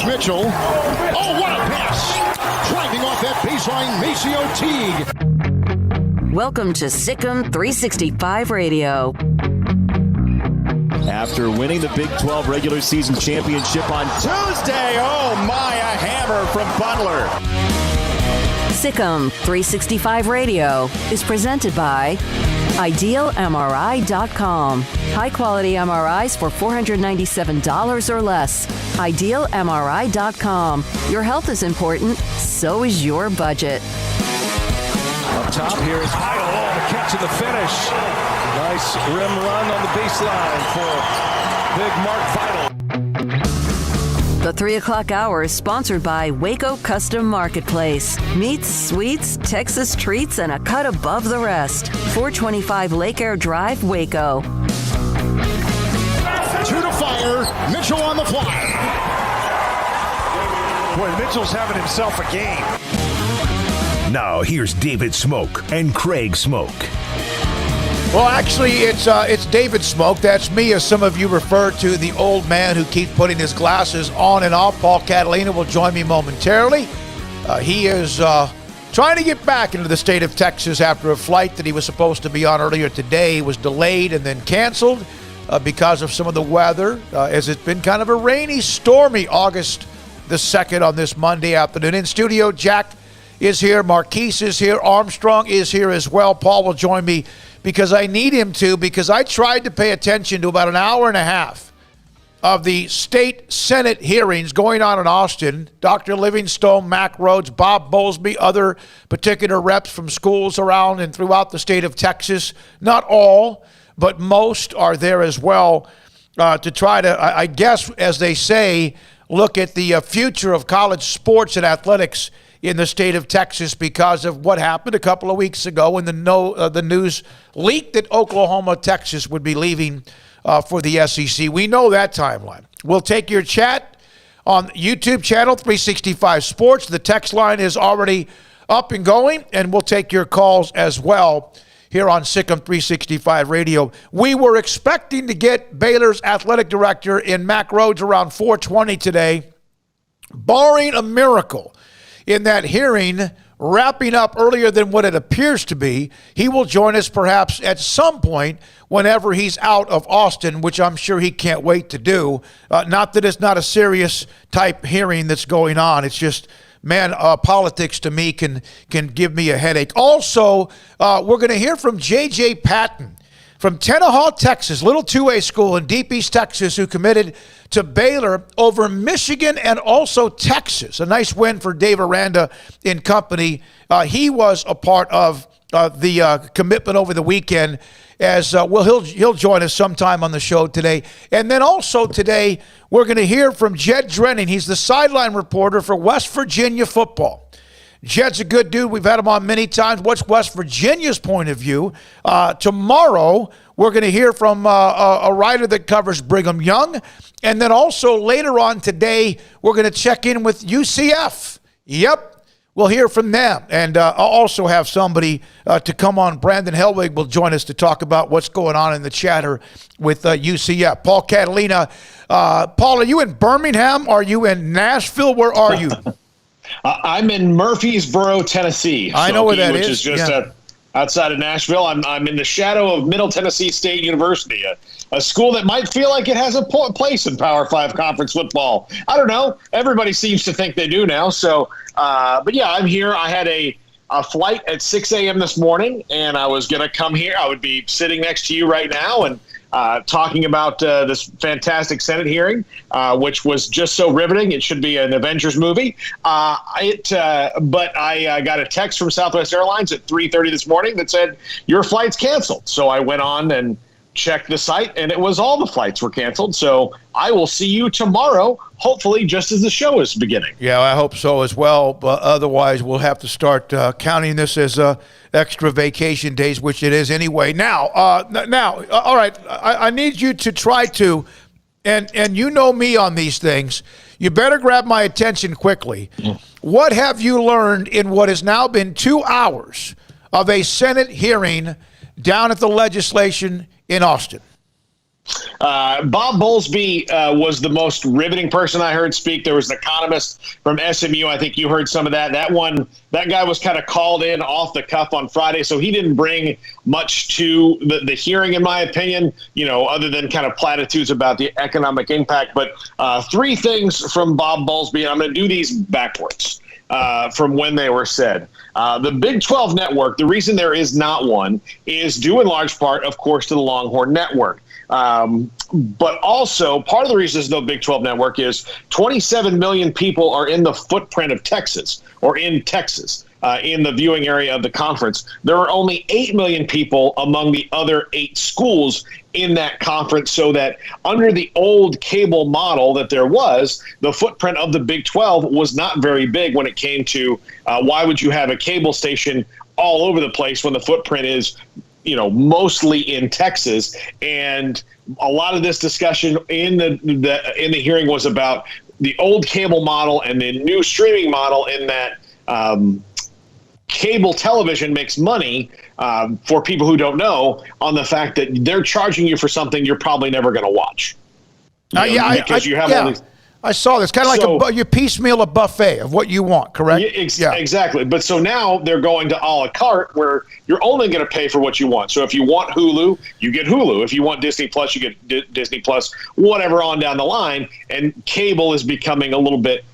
Mitchell. Oh, what a pass! Driving off that baseline, Maceo Teague. Welcome to SicEm365 Radio. After winning the Big 12 regular season championship on Tuesday, oh my, a hammer from Butler. SicEm365 Radio is presented by IdealMRI.com. High-quality MRIs for $497 or less. IdealMRI.com. Your health is important, so is your budget. Up top here is Heidel. Oh, the catch and the finish. Nice rim run on the baseline for big Mark Heidel. The 3 o'clock hour is sponsored by Waco Custom Marketplace. Meats, sweets, Texas treats, and a cut above the rest. 425 Lake Air Drive, Waco. 2 to fire. Mitchell on the fly. Boy, Mitchell's having himself a game. Now here's David Smoak and Craig Smoak. Well, actually, it's David Smoak. That's me, as some of you refer to the old man who keeps putting his glasses on and off. Paul Catalina will join me momentarily. He is trying to get back into the state of Texas after a flight that he was supposed to be on earlier today. Was delayed and then canceled because of some of the weather, as it's been kind of a rainy, stormy August the 2nd on this Monday afternoon. In studio, Jack is here, Marquise is here, Armstrong is here as well. Paul will join me because I need him to, because I tried to pay attention to about an hour and a half of the state Senate hearings going on in Austin. Dr. Livingstone, Mac Rhodes, Bob Bowlesby, other particular reps from schools around and throughout the state of Texas. Not all, but most are there as well to try to, I guess, as they say, look at the future of college sports and athletics in the state of Texas because of what happened a couple of weeks ago when the news leaked that Oklahoma, Texas would be leaving for the SEC. We know that timeline. We'll take your chat on YouTube channel 365 Sports. The text line is already up and going, and we'll take your calls as well here on SicEm365 Radio. We were expecting to get Baylor's athletic director in Mac Rhodes around 4:20 today, barring a miracle in that hearing wrapping up earlier than what it appears to be. He will join us perhaps at some point whenever he's out of Austin, which I'm sure he can't wait to do. Not that it's not a serious type hearing that's going on. It's just, man, politics to me can give me a headache. Also, we're going to hear from J.J. Patton from Tenaha, Texas, little 2A school in deep East Texas, who committed to Baylor over Michigan and also Texas. A nice win for Dave Aranda and company. He was a part of the commitment over the weekend. As he'll join us sometime on the show today. And then also today, we're going to hear from Jed Drenning. He's the sideline reporter for West Virginia football. Jed's a good dude. We've had him on many times. What's West Virginia's point of view? Tomorrow, we're going to hear from a writer that covers Brigham Young. And then also later on today, we're going to check in with UCF. Yep. We'll hear from them, and I'll also have somebody to come on. Brandon Helwig will join us to talk about what's going on in the chatter with UCF. Paul Catalina. Paul, are you in Birmingham? Are you in Nashville? Where are you? I'm in Murfreesboro, Tennessee. I know where that which is. Which is just outside of Nashville. I'm in the shadow of Middle Tennessee State University, a school that might feel like it has a place in Power 5 conference football. I don't know. Everybody seems to think they do now. So, but yeah, I'm here. I had a flight at 6 a.m. this morning, and I was going to come here. I would be sitting next to you right now and talking about this fantastic Senate hearing, which was just so riveting. It should be an Avengers movie. But I got a text from Southwest Airlines at 3:30 this morning that said, your flight's canceled. So I went on and checked the site, and it was all the flights were canceled. So I will see you tomorrow, hopefully just as the show is beginning. Yeah, I hope so as well. But otherwise, we'll have to start counting this as extra vacation days, which it is anyway. Now, all right, I need you to try to, and you know me on these things, you better grab my attention quickly. What have you learned in what has now been 2 hours of a Senate hearing down at the legislation in Austin? Bob Bowlesby was the most riveting person I heard speak. There was an economist from SMU. I think you heard some of that. That guy was kind of called in off the cuff on Friday, so he didn't bring much to the hearing, in my opinion, other than kind of platitudes about the economic impact. But three things from Bob Bowlesby, and I'm going to do these backwards. From when they were said. The Big 12 network, the reason there is not one is due in large part, of course, to the Longhorn Network. But also, part of the reason there's no Big 12 network is 27 million people are in the footprint of Texas, or in Texas, in the viewing area of the conference. There are only 8 million people among the other 8 schools in that conference, so that under the old cable model that there was, the footprint of the Big 12 was not very big when it came to why would you have a cable station all over the place when the footprint is mostly in Texas. And a lot of this discussion in the hearing was about the old cable model and the new streaming model, in that cable television makes money, for people who don't know, on the fact that they're charging you for something you're probably never going to watch. All these. I saw this. Kind of like you piecemeal a buffet of what you want, correct? Yeah, exactly. But so now they're going to a la carte, where you're only going to pay for what you want. So if you want Hulu, you get Hulu. If you want Disney Plus, you get Disney Plus, whatever on down the line. And cable is becoming a little bit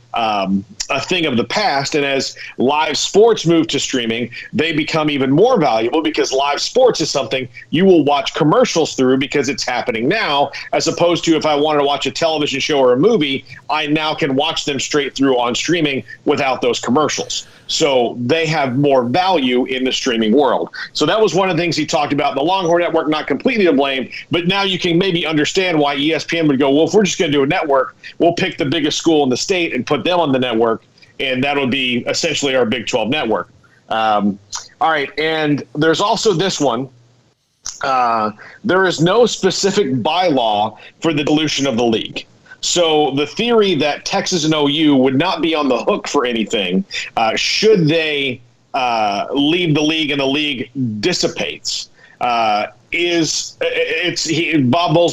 a thing of the past. And as live sports move to streaming, they become even more valuable, because live sports is something you will watch commercials through because it's happening now, as opposed to if I wanted to watch a television show or a movie, I now can watch them straight through on streaming without those commercials. So they have more value in the streaming world. So that was one of the things he talked about. The Longhorn Network, not completely to blame, but now you can maybe understand why ESPN would go, well, if we're just going to do a network, we'll pick the biggest school in the state and put them on the network, and that'll be essentially our Big 12 network. All right, and there's also this one. There is no specific bylaw for the dilution of the league. So the theory that Texas and OU would not be on the hook for anything should they leave the league and the league dissipates Bob Bowles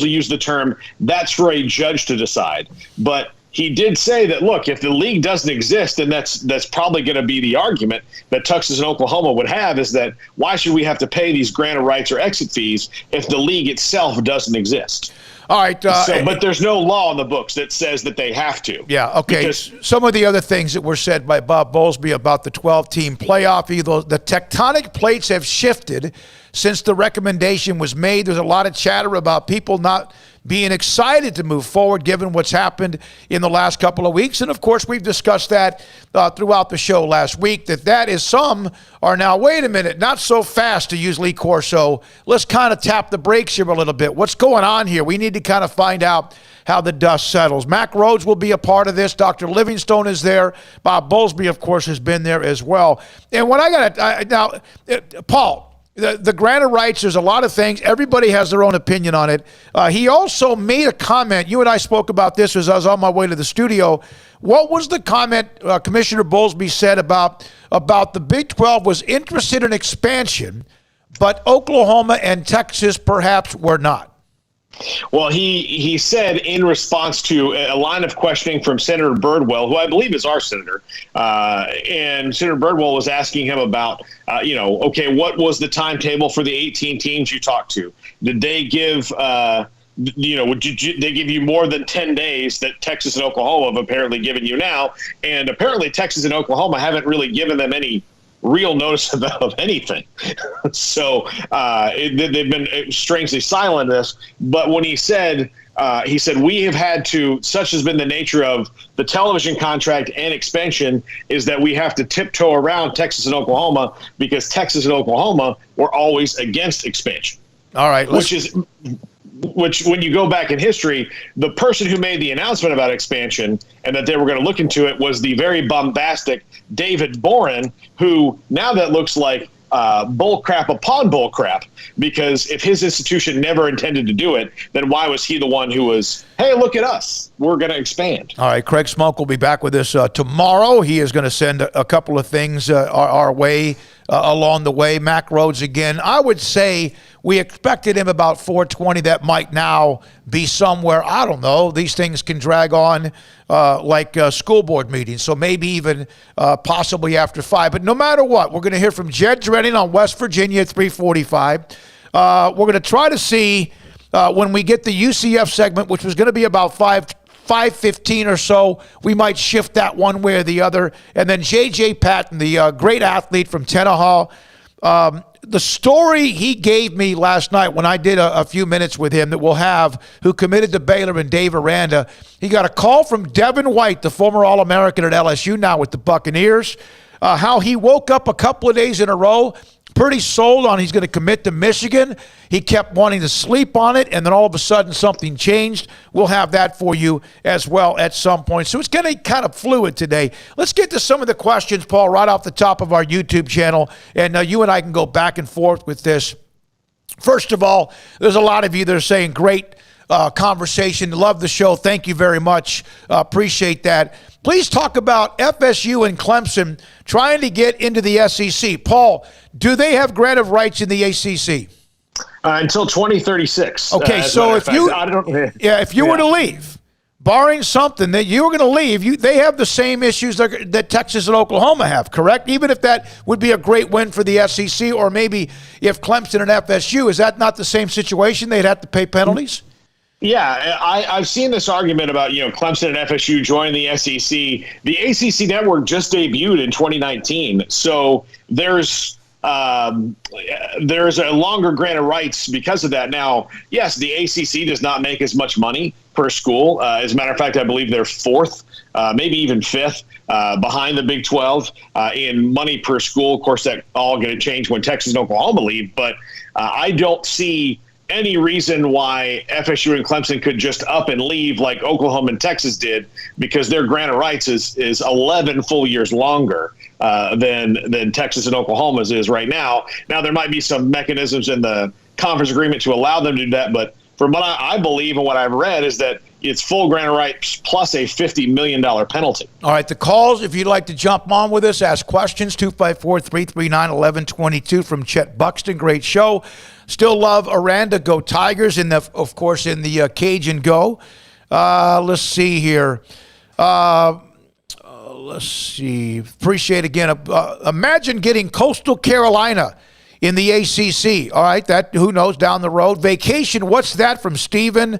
will use the term, that's for a judge to decide. But he did say that, look, if the league doesn't exist, then that's probably going to be the argument that Texas and Oklahoma would have, is that why should we have to pay these grant of rights or exit fees if the league itself doesn't exist? All right. But there's no law in the books that says that they have to. Yeah, okay. Because some of the other things that were said by Bob Bowlesby about the 12-team playoff, the tectonic plates have shifted since the recommendation was made. There's a lot of chatter about people not being excited to move forward given what's happened in the last couple of weeks. And, of course, we've discussed that throughout the show last week, that is some are now, wait a minute, not so fast, to use Lee Corso. Let's kind of tap the brakes here a little bit. What's going on here? We need to kind of find out how the dust settles. Mac Rhodes will be a part of this. Dr. Livingstone is there. Bob Bowlesby, of course, has been there as well. And what Paul, the grant of rights, there's a lot of things. Everybody has their own opinion on it. He also made a comment. You and I spoke about this as I was on my way to the studio. What was the comment Commissioner Bowlesby said about the Big 12 was interested in expansion, but Oklahoma and Texas perhaps were not? Well, he said in response to a line of questioning from Senator Birdwell, who I believe is our senator, and Senator Birdwell was asking him about, okay, what was the timetable for the 18 teams you talked to? Did they give, they give you more than 10 days that Texas and Oklahoma have apparently given you now? And apparently Texas and Oklahoma haven't really given them any real notice of anything. So they've been strangely silent on this. But when he said we have had to, such has been the nature of the television contract and expansion, is that we have to tiptoe around Texas and Oklahoma because Texas and Oklahoma were always against expansion. All right. Which when you go back in history, the person who made the announcement about expansion and that they were going to look into it was the very bombastic David Boren, who now that looks like bullcrap upon bullcrap, because if his institution never intended to do it, then why was he the one who was, hey, look at us, we're going to expand? All right, Craig Smoak will be back with us tomorrow. He is going to send a couple of things our way along the way. Mac Rhodes again. I would say we expected him about 4:20. That might now be somewhere, I don't know. These things can drag on like school board meetings, so maybe even possibly after 5. But no matter what, we're going to hear from Jed Drenning on West Virginia at 3:45. We're going to try to see when we get the UCF segment, which was going to be about 5:15 or so, we might shift that one way or the other. And then J.J. Patton, the great athlete from Tenaha, the story he gave me last night when I did a few minutes with him that we'll have, who committed to Baylor, and Dave Aranda, he got a call from Devin White, the former All-American at LSU, now with the Buccaneers, how he woke up a couple of days in a row pretty sold on he's going to commit to Michigan. He kept wanting to sleep on it, and then all of a sudden something changed. We'll have that for you as well at some point. So it's getting kind of fluid today. Let's get to some of the questions, Paul, right off the top of our YouTube channel, and you and I can go back and forth with this. First of all, there's a lot of you that are saying great conversation. Love the show. Thank you very much. Appreciate that. Please talk about FSU and Clemson trying to get into the SEC. Paul, do they have grant of rights in the ACC? Until 2036. Okay, so if you were to leave, barring something that you were going to leave, they have the same issues that Texas and Oklahoma have, correct? Even if that would be a great win for the SEC, or maybe if Clemson and FSU, is that not the same situation? They'd have to pay penalties? Yeah, I've seen this argument about, Clemson and FSU joining the SEC. The ACC network just debuted in 2019, so there's a longer grant of rights because of that. Now, yes, the ACC does not make as much money per school. As a matter of fact, I believe they're fourth, maybe even fifth, behind the Big 12 in money per school. Of course, that all going to change when Texas and Oklahoma leave, but I don't see any reason why FSU and Clemson could just up and leave like Oklahoma and Texas did, because their grant of rights is 11 full years longer than Texas and Oklahoma's is right now. Now, there might be some mechanisms in the conference agreement to allow them to do that, but from what I believe and what I've read is that it's full grant of rights plus a $50 million penalty. All right, the calls, if you'd like to jump on with us, ask questions, 254-339-1122 from Chet Buxton. Great show. Still love Aranda. Go Tigers, of course, in the Cajun Go. Let's see here. Let's see. Appreciate again. Imagine getting Coastal Carolina in the ACC. All right, that who knows down the road. Vacation, what's that from Steven?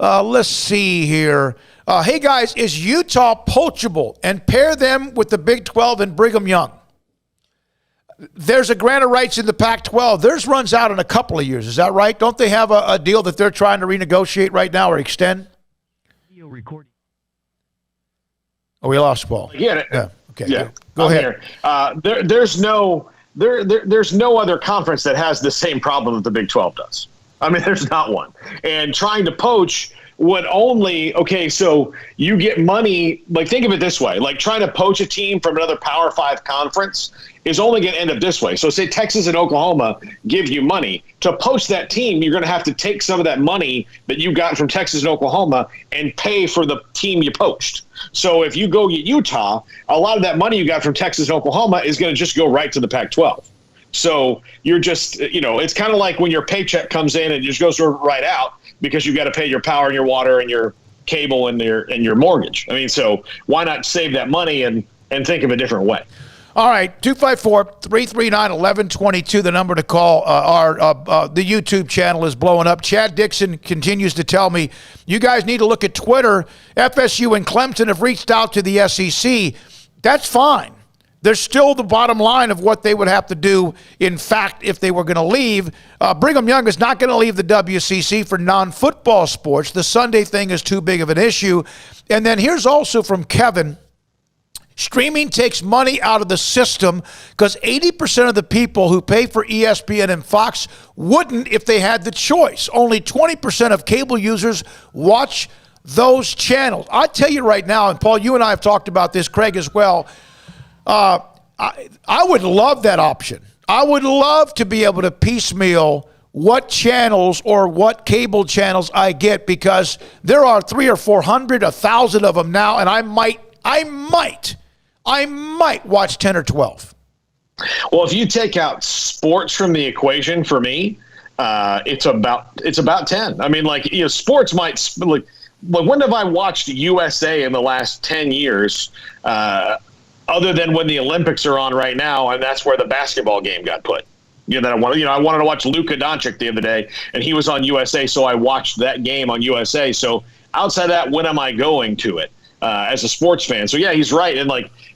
Let's see here. Hey, guys, is Utah poachable? And pair them with the Big 12 and Brigham Young. There's a grant of rights in the Pac-12. Theirs runs out in a couple of years. Is that right? Don't they have a deal that they're trying to renegotiate right now or extend? Oh, we lost Paul. Yeah. Okay. Yeah. Go ahead. There's no other conference that has the same problem that the Big 12 does. I mean, there's not one. And trying to poach would only, so you get money, like think of it this way, like trying to poach a team from another Power 5 conference is only going to end up this way. So say Texas and Oklahoma give you money. To poach that team, you're going to have to take some of that money that you got from Texas and Oklahoma and pay for the team you poached. So if you go get Utah, a lot of that money you got from Texas and Oklahoma is going to just go right to the Pac-12. So you're just, it's kind of like when your paycheck comes in and just goes right out because you got to pay your power and your water and your cable and your mortgage. I mean, so why not save that money and think of a different way? All right, 254-339-1122, the number to call. The YouTube channel is blowing up. Chad Dixon continues to tell me, you guys need to look at Twitter. FSU and Clemson have reached out to the SEC. That's fine. There's still the bottom line of what they would have to do, in fact, if they were going to leave. Brigham Young is not going to leave the WCC for non-football sports. The Sunday thing is too big of an issue. And then here's also from Kevin. Streaming takes money out of the system because 80% of the people who pay for ESPN and Fox wouldn't if they had the choice. Only 20% of cable users watch those channels. I tell you right now, and Paul, you and I have talked about this, Craig as well, I would love that option. I would love to be able to piecemeal what channels or what cable channels I get because there are 300 or 400, 1,000 of them now, and I might watch 10 or 12. Well, if you take out sports from the equation, for me, it's about 10. I mean, sports might like when have I watched USA in the last 10 years? Other than when the Olympics are on right now, and that's where the basketball game got put. I wanted to watch Luka Doncic the other day, and he was on USA, so I watched that game on USA. So outside that, when am I going to it as a sports fan? So yeah, he's right. And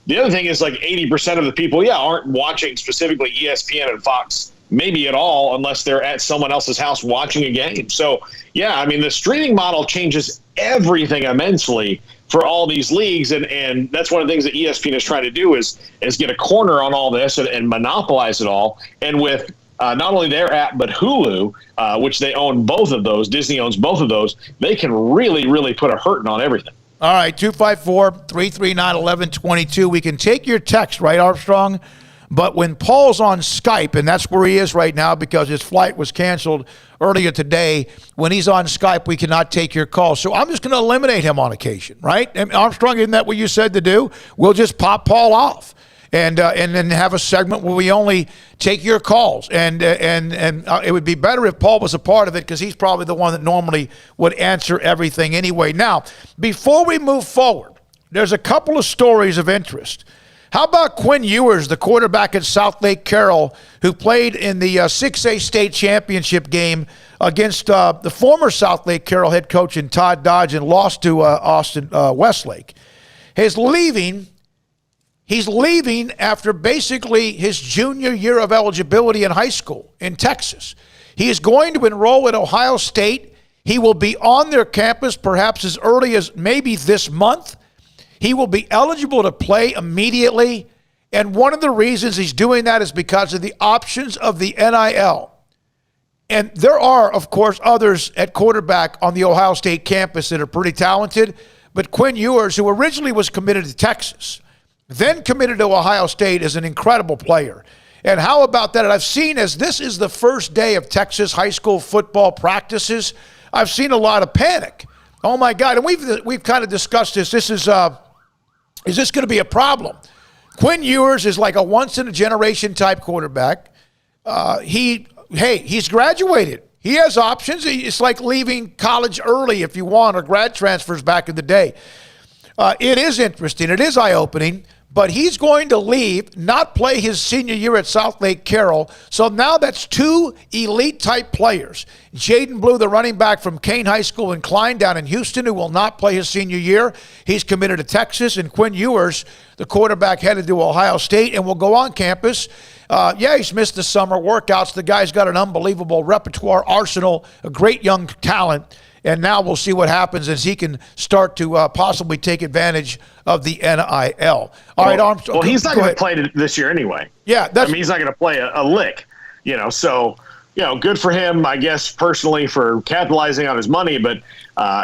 the other thing is 80% of the people, aren't watching specifically ESPN and Fox, maybe at all, unless they're at someone else's house watching a game. So yeah, I mean, the streaming model changes everything immensely for all these leagues, and that's one of the things that ESPN is trying to do is get a corner on all this and monopolize it all. And with not only their app but Hulu, which they own both of those, Disney owns both of those, they can really, really put a hurting on everything. All right, 254-339-1122. We can take your text, right, Armstrong? But when Paul's on Skype, and that's where he is right now because his flight was canceled earlier today, when he's on Skype, we cannot take your call. So I'm just going to eliminate him on occasion, right? And Armstrong, isn't that what you said to do? We'll just pop Paul off and then have a segment where we only take your calls. And it would be better if Paul was a part of it because he's probably the one that normally would answer everything anyway. Now, before we move forward, there's a couple of stories of interest. How about Quinn Ewers, the quarterback at South Lake Carroll, who played in the 6A state championship game against the former South Lake Carroll head coach in Todd Dodge and lost to Austin Westlake? He's leaving after basically his junior year of eligibility in high school in Texas. He is going to enroll at Ohio State. He will be on their campus perhaps as early as maybe this month. He will be eligible to play immediately, and one of the reasons he's doing that is because of the options of the NIL. And there are, of course, others at quarterback on the Ohio State campus that are pretty talented, but Quinn Ewers, who originally was committed to Texas, then committed to Ohio State, is an incredible player. And how about that? And I've seen, as this is the first day of Texas high school football practices, I've seen a lot of panic. Oh, my God. And we've kind of discussed this. This is this going to be a problem? Quinn Ewers is like a once-in-a-generation type quarterback. He's graduated. He has options. It's like leaving college early if you want, or grad transfers back in the day. It is interesting. It is eye-opening. but he's going to leave, not play his senior year at South Lake Carroll. So now that's two elite-type players. Jaden Blue, the running back from Kane High School in Klein down in Houston, who will not play his senior year. He's committed to Texas. And Quinn Ewers, the quarterback, headed to Ohio State and will go on campus. He's missed the summer workouts. The guy's got an unbelievable repertoire, arsenal, a great young talent. And now we'll see what happens as he can start to possibly take advantage of the NIL. All right, Armstrong. Well, he's not going to play this year anyway. Yeah, he's not going to play a lick. So good for him, I guess, personally for capitalizing on his money. But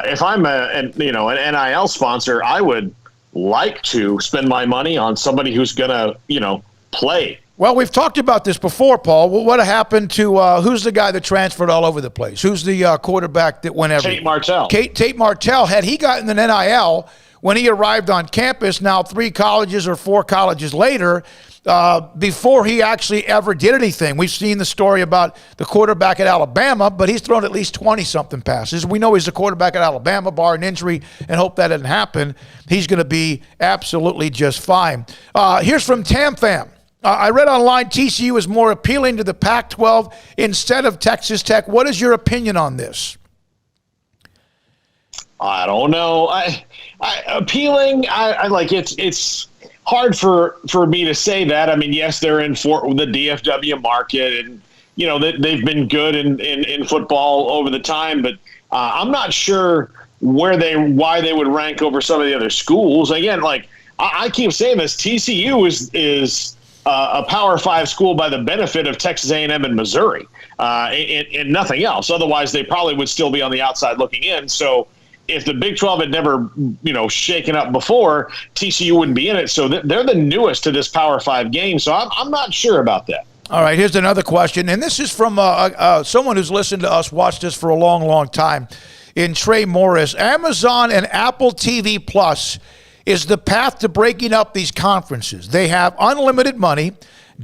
if I'm an NIL sponsor, I would like to spend my money on somebody who's going to play. Well, we've talked about this before, Paul. What happened to who's the guy that transferred all over the place? Who's the quarterback that went everywhere? Tate Martell. Tate Martell, had he gotten an NIL when he arrived on campus, now 3 colleges or 4 colleges later, before he actually ever did anything. We've seen the story about the quarterback at Alabama, but he's thrown at least 20-something passes. We know he's the quarterback at Alabama, bar an injury, and hope that doesn't happen. He's going to be absolutely just fine. Here's from Tam Fam. I read online TCU is more appealing to the Pac-12 instead of Texas Tech. What is your opinion on this? I don't know. Appealing. I like it's hard for me to say that. I mean, yes, they're in the DFW market, and they've been good in football over the time. But I'm not sure why they would rank over some of the other schools. Again, I keep saying this: TCU is a Power 5 school by the benefit of Texas A&M and Missouri, and nothing else. Otherwise, they probably would still be on the outside looking in. So if the Big 12 had never, shaken up before, TCU wouldn't be in it. So they're the newest to this Power 5 game. So I'm not sure about that. All right, here's another question. And this is from someone who's listened to us, watched us for a long, long time, in Trey Morris. Amazon and Apple TV Plus is the path to breaking up these conferences. They have unlimited money,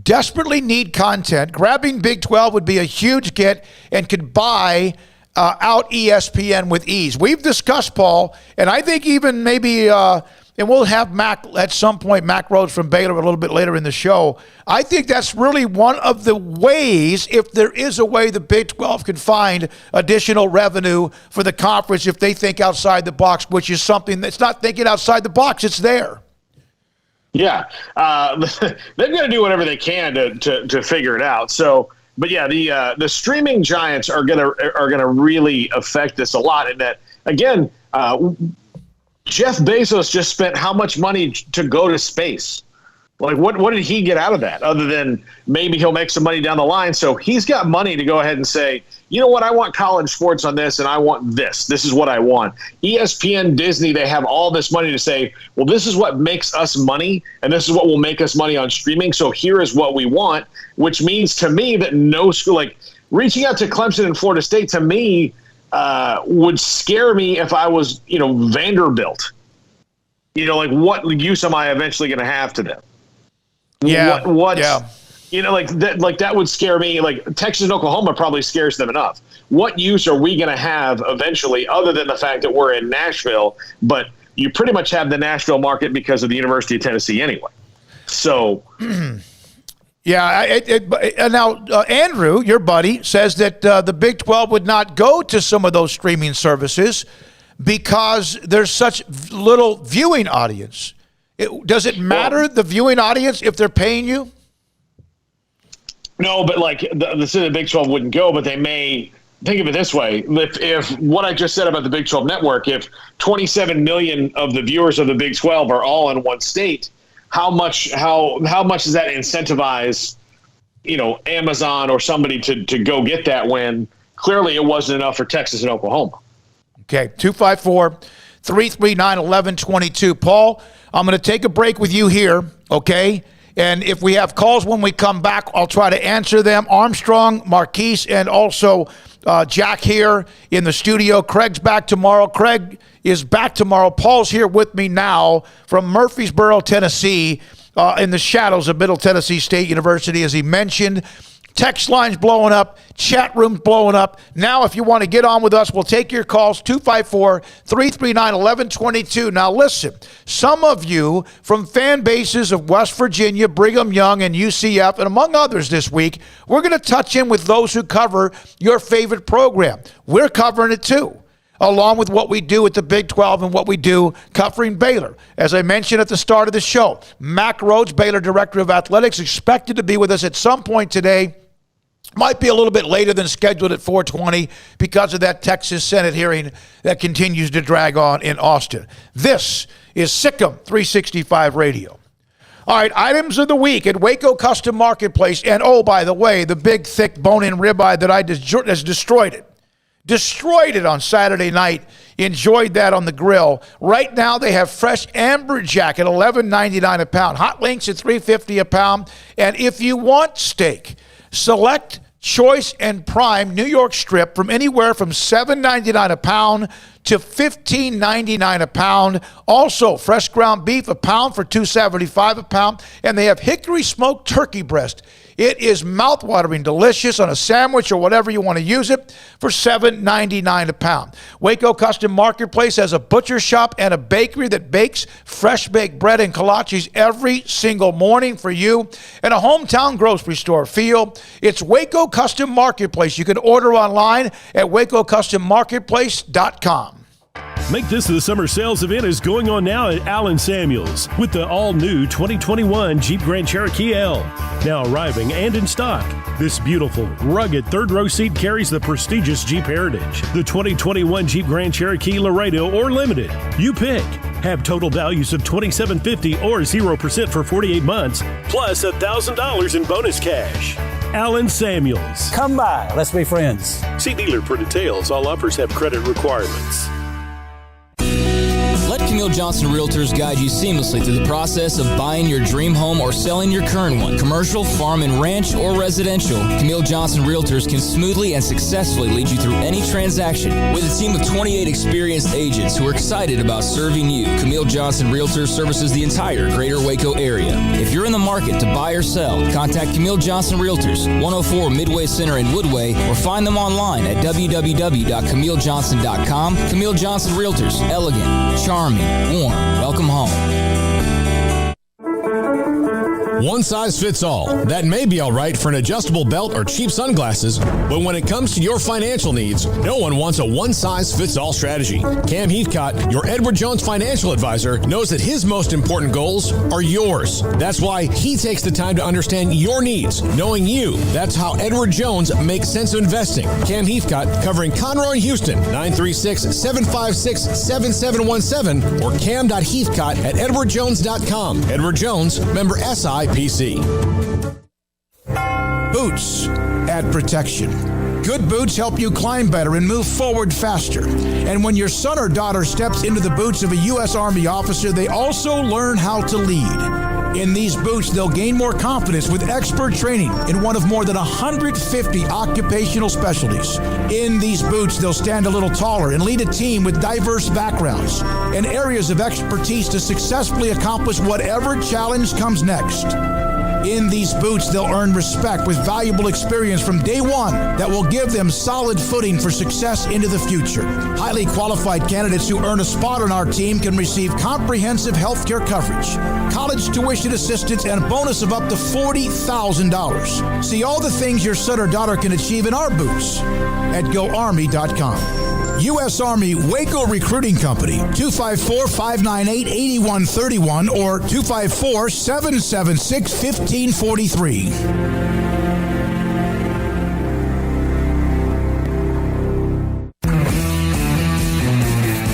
desperately need content. Grabbing Big 12 would be a huge get and could buy out ESPN with ease. We've discussed, Paul, and I think even maybe, and we'll have Mac at some point, Mac Rhodes from Baylor a little bit later in the show. I think that's really one of the ways, if there is a way the Big 12 can find additional revenue for the conference if they think outside the box, which is something that's not thinking outside the box, it's there. Yeah. They've got to do whatever they can to figure it out. So, but yeah, the streaming giants are gonna really affect this a lot. In that, again, Jeff Bezos just spent how much money to go to space? What did he get out of that other than maybe he'll make some money down the line? So he's got money to go ahead and say, you know what, I want college sports on this, and I want this. This is what I want. ESPN, Disney, they have all this money to say, well, this is what makes us money, and this is what will make us money on streaming. So here is what we want, which means to me that no school, reaching out to Clemson and Florida State, to me, would scare me if I was, Vanderbilt. What use am I eventually going to have to them? Yeah. That would scare me. Texas and Oklahoma probably scares them enough. What use are we going to have eventually, other than the fact that we're in Nashville? But you pretty much have the Nashville market because of the University of Tennessee anyway. So. Yeah, now Andrew, your buddy, says that the Big 12 would not go to some of those streaming services because there's such little viewing audience. Does it matter, the viewing audience, if they're paying you? No, but the Big 12 wouldn't go, but they may. Think of it this way. If what I just said about the Big 12 network, if 27 million of the viewers of the Big 12 are all in one state, how much does that incentivize, Amazon or somebody to go get that when clearly it wasn't enough for Texas and Oklahoma? Okay, 254-339-1122. Paul, I'm going to take a break with you here, okay? And if we have calls when we come back, I'll try to answer them. Armstrong, Marquise, and also Jack here in the studio. Craig's back tomorrow. Craig is back tomorrow. Paul's here with me now from Murfreesboro, Tennessee, in the shadows of Middle Tennessee State University, as he mentioned. Text lines blowing up, chat rooms blowing up. Now, if you want to get on with us, we'll take your calls, 254-339-1122. Now, listen, some of you from fan bases of West Virginia, Brigham Young, and UCF, and among others this week, we're going to touch in with those who cover your favorite program. We're covering it too, along with what we do at the Big 12 and what we do covering Baylor. As I mentioned at the start of the show, Mack Rhodes, Baylor Director of Athletics, expected to be with us at some point today. Might be a little bit later than scheduled at 4:20 because of that Texas Senate hearing that continues to drag on in Austin. This is SicEm365 Radio. All right, items of the week at Waco Custom Marketplace. And, oh, by the way, the big, thick bone-in ribeye that I just destroyed it. Destroyed it on Saturday night. Enjoyed that on the grill. Right now they have fresh amberjack at $11.99 a pound. Hot links at $3.50 a pound. And if you want steak, select choice and prime New York strip from anywhere from $7.99 a pound to $15.99 a pound. Also, fresh ground beef a pound for $2.75 a pound. And they have hickory smoked turkey breast. It is mouthwatering delicious on a sandwich or whatever you want to use it for $7.99 a pound. Waco Custom Marketplace has a butcher shop and a bakery that bakes fresh baked bread and kolaches every single morning for you, and a hometown grocery store feel. It's Waco Custom Marketplace. You can order online at wacocustommarketplace.com. Make this the summer sales event is going on now at Allen Samuels with the all-new 2021 Jeep Grand Cherokee L. Now arriving and in stock. This beautiful, rugged third-row seat carries the prestigious Jeep heritage. The 2021 Jeep Grand Cherokee Laredo or Limited. You pick. Have total values of $2,750 or 0% for 48 months, plus $1,000 in bonus cash. Allen Samuels. Come by. Let's be friends. See dealer for details. All offers have credit requirements. Let Camille Johnson Realtors guide you seamlessly through the process of buying your dream home or selling your current one. Commercial, farm and ranch, or residential, Camille Johnson Realtors can smoothly and successfully lead you through any transaction. With a team of 28 experienced agents who are excited about serving you, Camille Johnson Realtors services the entire greater Waco area. If you're in the market to buy or sell, contact Camille Johnson Realtors, 104 Midway Center in Woodway, or find them online at www.camillejohnson.com. Camille Johnson Realtors, elegant, charming, warm. Welcome home. One size fits all. That may be all right for an adjustable belt or cheap sunglasses, but when it comes to your financial needs, no one wants a one-size-fits-all strategy. Cam Heathcott, your Edward Jones financial advisor, knows that his most important goals are yours. That's why he takes the time to understand your needs, knowing you. That's how Edward Jones makes sense of investing. Cam Heathcott, covering Conroe and Houston, 936-756-7717 or cam.heathcott@edwardjones.com. Edward Jones, member SIPC. Boots add protection. Good boots help you climb better and move forward faster. And when your son or daughter steps into the boots of a U.S. Army officer, they also learn how to lead. In these boots, they'll gain more confidence with expert training in one of more than 150 occupational specialties. In these boots, they'll stand a little taller and lead a team with diverse backgrounds and areas of expertise to successfully accomplish whatever challenge comes next. In these boots, they'll earn respect with valuable experience from day one that will give them solid footing for success into the future. Highly qualified candidates who earn a spot on our team can receive comprehensive health care coverage, college tuition assistance, and a bonus of up to $40,000. See all the things your son or daughter can achieve in our boots at GoArmy.com. U.S. Army Waco Recruiting Company, 254-598-8131 or 254-776-1543.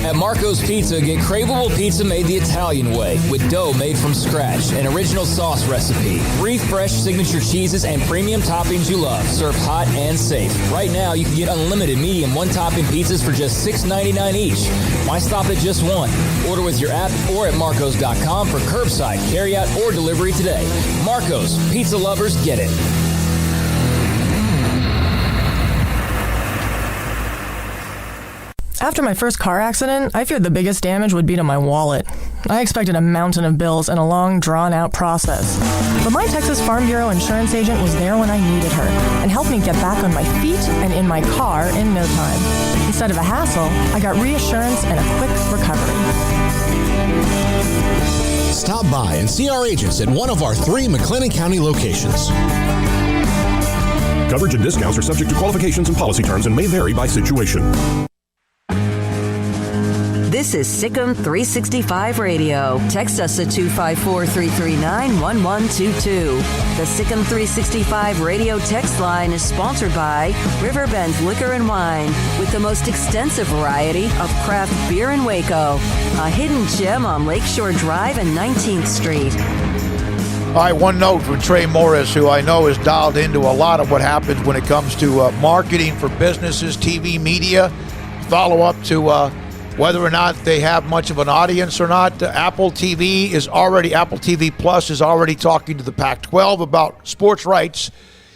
At Marco's Pizza, get craveable pizza made the Italian way with dough made from scratch, an original sauce recipe, 3 fresh signature cheeses, and premium toppings you love, served hot and safe. Right now, you can get unlimited medium one-topping pizzas for just $6.99 each. Why stop at just one? Order with your app or at marcos.com for curbside, carryout, or delivery today. Marco's, pizza lovers get it. After my first car accident, I feared the biggest damage would be to my wallet. I expected a mountain of bills and a long, drawn-out process. But my Texas Farm Bureau insurance agent was there when I needed her and helped me get back on my feet and in my car in no time. Instead of a hassle, I got reassurance and a quick recovery. Stop by and see our agents at one of our 3 McLennan County locations. Coverage and discounts are subject to qualifications and policy terms and may vary by situation. This is SicEm365 Radio. Text us at 254-339-1122. The SicEm365 Radio text line is sponsored by Riverbend Liquor and Wine, with the most extensive variety of craft beer in Waco. A hidden gem on Lakeshore Drive and 19th Street. All right, one note from Trey Morris, who I know is dialed into a lot of what happens when it comes to marketing for businesses, TV, media, follow-up to whether or not they have much of an audience or not. Apple TV Plus is already talking to the Pac-12 about sports rights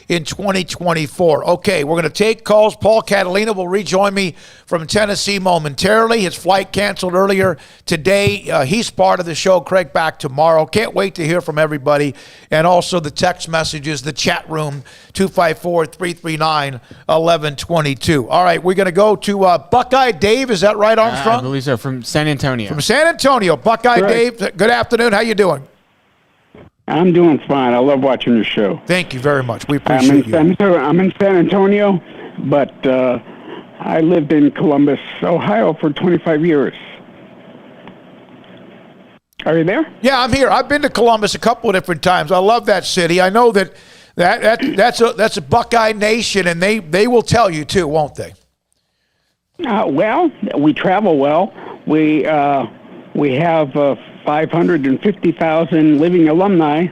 in 2024. Okay, we're going to take calls. Paul Catalina will rejoin me from Tennessee momentarily. His flight canceled earlier today. He's part of the show. Craig back tomorrow. Can't wait to hear from everybody. And also the text messages, the chat room, 254-339-1122. All right, we're going to go to Buckeye Dave. Is that right, Armstrong? I believe so, from San Antonio. From San Antonio. Buckeye Correct. Dave, good afternoon. How you doing? I'm doing fine. I love watching your show. Thank you very much. We appreciate you. I'm in San Antonio, but I lived in Columbus, Ohio for 25 years. Are you there? Yeah, I'm here. I've been to Columbus a couple of different times. I love that city. I know that's a Buckeye Nation, and they will tell you too, won't they? Well, we travel well. We have 550,000 living alumni.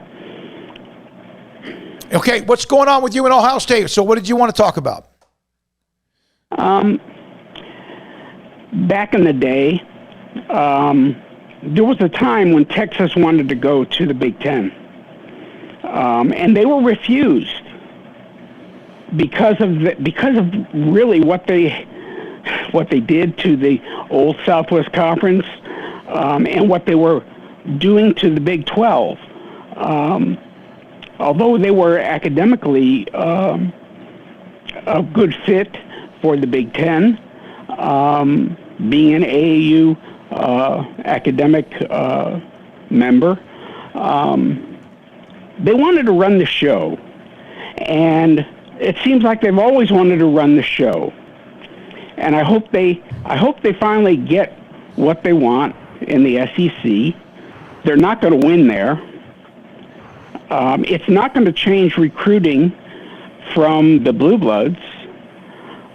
Okay, what's going on with you in Ohio State? So what did you want to talk about? Back in the day, there was a time when Texas wanted to go to the Big Ten, and they were refused because of really what they did to the old Southwest Conference. And what they were doing to the Big 12. Although they were academically a good fit for the Big Ten, being an AAU academic member, they wanted to run the show. And it seems like they've always wanted to run the show. And I hope they finally get what they want in the SEC. They're not going to win there. It's not going to change recruiting from the Blue Bloods.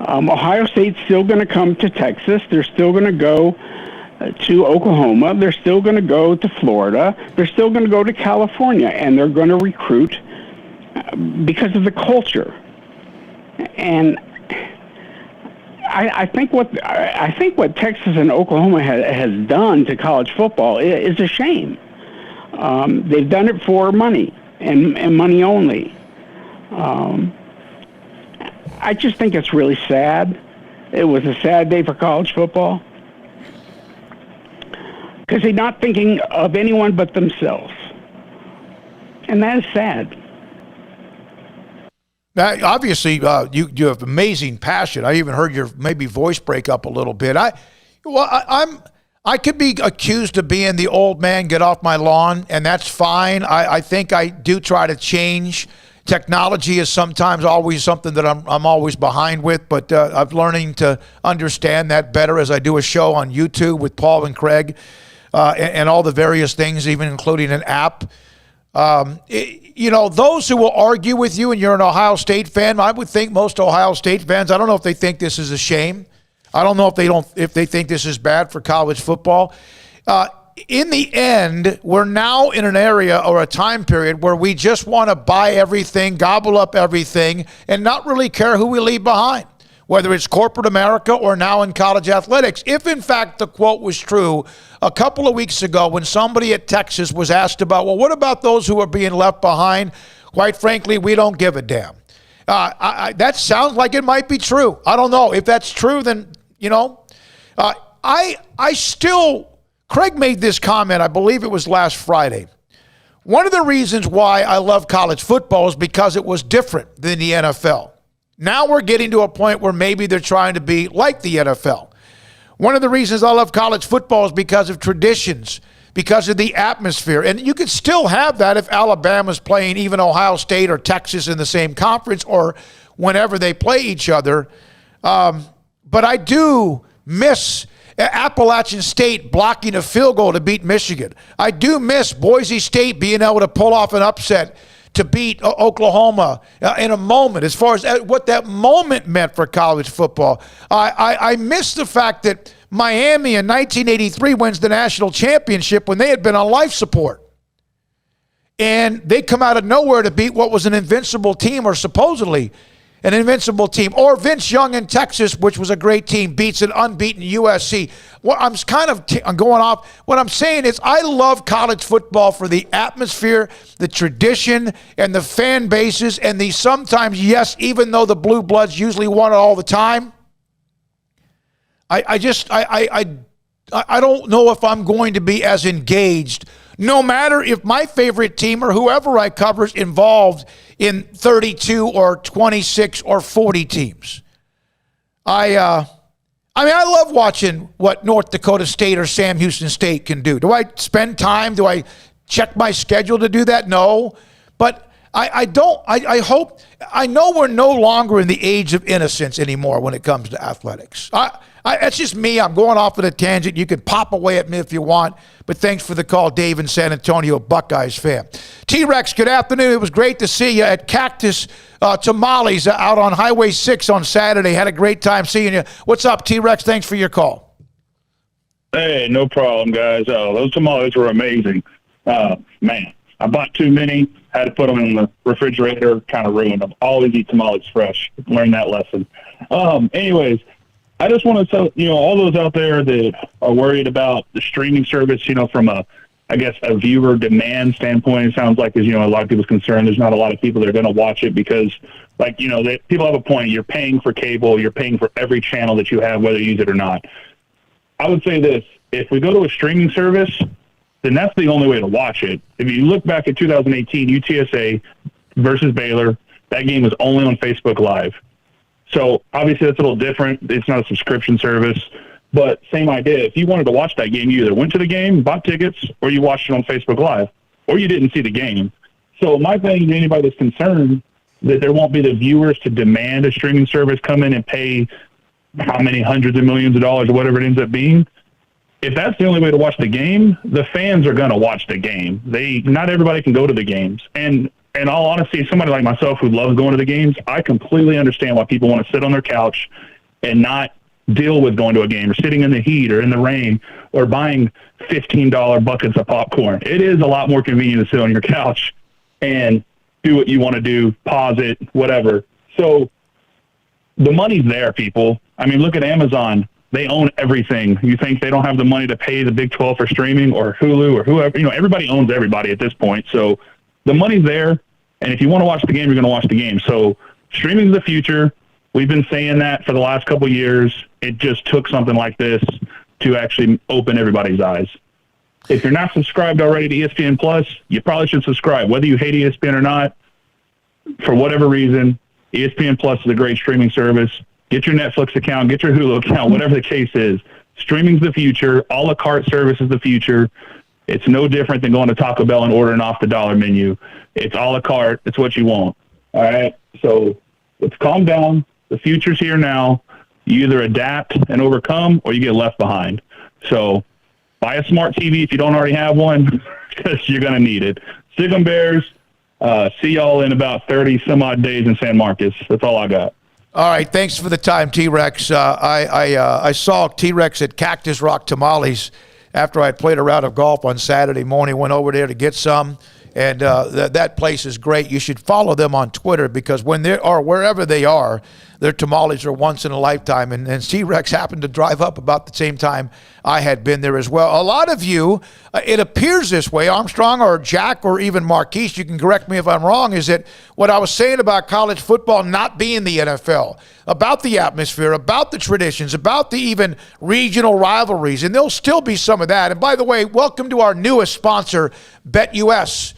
Ohio State's still going to come to Texas. They're still going to go to Oklahoma. They're still going to go to Florida. They're still going to go to California, and they're going to recruit because of the culture. And I think what Texas and Oklahoma has done to college football is a shame. They've done it for money and money only. I just think it's really sad. It was a sad day for college football because they're not thinking of anyone but themselves, and that is sad. Now, obviously, you have amazing passion. I even heard your maybe voice break up a little bit. I could be accused of being the old man, get off my lawn, and that's fine. I think I do try to change. Technology is sometimes always something that I'm always behind with, but I'm learning to understand that better as I do a show on YouTube with Paul and Craig and all the various things, even including an app. Those who will argue with you and you're an Ohio State fan, I would think most Ohio State fans, I don't know if they think this is a shame. I don't know if they think this is bad for college football. In the end, we're now in an area or a time period where we just want to buy everything, gobble up everything, and not really care who we leave behind, whether it's corporate America or now in college athletics. If, in fact, the quote was true a couple of weeks ago when somebody at Texas was asked about, well, what about those who are being left behind? Quite frankly, we don't give a damn. That sounds like it might be true. I don't know. If that's true, then, Craig made this comment, I believe it was last Friday. One of the reasons why I love college football is because it was different than the NFL. Now we're getting to a point where maybe they're trying to be like the NFL. One of the reasons I love college football is because of traditions, because of the atmosphere. And you could still have that if Alabama's playing even Ohio State or Texas in the same conference or whenever they play each other. But I do miss Appalachian State blocking a field goal to beat Michigan. I do miss Boise State being able to pull off an upset to beat Oklahoma in a moment, as far as what that moment meant for college football. I miss the fact that Miami in 1983 wins the national championship when they had been on life support. And they come out of nowhere to beat what was an invincible team, or supposedly an invincible team. Or Vince Young in Texas, which was a great team, beats an unbeaten USC. What I'm going off. What I'm saying is I love college football for the atmosphere, the tradition, and the fan bases, and the sometimes, yes, even though the Blue Bloods usually won it all the time, I don't know if I'm going to be as engaged, no matter if my favorite team or whoever I cover is involved in 32 or 26 or 40 teams. I love watching what North Dakota State or Sam Houston State can do. Do I spend time? Do I check my schedule to do that? No. But I know we're no longer in the age of innocence anymore when it comes to athletics. That's just me. I'm going off on a tangent. You can pop away at me if you want. But thanks for the call, Dave in San Antonio, Buckeyes fan. T-Rex, good afternoon. It was great to see you at Cactus Tamales out on Highway 6 on Saturday. Had a great time seeing you. What's up, T-Rex? Thanks for your call. Hey, no problem, guys. Those tamales were amazing. Man, I bought too many. Had to put them in the refrigerator. Kind of ruined them. Always eat tamales fresh. Learned that lesson. Anyways, I just want to tell, all those out there that are worried about the streaming service, from a viewer demand standpoint, it sounds like, a lot of people's concern. There's not a lot of people that are going to watch it because, people have a point. You're paying for cable. You're paying for every channel that you have, whether you use it or not. I would say this. If we go to a streaming service, then that's the only way to watch it. If you look back at 2018, UTSA versus Baylor, that game was only on Facebook Live. So obviously that's a little different. It's not a subscription service, but same idea. If you wanted to watch that game, you either went to the game, bought tickets, or you watched it on Facebook Live, or you didn't see the game. So my thing to anybody that's concerned that there won't be the viewers to demand a streaming service come in and pay how many hundreds of millions of dollars or whatever it ends up being, if that's the only way to watch the game, the fans are going to watch the game. Not everybody can go to the games. And in all honesty, somebody like myself who loves going to the games, I completely understand why people want to sit on their couch and not deal with going to a game or sitting in the heat or in the rain or buying $15 buckets of popcorn. It is a lot more convenient to sit on your couch and do what you want to do, pause it, whatever. So the money's there, people. I mean, look at Amazon. They own everything. You think they don't have the money to pay the Big 12 for streaming or Hulu or whoever? Everybody owns everybody at this point. So the money's there, and if you want to watch the game, you're going to watch the game. So streaming is the future. We've been saying that for the last couple of years. It just took something like this to actually open everybody's eyes. If you're not subscribed already to ESPN Plus, you probably should subscribe. Whether you hate ESPN or not, for whatever reason, ESPN Plus is a great streaming service. Get your Netflix account, get your Hulu account, whatever the case is. Streaming's the future. A la carte service is the future. It's no different than going to Taco Bell and ordering off the dollar menu. It's a la carte. It's what you want. All right? So let's calm down. The future's here now. You either adapt and overcome or you get left behind. So buy a smart TV if you don't already have one because you're going to need it. SicEm Bears, see y'all in about 30 some odd days in San Marcos. That's all I got. All right, thanks for the time, T-Rex. I saw T-Rex at Cactus Rock Tamales after I had played a round of golf on Saturday morning. Went over there to get some, and that place is great. You should follow them on Twitter because when they are wherever they are, their tamales are once in a lifetime. And C-Rex happened to drive up about the same time I had been there as well. A lot of you, it appears this way, Armstrong or Jack or even Marquise, you can correct me if I'm wrong, is that what I was saying about college football not being the NFL, about the atmosphere, about the traditions, about the even regional rivalries, and there'll still be some of that. And by the way, welcome to our newest sponsor, BetUS.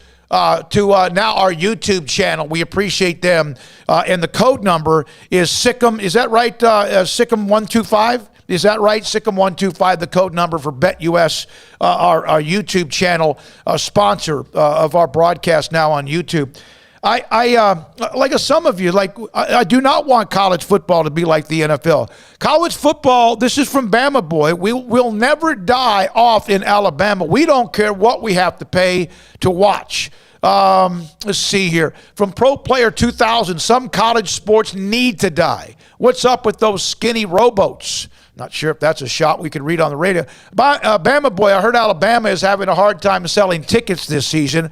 To now our YouTube channel. We appreciate them. And the code number is SicEm. Is that right? SicEm125? Is that right? SicEm125, the code number for BetUS, our YouTube channel sponsor of our broadcast now on YouTube. I like some of you, I do not want college football to be like the NFL. College football, this is from Bama Boy, we'll never die off in Alabama. We don't care what we have to pay to watch. Let's see here. From Pro Player 2000, some college sports need to die. What's up with those skinny rowboats? Not sure if that's a shot we could read on the radio. Bama Boy, I heard Alabama is having a hard time selling tickets this season.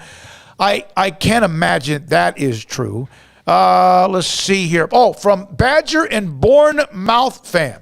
I can't imagine that is true. Let's see here. Oh, from Badger and Bournemouth fan.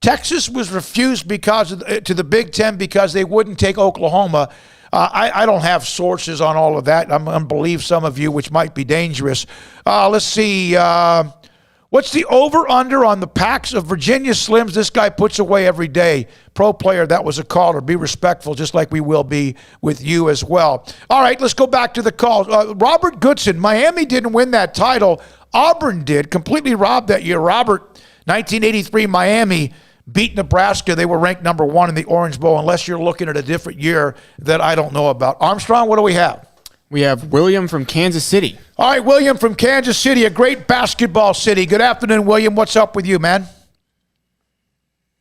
Texas was refused to the Big Ten because they wouldn't take Oklahoma. I don't have sources on all of that. I'm going to believe some of you, which might be dangerous. Let's see. What's the over-under on the packs of Virginia Slims this guy puts away every day? Pro Player, that was a caller. Be respectful, just like we will be with you as well. All right, let's go back to the calls. Robert Goodson, Miami didn't win that title. Auburn did, completely robbed that year. Robert, 1983 Miami beat Nebraska. They were ranked number 1 in the Orange Bowl, unless you're looking at a different year that I don't know about. Armstrong, what do we have? We have William from Kansas City. All right, William from Kansas City, a great basketball city. Good afternoon, William. What's up with you, man?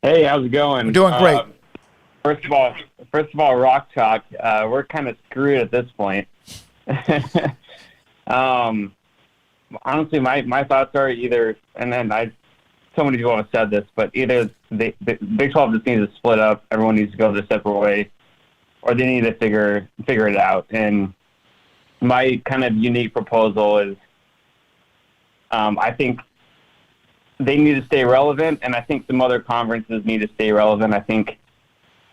Hey, how's it going? We're doing great. First of all, Rock Chalk, we're kind of screwed at this point. Honestly, my thoughts are either, and then so many people have said this, but either the Big 12 just needs to split up, everyone needs to go their separate way, or they need to figure it out. And my kind of unique proposal is I think they need to stay relevant, and I think some other conferences need to stay relevant. I think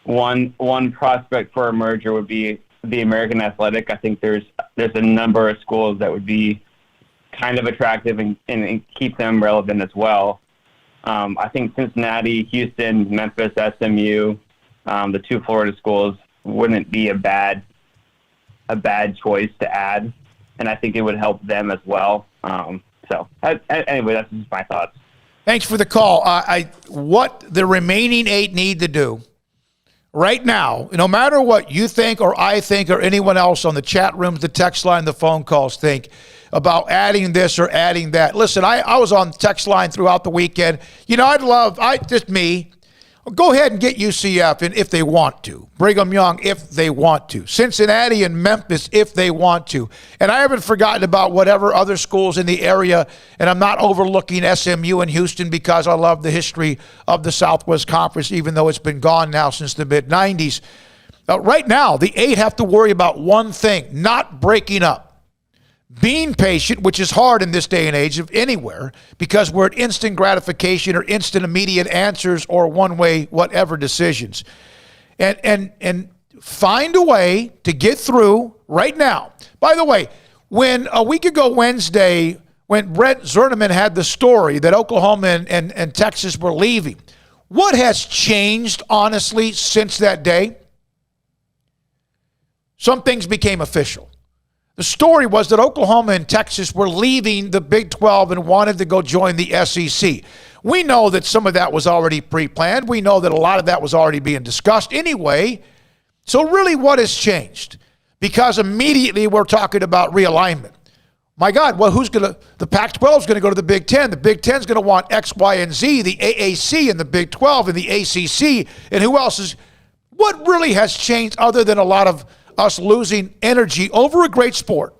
one prospect for a merger would be the American Athletic. I think there's a number of schools that would be kind of attractive and keep them relevant as well. I think Cincinnati, Houston, Memphis, SMU, the 2 Florida schools wouldn't be a bad choice to add, and I think it would help them as well. Anyway, that's just my thoughts. Thanks for the call. What the remaining 8 need to do right now, no matter what you think or I think or anyone else on the chat rooms, the text line, the phone calls think about adding this or adding that. Listen, I was on the text line throughout the weekend. Just me. Go ahead and get UCF if they want to. Brigham Young if they want to. Cincinnati and Memphis if they want to. And I haven't forgotten about whatever other schools in the area, and I'm not overlooking SMU and Houston because I love the history of the Southwest Conference, even though it's been gone now since the mid-'90s. Right now, the 8 have to worry about one thing, not breaking up. Being patient, which is hard in this day and age of anywhere, because we're at instant gratification or instant immediate answers or one-way whatever decisions. And find a way to get through right now. By the way, when a week ago Wednesday, when Brett Zerneman had the story that Oklahoma and Texas were leaving, what has changed, honestly, since that day? Some things became official. The story was that Oklahoma and Texas were leaving the Big 12 and wanted to go join the SEC. We know that some of that was already pre-planned. We know that a lot of that was already being discussed anyway. So really, what has changed? Because immediately we're talking about realignment. My God, well, the Pac-12 is going to go to the Big 10. The Big 10 is going to want X, Y, and Z, the AAC and the Big 12 and the ACC, and who else is? What really has changed other than a lot of us losing energy over a great sport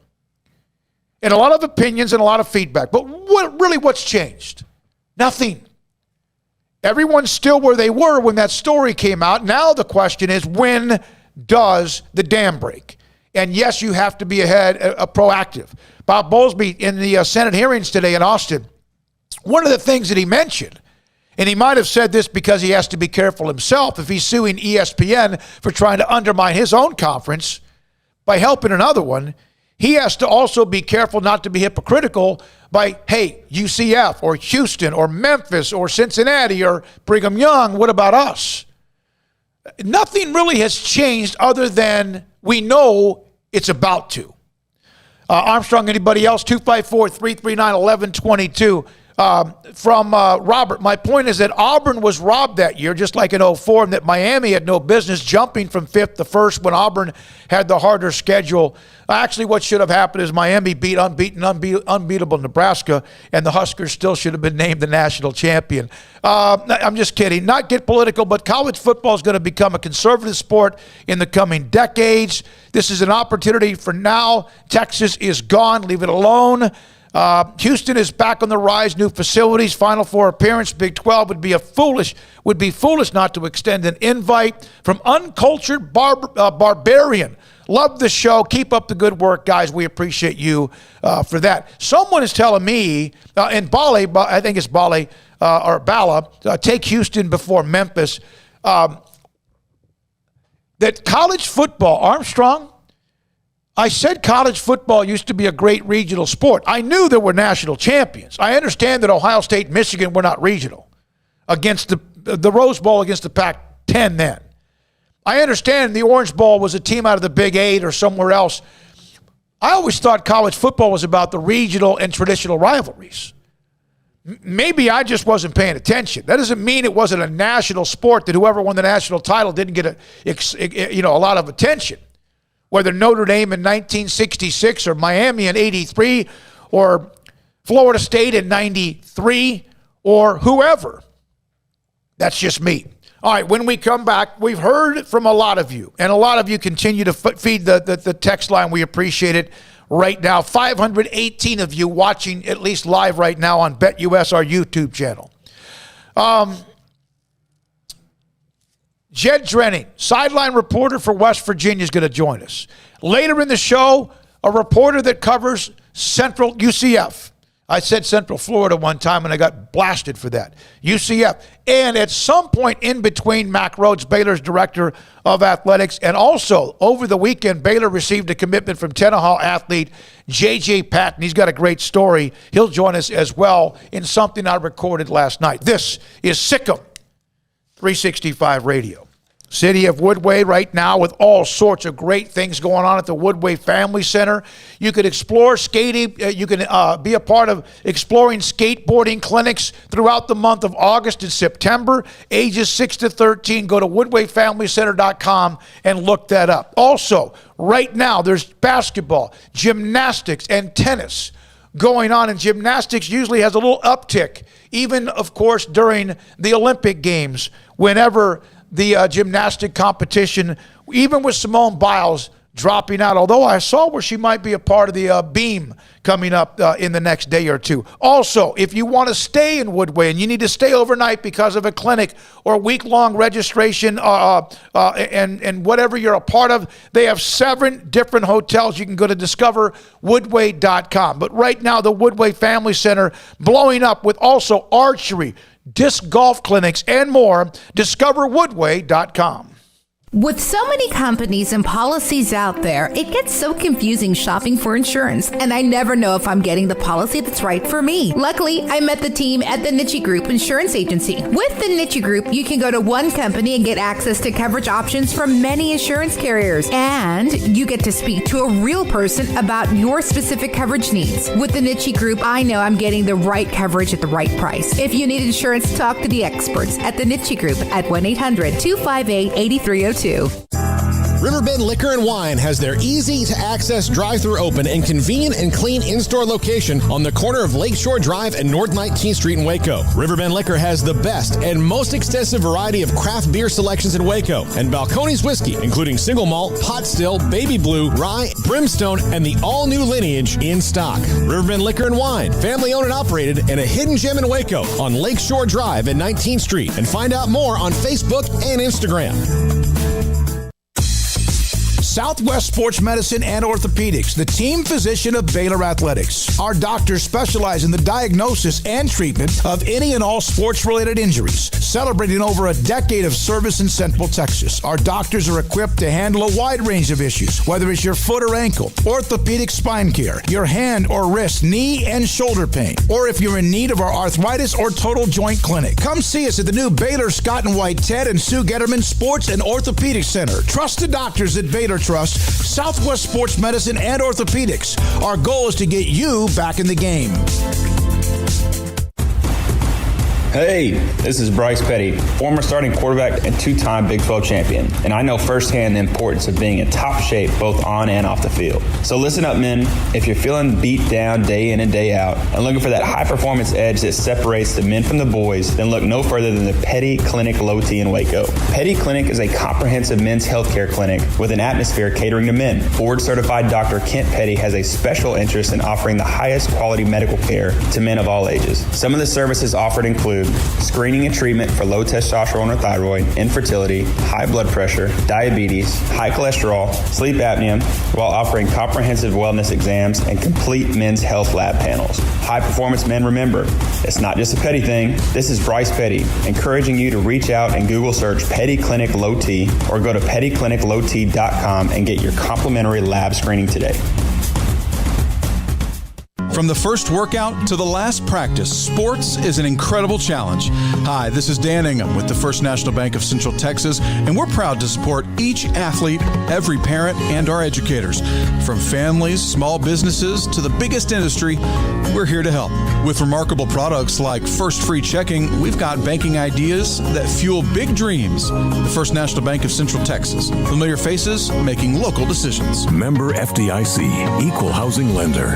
and a lot of opinions and a lot of feedback? But what's changed? Nothing. Everyone's still where they were when that story came out. Now the question is, when does the dam break? And yes, you have to be proactive. Bob Bowlesby in the Senate hearings today in Austin one of the things that he mentioned, and he might have said this because he has to be careful himself if he's suing ESPN for trying to undermine his own conference by helping another one, he has to also be careful not to be hypocritical by, hey, UCF or Houston or Memphis or Cincinnati or Brigham Young, what about us? Nothing really has changed other than we know it's about to. Armstrong, anybody else? 254-339-1122. From Robert, my point is that Auburn was robbed that year, just like in 2004, and that Miami had no business jumping from 5th to 1st when Auburn had the harder schedule. Actually, what should have happened is Miami beat unbeatable Nebraska, and the Huskers still should have been named the national champion. I'm just kidding. Not get political, but college football is going to become a conservative sport in the coming decades. This is an opportunity for now. Texas is gone. Leave it alone. Houston is back on the rise, new facilities, Final Four appearance. Big 12 would be foolish not to extend an invite. From uncultured barbarian. Love the show. Keep up the good work, guys. We appreciate you for that. Someone is telling me, in Bali, I think it's Bali or Bala, take Houston before Memphis, that college football, Armstrong, I said college football used to be a great regional sport. I knew there were national champions. I understand that Ohio State and Michigan were not regional against the Rose Bowl against the Pac-10 then. I understand the Orange Bowl was a team out of the Big 8 or somewhere else. I always thought college football was about the regional and traditional rivalries. Maybe I just wasn't paying attention. That doesn't mean it wasn't a national sport, that whoever won the national title didn't get a lot of attention. Whether Notre Dame in 1966 or Miami in 83 or Florida State in 93 or whoever. That's just me. All right, when we come back, we've heard from a lot of you, and a lot of you continue to feed the text line. We appreciate it right now. 518 of you watching at least live right now on BetUS, our YouTube channel. Jed Drenning, sideline reporter for West Virginia, is going to join us. Later in the show, a reporter that covers Central UCF. I said Central Florida one time, and I got blasted for that. UCF. And at some point in between, Mack Rhodes, Baylor's director of athletics, and also over the weekend, Baylor received a commitment from Tenaha athlete J.J. Patton. He's got a great story. He'll join us as well in something I recorded last night. This is SicEm365 Radio. City of Woodway right now with all sorts of great things going on at the Woodway Family Center. You could explore skating. You can be a part of exploring skateboarding clinics throughout the month of August and September. Ages 6 to 13. Go to woodwayfamilycenter.com and look that up. Also, right now, there's basketball, gymnastics, and tennis going on. And gymnastics usually has a little uptick, even, of course, during the Olympic Games, whenever the gymnastic competition, even with Simone Biles dropping out, although I saw where she might be a part of the beam coming up in the next day or two. Also, if you want to stay in Woodway and you need to stay overnight because of a clinic or week-long registration and whatever you're a part of, they have 7 different hotels. You can go to discoverwoodway.com. But right now, the Woodway Family Center blowing up with also archery, disc golf clinics, and more. DiscoverWoodway.com. With so many companies and policies out there, it gets so confusing shopping for insurance, and I never know if I'm getting the policy that's right for me. Luckily, I met the team at the Niche Group Insurance Agency. With the Niche Group, you can go to one company and get access to coverage options from many insurance carriers, and you get to speak to a real person about your specific coverage needs. With the Niche Group, I know I'm getting the right coverage at the right price. If you need insurance, talk to the experts at the Niche Group at 1-800-258-8302. Riverbend Liquor and Wine has their easy-to-access drive-thru open and convenient and clean in-store location on the corner of Lakeshore Drive and North 19th Street in Waco. Riverbend Liquor has the best and most extensive variety of craft beer selections in Waco, and Balcones Whiskey, including single malt, pot still, baby blue, rye, brimstone, and the all-new lineage in stock. Riverbend Liquor and Wine, family-owned and operated, and a hidden gem in Waco on Lakeshore Drive and 19th Street. And find out more on Facebook and Instagram. Southwest Sports Medicine and Orthopedics, the team physician of Baylor Athletics. Our doctors specialize in the diagnosis and treatment of any and all sports-related injuries, celebrating over a decade of service in Central Texas. Our doctors are equipped to handle a wide range of issues, whether it's your foot or ankle, orthopedic spine care, your hand or wrist, knee and shoulder pain, or if you're in need of our arthritis or total joint clinic. Come see us at the new Baylor Scott and White Ted and Sue Getterman Sports and Orthopedic Center. Trust the doctors at Baylor Trust, Southwest Sports Medicine and Orthopedics. Our goal is to get you back in the game. Hey, this is Bryce Petty, former starting quarterback and two-time Big 12 champion, and I know firsthand the importance of being in top shape both on and off the field. So listen up, men. If you're feeling beat down day in and day out and looking for that high-performance edge that separates the men from the boys, then look no further than the Petty Clinic Low T in Waco. Petty Clinic is a comprehensive men's healthcare clinic with an atmosphere catering to men. Board-certified Dr. Kent Petty has a special interest in offering the highest quality medical care to men of all ages. Some of the services offered include screening and treatment for low testosterone or thyroid, infertility, high blood pressure, diabetes, high cholesterol, sleep apnea, while offering comprehensive wellness exams and complete men's health lab panels. High performance men, remember, it's not just a Petty thing. This is Bryce Petty, encouraging you to reach out and Google search Petty Clinic Low T or go to pettycliniclowt.com and get your complimentary lab screening today. From the first workout to the last practice, sports is an incredible challenge. Hi, this is Dan Ingham with the First National Bank of Central Texas, and we're proud to support each athlete, every parent, and our educators. From families, small businesses, to the biggest industry, we're here to help. With remarkable products like First Free Checking, we've got banking ideas that fuel big dreams. The First National Bank of Central Texas. Familiar faces making local decisions. Member FDIC, Equal Housing Lender.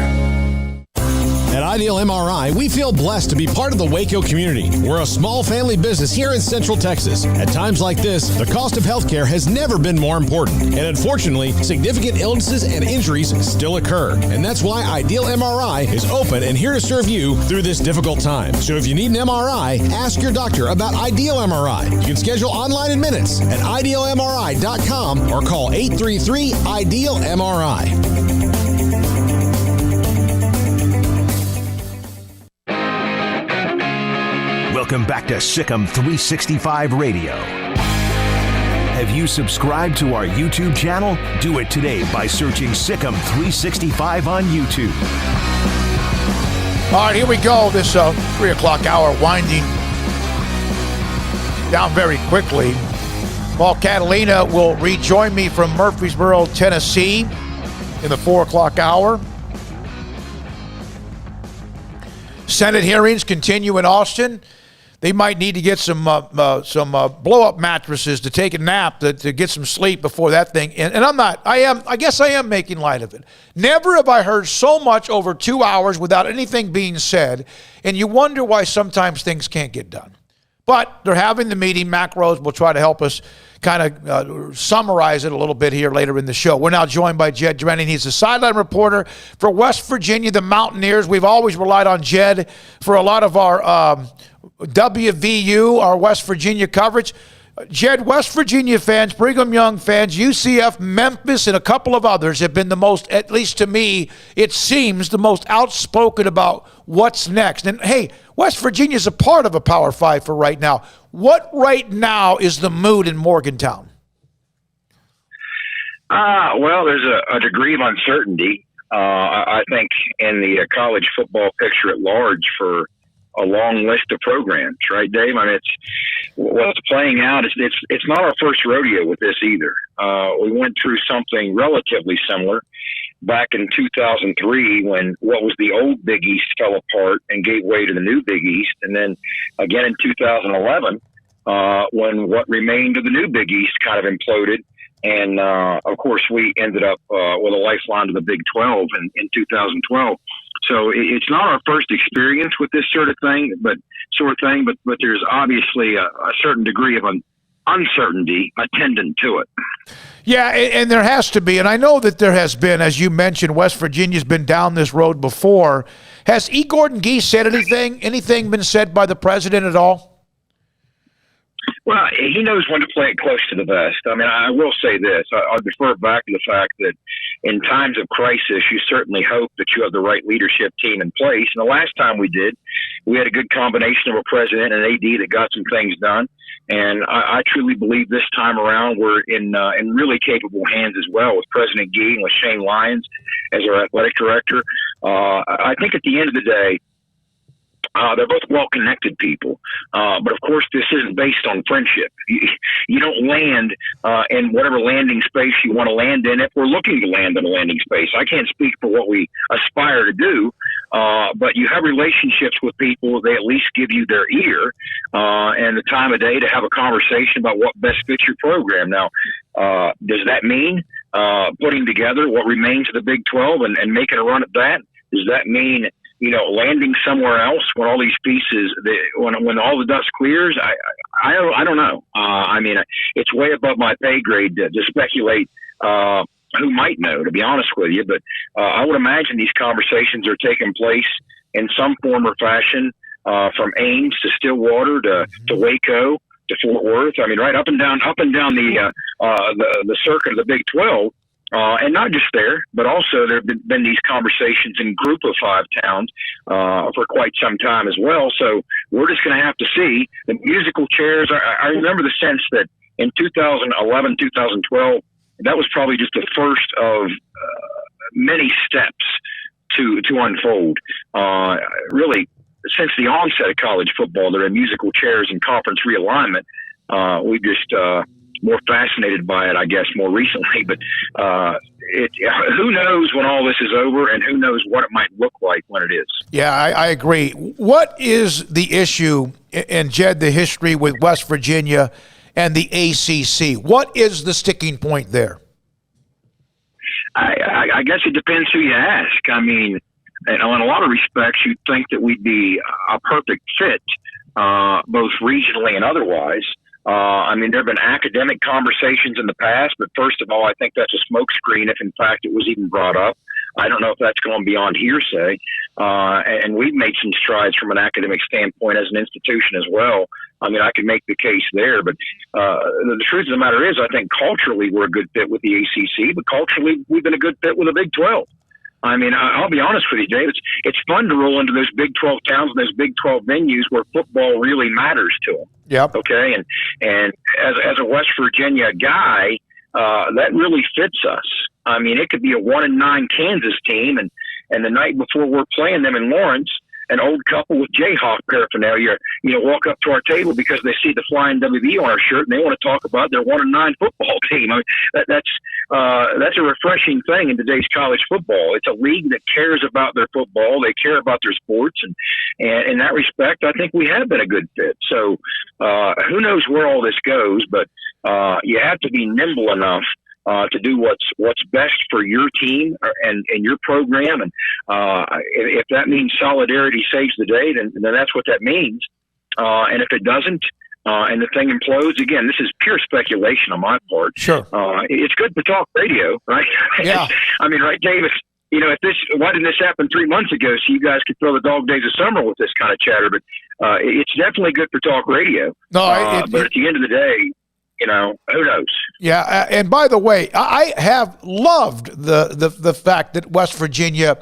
At Ideal MRI, we feel blessed to be part of the Waco community. We're a small family business here in Central Texas. At times like this, the cost of healthcare has never been more important. And unfortunately, significant illnesses and injuries still occur. And that's why Ideal MRI is open and here to serve you through this difficult time. So if you need an MRI, ask your doctor about Ideal MRI. You can schedule online in minutes at idealmri.com or call 833-IDEAL-MRI. Welcome back to SicEm365 Radio. Have you subscribed to our YouTube channel? Do it today by searching SicEm365 on YouTube. All right, here we go. This 3 o'clock hour winding down very quickly. Paul Catalina will rejoin me from Murfreesboro, Tennessee in the 4 o'clock hour. Senate hearings continue in Austin. They might need to get some blow-up mattresses to take a nap to get some sleep before that thing. And I guess I am making light of it. Never have I heard so much over 2 hours without anything being said, and you wonder why sometimes things can't get done. But they're having the meeting. Mac Rose will try to help us kind of summarize it a little bit here later in the show. We're now joined by Jed Drenning. He's a sideline reporter for West Virginia, the Mountaineers. We've always relied on Jed for a lot of our WVU, our West Virginia coverage. Jed, West Virginia fans, Brigham Young fans, UCF, Memphis, and a couple of others have been the most, at least to me, it seems, the most outspoken about what's next. And hey, West Virginia is a part of a Power Five for right now. What right now is the mood in Morgantown? Well, there's a degree of uncertainty, I think, in the college football picture at large for a long list of programs, right, Dave? I mean, what's playing out. It's not our first rodeo with this either. We went through something relatively similar back in 2003 when what was the old Big East fell apart and gave way to the new Big East, and then again in 2011 when what remained of the new Big East kind of imploded. And, of course, we ended up with a lifeline to the Big 12 in 2012. So it's not our first experience with this sort of thing, but there's obviously a certain degree of uncertainty attendant to it. Yeah, and there has to be. And I know that there has been, as you mentioned, West Virginia's been down this road before. Has E. Gordon Gee said anything? Anything been said by the president at all? Well, he knows when to play it close to the vest. I mean, I will say this. I'll defer back to the fact that in times of crisis, you certainly hope that you have the right leadership team in place. And the last time we did, we had a good combination of a president and an AD that got some things done. And I truly believe this time around we're in really capable hands as well, with President Gee and with Shane Lyons as our athletic director. I think at the end of the day, they're both well-connected people. But, of course, this isn't based on friendship. You don't land in whatever landing space you want to land in if we're looking to land in a landing space. I can't speak for what we aspire to do, but you have relationships with people. They at least give you their ear and the time of day to have a conversation about what best fits your program. Now, does that mean putting together what remains of the Big 12 and making a run at that? Does that mean landing somewhere else when all these pieces, when all the dust clears? I don't know. I mean, it's way above my pay grade to speculate who might know, to be honest with you. But I would imagine these conversations are taking place in some form or fashion, from Ames to Stillwater to Waco to Fort Worth. I mean, right up and down the circuit of the Big 12. And not just there, but also there have been these conversations in Group of 5 towns for quite some time as well. So we're just going to have to see the musical chairs. I remember the sense that in 2011, 2012, that was probably just the first of many steps to unfold. Really, since the onset of college football, there are musical chairs and conference realignment. We've just more fascinated by it, I guess, more recently. But who knows when all this is over, and who knows what it might look like when it is. Yeah, I agree. What is the issue, and Jed, the history with West Virginia and the ACC? What is the sticking point there? I guess it depends who you ask. I mean, in a lot of respects, you'd think that we'd be a perfect fit, both regionally and otherwise. I mean, there have been academic conversations in the past, but first of all, I think that's a smokescreen if, in fact, it was even brought up. I don't know if that's going beyond hearsay. And we've made some strides from an academic standpoint as an institution as well. I mean, I could make the case there, but the truth of the matter is I think culturally we're a good fit with the ACC, but culturally we've been a good fit with the Big 12. I mean, I'll be honest with you, Dave. It's fun to roll into those Big 12 towns and those Big 12 venues where football really matters to them. Yep. Okay. And as a West Virginia guy, that really fits us. I mean, it could be a 1-9 Kansas team, and the night before we're playing them in Lawrence, an old couple with Jayhawk paraphernalia, walk up to our table because they see the flying WB on our shirt and they want to talk about their 1-9 football team. I mean, that's a refreshing thing in today's college football. It's a league that cares about their football. They care about their sports. And in that respect, I think we have been a good fit. So who knows where all this goes, but you have to be nimble enough to do what's best for your team and your program. And if that means solidarity saves the day, then that's what that means. And if it doesn't, and the thing implodes, again, this is pure speculation on my part. Sure. It's good for talk radio, right? Yeah. I mean, right, Davis? Why didn't this happen 3 months ago so you guys could throw the dog days of summer with this kind of chatter? But it's definitely good for talk radio. No, but at the end of the day, who knows? Yeah, and by the way, I have loved the fact that West Virginia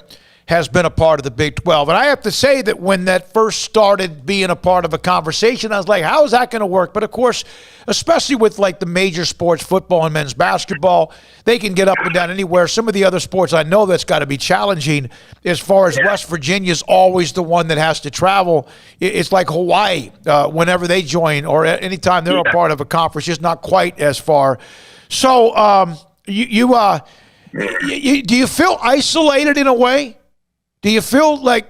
has been a part of the Big 12. And I have to say that when that first started being a part of a conversation, I was like, how is that going to work? But of course, especially with like the major sports, football and men's basketball, they can get up and down anywhere. Some of the other sports, I know that's got to be challenging as far as West Virginia's always the one that has to travel. It's like Hawaii whenever they join or anytime they're a part of a conference, just not quite as far. So do you feel isolated in a way? Do you feel like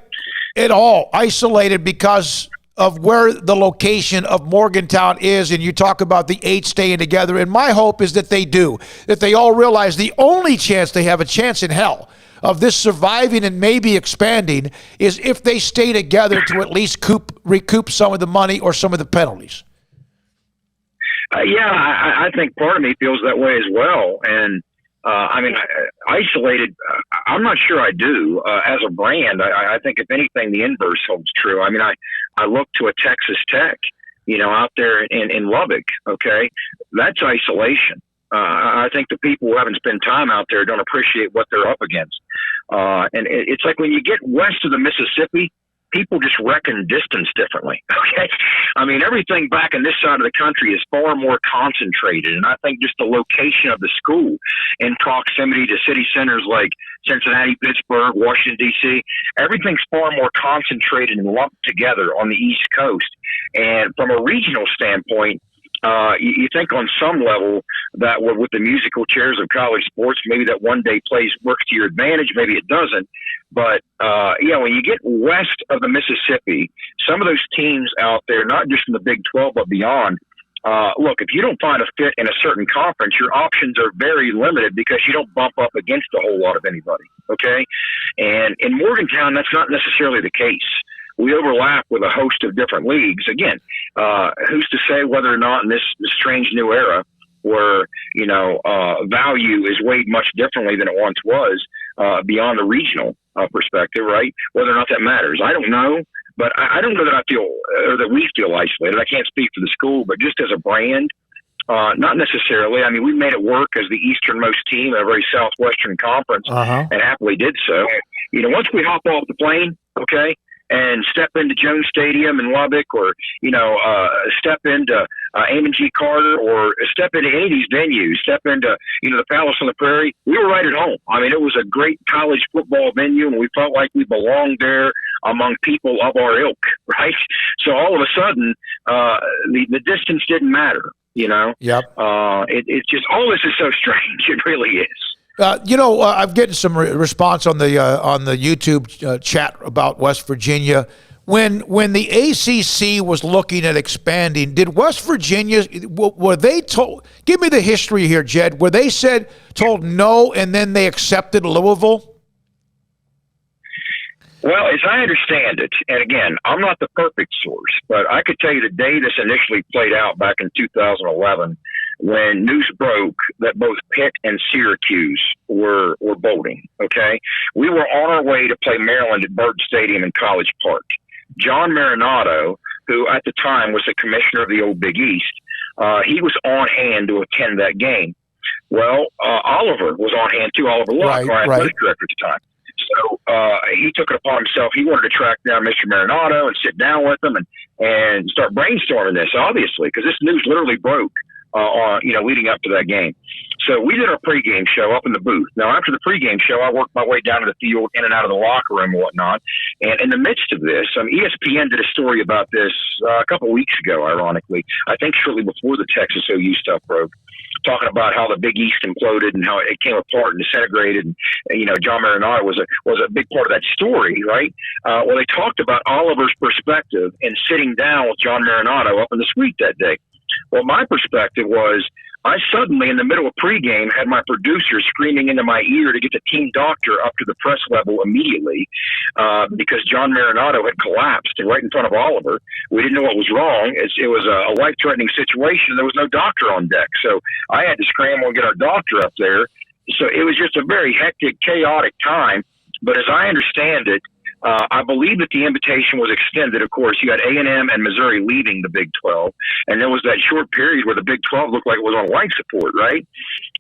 at all isolated because of where the location of Morgantown is? And you talk about the 8 staying together. And my hope is that they do, that they all realize the only chance they have a chance in hell of this surviving and maybe expanding is if they stay together to at least recoup some of the money or some of the penalties. I think part of me feels that way as well. And isolated, I'm not sure I do. As a brand, I think if anything, the inverse holds true. I mean, I look to a Texas Tech, out there in Lubbock, okay? That's isolation. I think the people who haven't spent time out there don't appreciate what they're up against. And it's like when you get west of the Mississippi, people just reckon distance differently, okay? I mean, everything back in this side of the country is far more concentrated, and I think just the location of the school in proximity to city centers like Cincinnati, Pittsburgh, Washington, D.C., everything's far more concentrated and lumped together on the East Coast. And from a regional standpoint, you think on some level that with the musical chairs of college sports, maybe that one day plays works to your advantage, maybe it doesn't. But, when you get west of the Mississippi, some of those teams out there, not just in the Big 12 but beyond, look, if you don't find a fit in a certain conference, your options are very limited because you don't bump up against a whole lot of anybody, okay? And in Morgantown, that's not necessarily the case. We overlap with a host of different leagues. Again, who's to say whether or not in this strange new era where, value is weighed much differently than it once was beyond the regional perspective, right? Whether or not that matters. I don't know, but I don't know that I feel or that we feel isolated. I can't speak for the school, but just as a brand, not necessarily. I mean, we made it work as the easternmost team in a very southwestern conference and happily did so. Once we hop off the plane, okay, and step into Jones Stadium in Lubbock or, step into Amon G. Carter or step into any of these venues, step into, the Palace on the Prairie, we were right at home. I mean, it was a great college football venue, and we felt like we belonged there among people of our ilk, right? So all of a sudden, the distance didn't matter, Yep. It's just, all this is so strange. It really is. I'm getting some response on the YouTube chat about West Virginia. When the ACC was looking at expanding, did West Virginia, were they told? Give me the history here, Jed. Were they told no, and then they accepted Louisville? Well, as I understand it, and again, I'm not the perfect source, but I could tell you the day this initially played out back in 2011. When news broke that both Pitt and Syracuse were bolting, okay? We were on our way to play Maryland at Byrd Stadium in College Park. John Marinato, who at the time was the commissioner of the old Big East, he was on hand to attend that game. Well, Oliver was on hand too, Oliver Luck, our athletic director at the time. So he took it upon himself. He wanted to track down Mr. Marinato and sit down with him and start brainstorming this, obviously, because this news literally broke. Leading up to that game. So we did our pregame show up in the booth. Now, after the pregame show, I worked my way down to the field, in and out of the locker room and whatnot. And in the midst of this, ESPN did a story about this a couple of weeks ago, ironically, I think shortly before the Texas OU stuff broke, talking about how the Big East imploded and how it came apart and disintegrated. And, John Marinato was a big part of that story, right? Well, they talked about Oliver's perspective and sitting down with John Marinato up in the suite that day. Well, my perspective was I suddenly, in the middle of pregame, had my producer screaming into my ear to get the team doctor up to the press level immediately because John Marinato had collapsed right in front of Oliver. We didn't know what was wrong. It was a life-threatening situation. There was no doctor on deck. So I had to scramble and get our doctor up there. So it was just a very hectic, chaotic time. But as I understand it, I believe that the invitation was extended. Of course, you had A&M and Missouri leaving the Big 12, and there was that short period where the Big 12 looked like it was on life support, right?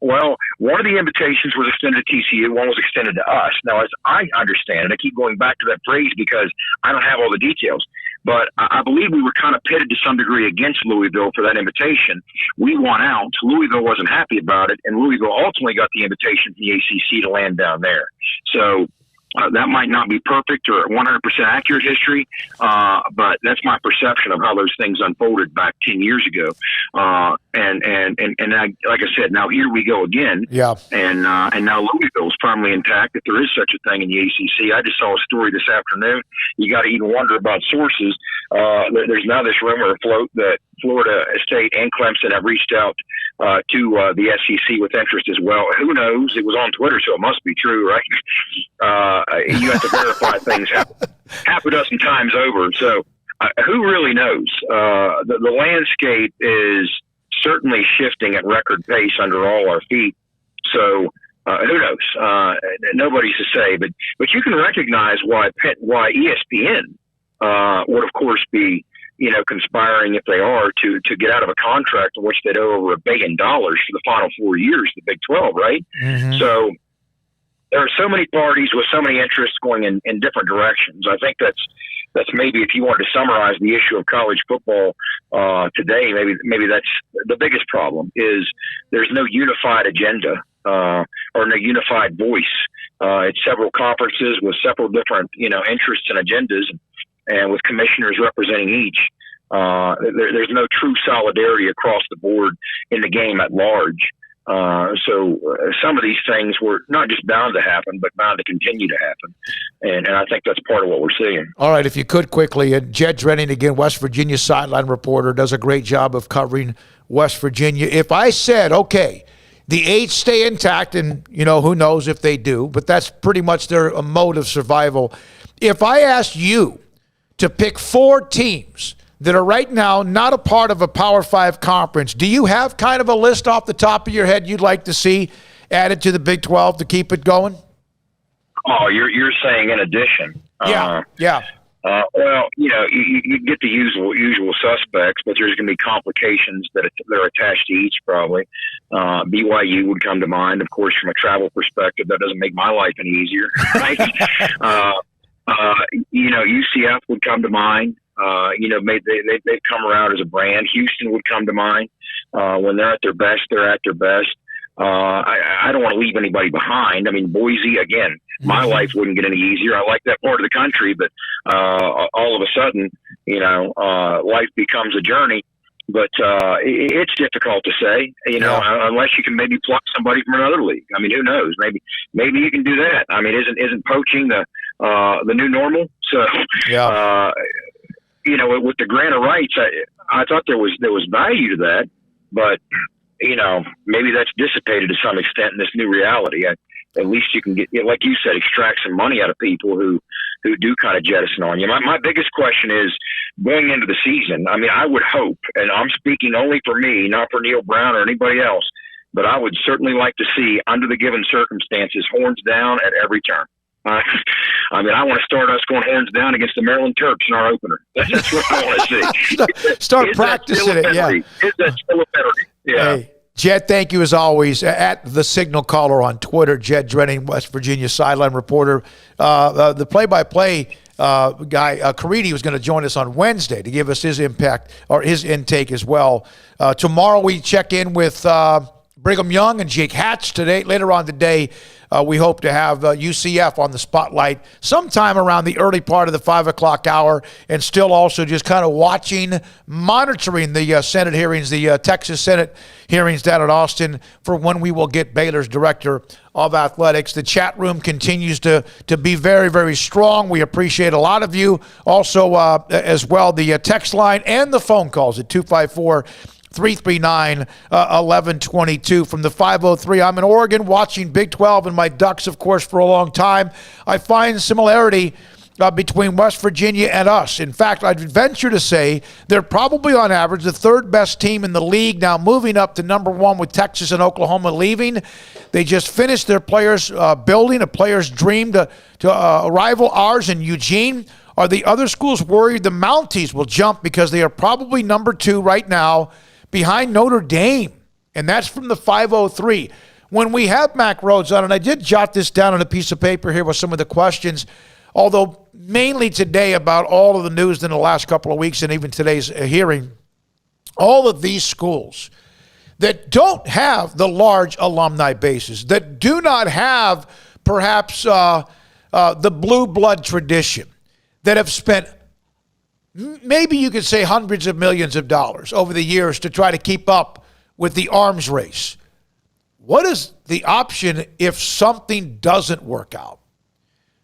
Well, one of the invitations was extended to TCU, one was extended to us. Now, as I understand it, I keep going back to that phrase because I don't have all the details, but I believe we were kind of pitted to some degree against Louisville for that invitation. We won out. Louisville wasn't happy about it, and Louisville ultimately got the invitation from the ACC to land down there. So that might not be perfect or 100% accurate history, but that's my perception of how those things unfolded back 10 years ago. And like I said, now here we go again. Yeah. And now Louisville's firmly intact, if there is such a thing in the ACC. I just saw a story this afternoon. You got to even wonder about sources. There's now this rumor afloat that Florida State and Clemson have reached out to the SEC with interest as well. Who knows? It was on Twitter, so it must be true, right? You have to verify things half a dozen times over. So who really knows? The landscape is certainly shifting at record pace under all our feet. So who knows? Nobody's to say, but you can recognize why ESPN would, of course, be conspiring, if they are, to get out of a contract in which they'd owe over $1 billion for the final 4 years, the Big 12, right? Mm-hmm. So there are so many parties with so many interests going in different directions. I think that's maybe, if you wanted to summarize the issue of college football today, maybe that's the biggest problem, is there's no unified agenda or no unified voice. It's several conferences with several different interests and agendas, and with commissioners representing each. There's no true solidarity across the board in the game at large. So some of these things were not just bound to happen, but bound to continue to happen. And I think that's part of what we're seeing. All right, if you could quickly, and Jed Drenning, again, West Virginia sideline reporter, does a great job of covering West Virginia. If I said, okay, the 8 stay intact, and, who knows if they do, but that's pretty much their mode of survival. If I asked you to pick 4 teams that are right now not a part of a Power 5 conference, do you have kind of a list off the top of your head you'd like to see added to the Big 12 to keep it going? Oh, you're saying in addition? Yeah. Well, you get the usual suspects, but there's going to be complications that are attached to each probably. BYU would come to mind, of course, from a travel perspective. That doesn't make my life any easier, right? UCF would come to mind. They've come around as a brand. Houston would come to mind. When they're at their best, they're at their best. I don't want to leave anybody behind. I mean, Boise, again, my life wouldn't get any easier. I like that part of the country, but all of a sudden, life becomes a journey. But it's difficult to say, unless you can maybe pluck somebody from another league. I mean, who knows? Maybe you can do that. I mean, isn't poaching the new normal? So, with the grant of rights, I thought there was value to that, but maybe that's dissipated to some extent in this new reality. At least you can get, like you said, extract some money out of people who do kind of jettison on you. My biggest question is, going into the season, I mean, I would hope, and I'm speaking only for me, not for Neil Brown or anybody else, but I would certainly like to see, under the given circumstances, horns down at every turn. I mean, I want to start us going horns down against the Maryland Terps in our opener. That's what I want to see. Start practicing it, yeah. Is that still a penalty? Yeah. Hey, Jed, thank you as always. At The Signal Caller on Twitter, Jed Drenning, West Virginia sideline reporter. The play-by-play guy, Carini, was going to join us on Wednesday to give us his impact or his intake as well. Tomorrow we check in with Brigham Young and Jake Hatch. Later on today, we hope to have UCF on the spotlight sometime around the early part of the 5 o'clock hour, and still also just kind of monitoring the Senate hearings, the Texas Senate hearings down at Austin, for when we will get Baylor's director of athletics. The chat room continues to be very, very strong. We appreciate a lot of you. Also, as well, the text line and the phone calls at 254-339-1122 from the 503. I'm in Oregon watching Big 12 and my Ducks, of course, for a long time. I find similarity between West Virginia and us. In fact, I'd venture to say they're probably on average the 3rd best team in the league, now moving up to number 1 with Texas and Oklahoma leaving. They just finished their players building a player's dream to rival ours in Eugene. Are the other schools worried the Mounties will jump because they are probably number 2 right now behind Notre Dame? And that's from the 503. When we have Mac Rhodes on, and I did jot this down on a piece of paper here with some of the questions, although mainly today about all of the news in the last couple of weeks and even today's hearing, all of these schools that don't have the large alumni bases, that do not have perhaps the blue blood tradition, that have spent maybe you could say hundreds of millions of dollars over the years to try to keep up with the arms race. What is the option if something doesn't work out?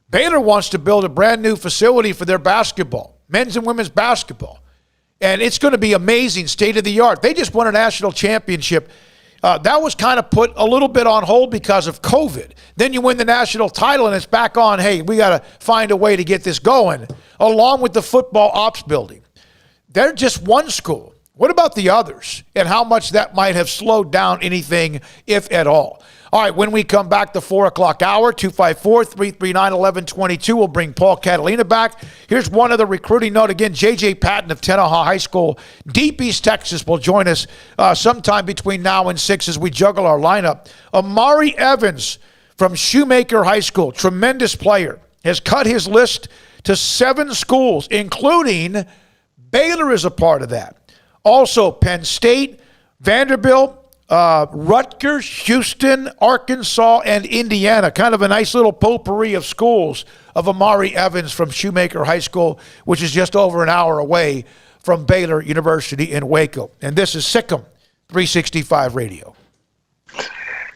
Baylor wants to build a brand new facility for their basketball, men's and women's basketball. And it's going to be amazing, state of the art. They just won a national championship. That was kind of put a little bit on hold because of COVID. Then you win the national title and it's back on, hey, we got to find a way to get this going, along with the football ops building. They're just one school. What about the others and how much that might have slowed down anything, if at all? All right, when we come back, the 4 o'clock hour, 254-339-1122. We'll bring Paul Catalina back. Here's one other recruiting note. Again, J.J. Patton of Tenaha High School, Deep East Texas, will join us sometime between now and 6 as we juggle our lineup. Amari Evans from Shoemaker High School, tremendous player, has cut his list to 7 schools, including Baylor is a part of that. Also, Penn State, Vanderbilt, Rutgers, Houston, Arkansas, and Indiana. Kind of a nice little potpourri of schools of Amari Evans from Shoemaker High School, which is just over an hour away from Baylor University in Waco. And this is SicEm365 Radio.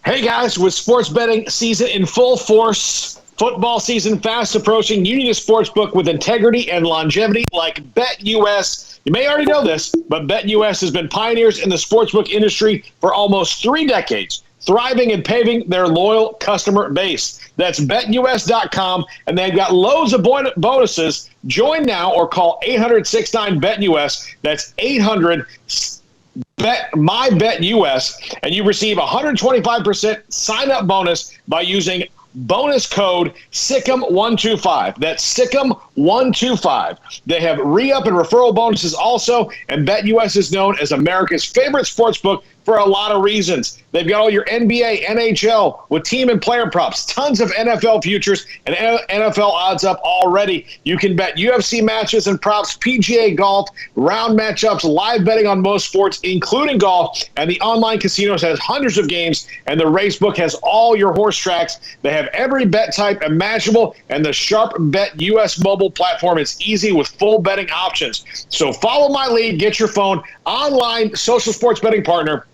Hey, guys, with sports betting season in full force, football season fast approaching, you need a sports book with integrity and longevity like BetUS. You may already know this, but BetUS has been pioneers in the sportsbook industry for almost 3 decades, thriving and paving their loyal customer base. That's BetUS.com, and they've got loads of bonuses. Join now or call 800-69-BET-US. That's 800-MyBetUS, and you receive a 125% sign-up bonus by using bonus code SicEm125. That's SicEm125. They have re-up and referral bonuses also, and BetUS is known as America's favorite sportsbook for a lot of reasons. They've got all your NBA, NHL with team and player props, tons of NFL futures, and NFL odds up already. You can bet UFC matches and props, PGA golf, round matchups, live betting on most sports, including golf, and the online casinos has hundreds of games, and the racebook has all your horse tracks. They have every bet type imaginable, and the Sharp Bet US mobile platform is easy with full betting options. So follow my lead, get your phone, online social sports betting partner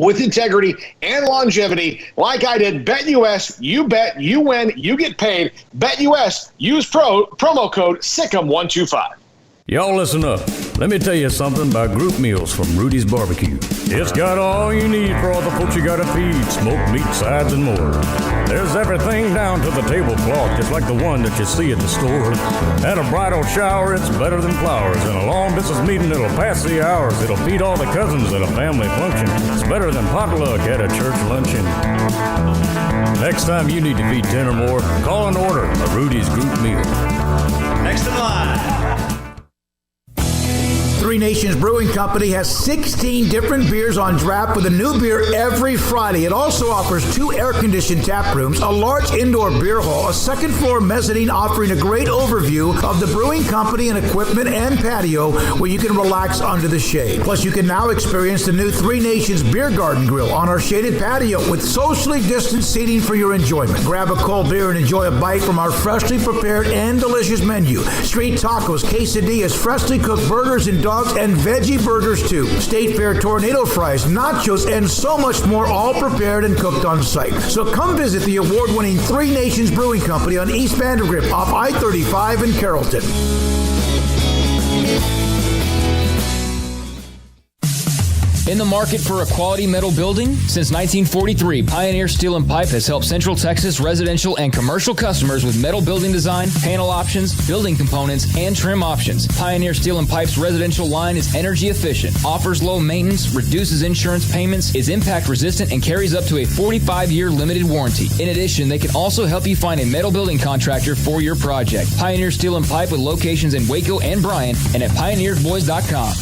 with integrity and longevity. Like I did, BetUS, you bet, you win, you get paid. BetUS, use promo code SicEm125. Y'all listen up. Let me tell you something about group meals from Rudy's Barbecue. It's got all you need for all the folks you gotta feed, smoked meat, sides, and more. There's everything down to the tablecloth, just like the one that you see at the store. At a bridal shower, it's better than flowers. And a long distance meeting, it'll pass the hours. It'll feed all the cousins at a family function. It's better than potluck at a church luncheon. Next time you need to feed 10 or more, call and order a Rudy's group meal. Next in line. Three Nations Brewing Company has 16 different beers on draft with a new beer every Friday. It also offers 2 air-conditioned tap rooms, a large indoor beer hall, a second-floor mezzanine offering a great overview of the brewing company and equipment and patio where you can relax under the shade. Plus, you can now experience the new Three Nations Beer Garden Grill on our shaded patio with socially distanced seating for your enjoyment. Grab a cold beer and enjoy a bite from our freshly prepared and delicious menu. Street tacos, quesadillas, freshly cooked burgers and dogs, and veggie burgers too. State Fair tornado fries, nachos, and so much more, all prepared and cooked on site. So come visit the award-winning Three Nations Brewing Company on East Vandergrift off I-35 in Carrollton. In the market for a quality metal building? Since 1943, Pioneer Steel and Pipe has helped Central Texas residential and commercial customers with metal building design, panel options, building components, and trim options. Pioneer Steel and Pipe's residential line is energy efficient, offers low maintenance, reduces insurance payments, is impact resistant, and carries up to a 45-year limited warranty. In addition, they can also help you find a metal building contractor for your project. Pioneer Steel and Pipe with locations in Waco and Bryan and at pioneersboys.com.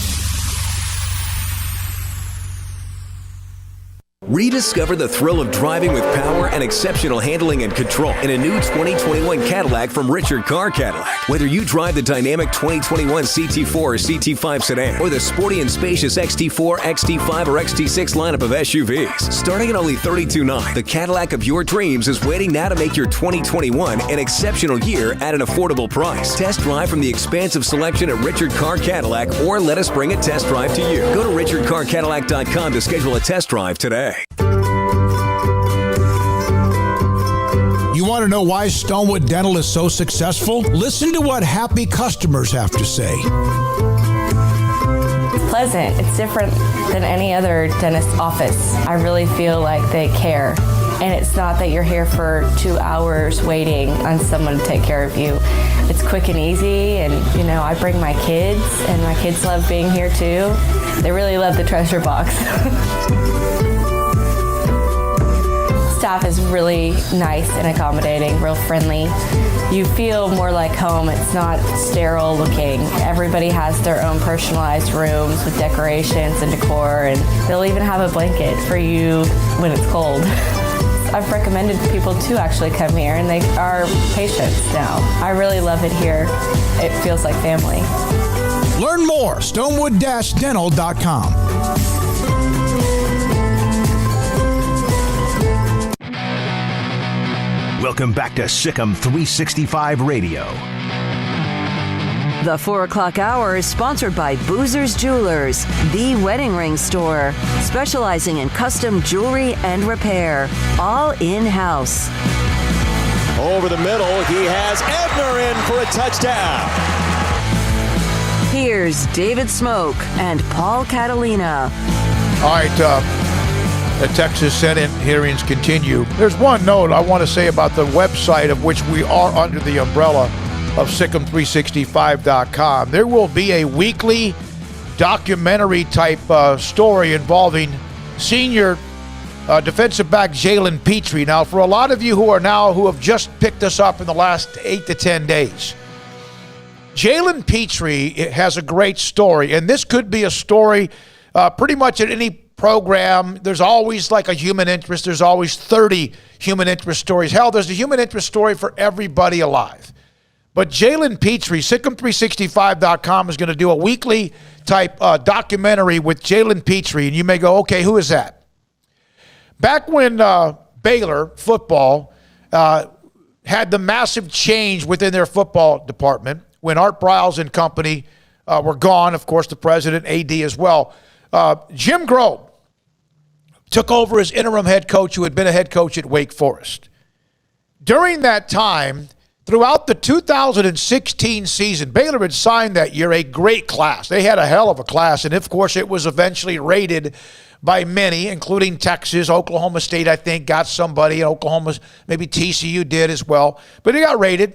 Rediscover the thrill of driving with power and exceptional handling and control in a new 2021 Cadillac from Richard Car Cadillac. Whether you drive the dynamic 2021 CT4 or CT5 sedan or the sporty and spacious XT4, XT5, or XT6 lineup of SUVs, starting at only $32,900, the Cadillac of your dreams is waiting now to make your 2021 an exceptional year at an affordable price. Test drive from the expansive selection at Richard Car Cadillac or let us bring a test drive to you. Go to richardcarcadillac.com to schedule a test drive today. You want to know why Stonewood Dental is so successful? Listen to what happy customers have to say. It's pleasant. It's different than any other dentist office. I really feel like they care. And it's not that you're here for 2 hours waiting on someone to take care of you. It's quick and easy, and I bring my kids, and my kids love being here too. They really love the treasure box. staff is really nice and accommodating, real friendly. You feel more like home. It's not sterile looking. Everybody has their own personalized rooms with decorations and decor, and they'll even have a blanket for you when it's cold. I've recommended people to actually come here, and they are patients now. I really love it here. It feels like family. Learn more, stonewood-dental.com. Welcome back to SicEm365 Radio. The 4 o'clock hour is sponsored by Boozer's Jewelers, the wedding ring store, specializing in custom jewelry and repair, all in-house. Over the middle, he has Ebner in for a touchdown. Here's David Smoak and Paul Catalina. All right, the Texas Senate hearings continue. There's one note I want to say about the website of which we are under the umbrella of SicEm365.com. There will be a weekly documentary type story involving senior defensive back Jalen Petrie. Now, for a lot of you who have just picked us up in the last 8 to 10 days, Jalen Petrie has a great story, and this could be a story pretty much at any program. There's always like a human interest. There's always 30 human interest stories. Hell, there's a human interest story for everybody alive. But Jalen Petrie, SicEm365.com is going to do a weekly type documentary with Jalen Petrie, and you may go, okay, who is that? Back when Baylor football had the massive change within their football department, when Art Briles and company were gone, of course, the president, AD as well, Jim Grobe took over as interim head coach, who had been a head coach at Wake Forest. During that time, throughout the 2016 season, Baylor had signed that year a great class. They had a hell of a class, and of course it was eventually rated by many, including Texas. Oklahoma State, I think, got somebody. Oklahoma, maybe TCU did as well. But it got rated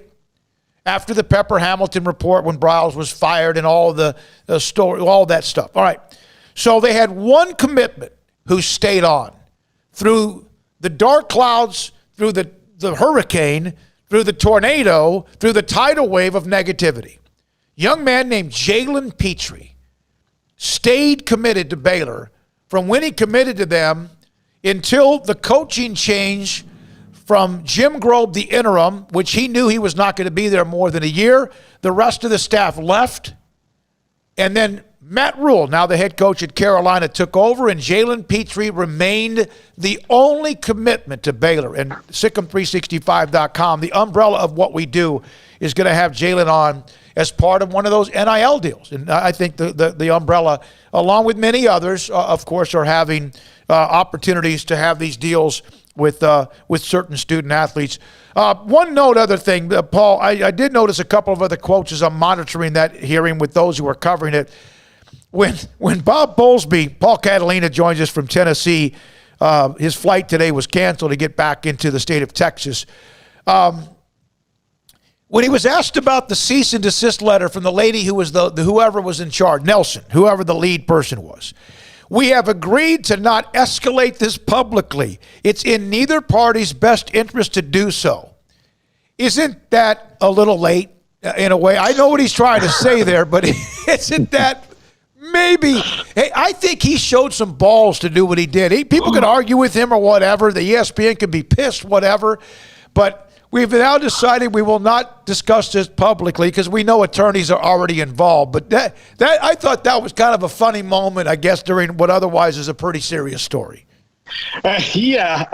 after the Pepper Hamilton report when Briles was fired and all the story, all that stuff. All right. So they had one commitment who stayed on through the dark clouds, through the hurricane, through the tornado, through the tidal wave of negativity. Young man named Jalen Petrie stayed committed to Baylor from when he committed to them until the coaching change from Jim Grobe, the interim, which he knew he was not going to be there more than a year. The rest of the staff left. And then Matt Rule, now the head coach at Carolina, took over, and Jalen Petrie remained the only commitment to Baylor. And SicEm365.com, the umbrella of what we do, is going to have Jalen on as part of one of those NIL deals. And I think the umbrella, along with many others, of course, are having opportunities to have these deals with certain student athletes. One note, other thing, Paul, I did notice a couple of other quotes as I'm monitoring that hearing with those who are covering it. When Bob Bowlesby, Paul Catalina, joins us from Tennessee, his flight today was canceled to get back into the state of Texas. When he was asked about the cease and desist letter from the lady who was whoever was in charge, Nelson, whoever the lead person was, we have agreed to not escalate this publicly. It's in neither party's best interest to do so. Isn't that a little late in a way? I know what he's trying to say there, but isn't that maybe? Hey, I think he showed some balls to do what he did. People could argue with him or whatever. The ESPN could be pissed, whatever. But we've now decided we will not discuss this publicly because we know attorneys are already involved. But that I thought that was kind of a funny moment, I guess, during what otherwise is a pretty serious story. Yeah,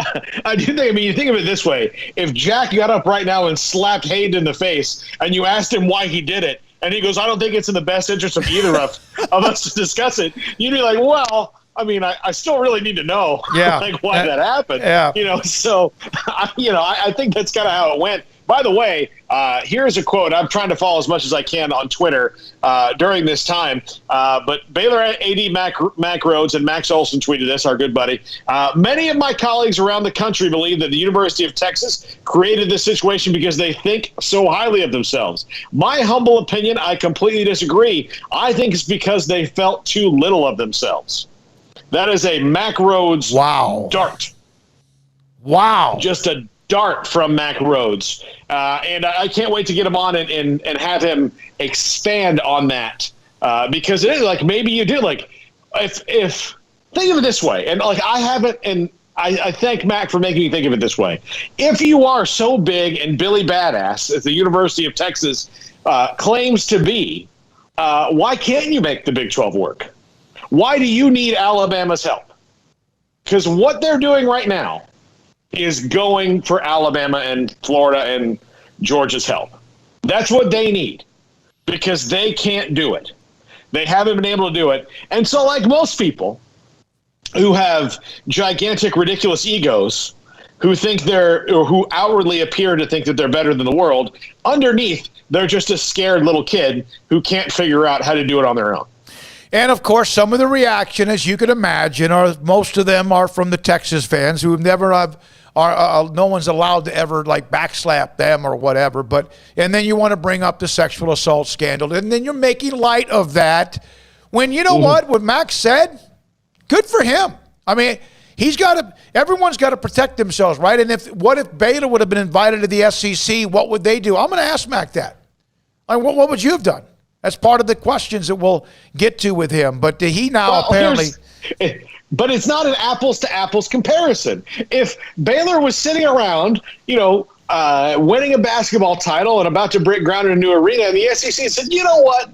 I do think. I mean, you think of it this way: if Jack got up right now and slapped Hayden in the face, and you asked him why he did it, and he goes, "I don't think it's in the best interest of either of us to discuss it," you'd be like, "Well, I mean, I still really need to know, like why that happened." Yeah. So I think that's kind of how it went. By the way, here's a quote. I'm trying to follow as much as I can on Twitter during this time. But Baylor AD Mac Rhodes and Max Olson tweeted this, our good buddy. Many of my colleagues around the country believe that the University of Texas created this situation because they think so highly of themselves. My humble opinion, I completely disagree. I think it's because they felt too little of themselves. That is a Mac Rhodes dart. Wow. Just a dart from Mac Rhodes. And I can't wait to get him on and have him expand on that. Because it is like, maybe you do, like, if think of it this way, and like I haven't, and I thank Mac for making me think of it this way. If you are so big and Billy Badass, as the University of Texas claims to be, why can't you make the Big 12 work? Why do you need Alabama's help? Because what they're doing right now is going for Alabama and Florida and Georgia's help. That's what they need, because they can't do it. They haven't been able to do it. And so, like most people who have gigantic, ridiculous egos, who think or who outwardly appear to think that they're better than the world, underneath, they're just a scared little kid who can't figure out how to do it on their own. And, of course, some of the reaction, as you can imagine, most of them are from the Texas fans who never no one's allowed to ever, like, backslap them or whatever. And then you want to bring up the sexual assault scandal. And then you're making light of that when, you know what Max said? Good for him. I mean, everyone's got to protect themselves, right? And what if Baylor would have been invited to the SEC? What would they do? I'm going to ask Mac that. Like, what would you have done? That's part of the questions that we'll get to with him. But he now apparently... But it's not an apples-to-apples comparison. If Baylor was sitting around, winning a basketball title and about to break ground in a new arena, and the SEC said, you know what?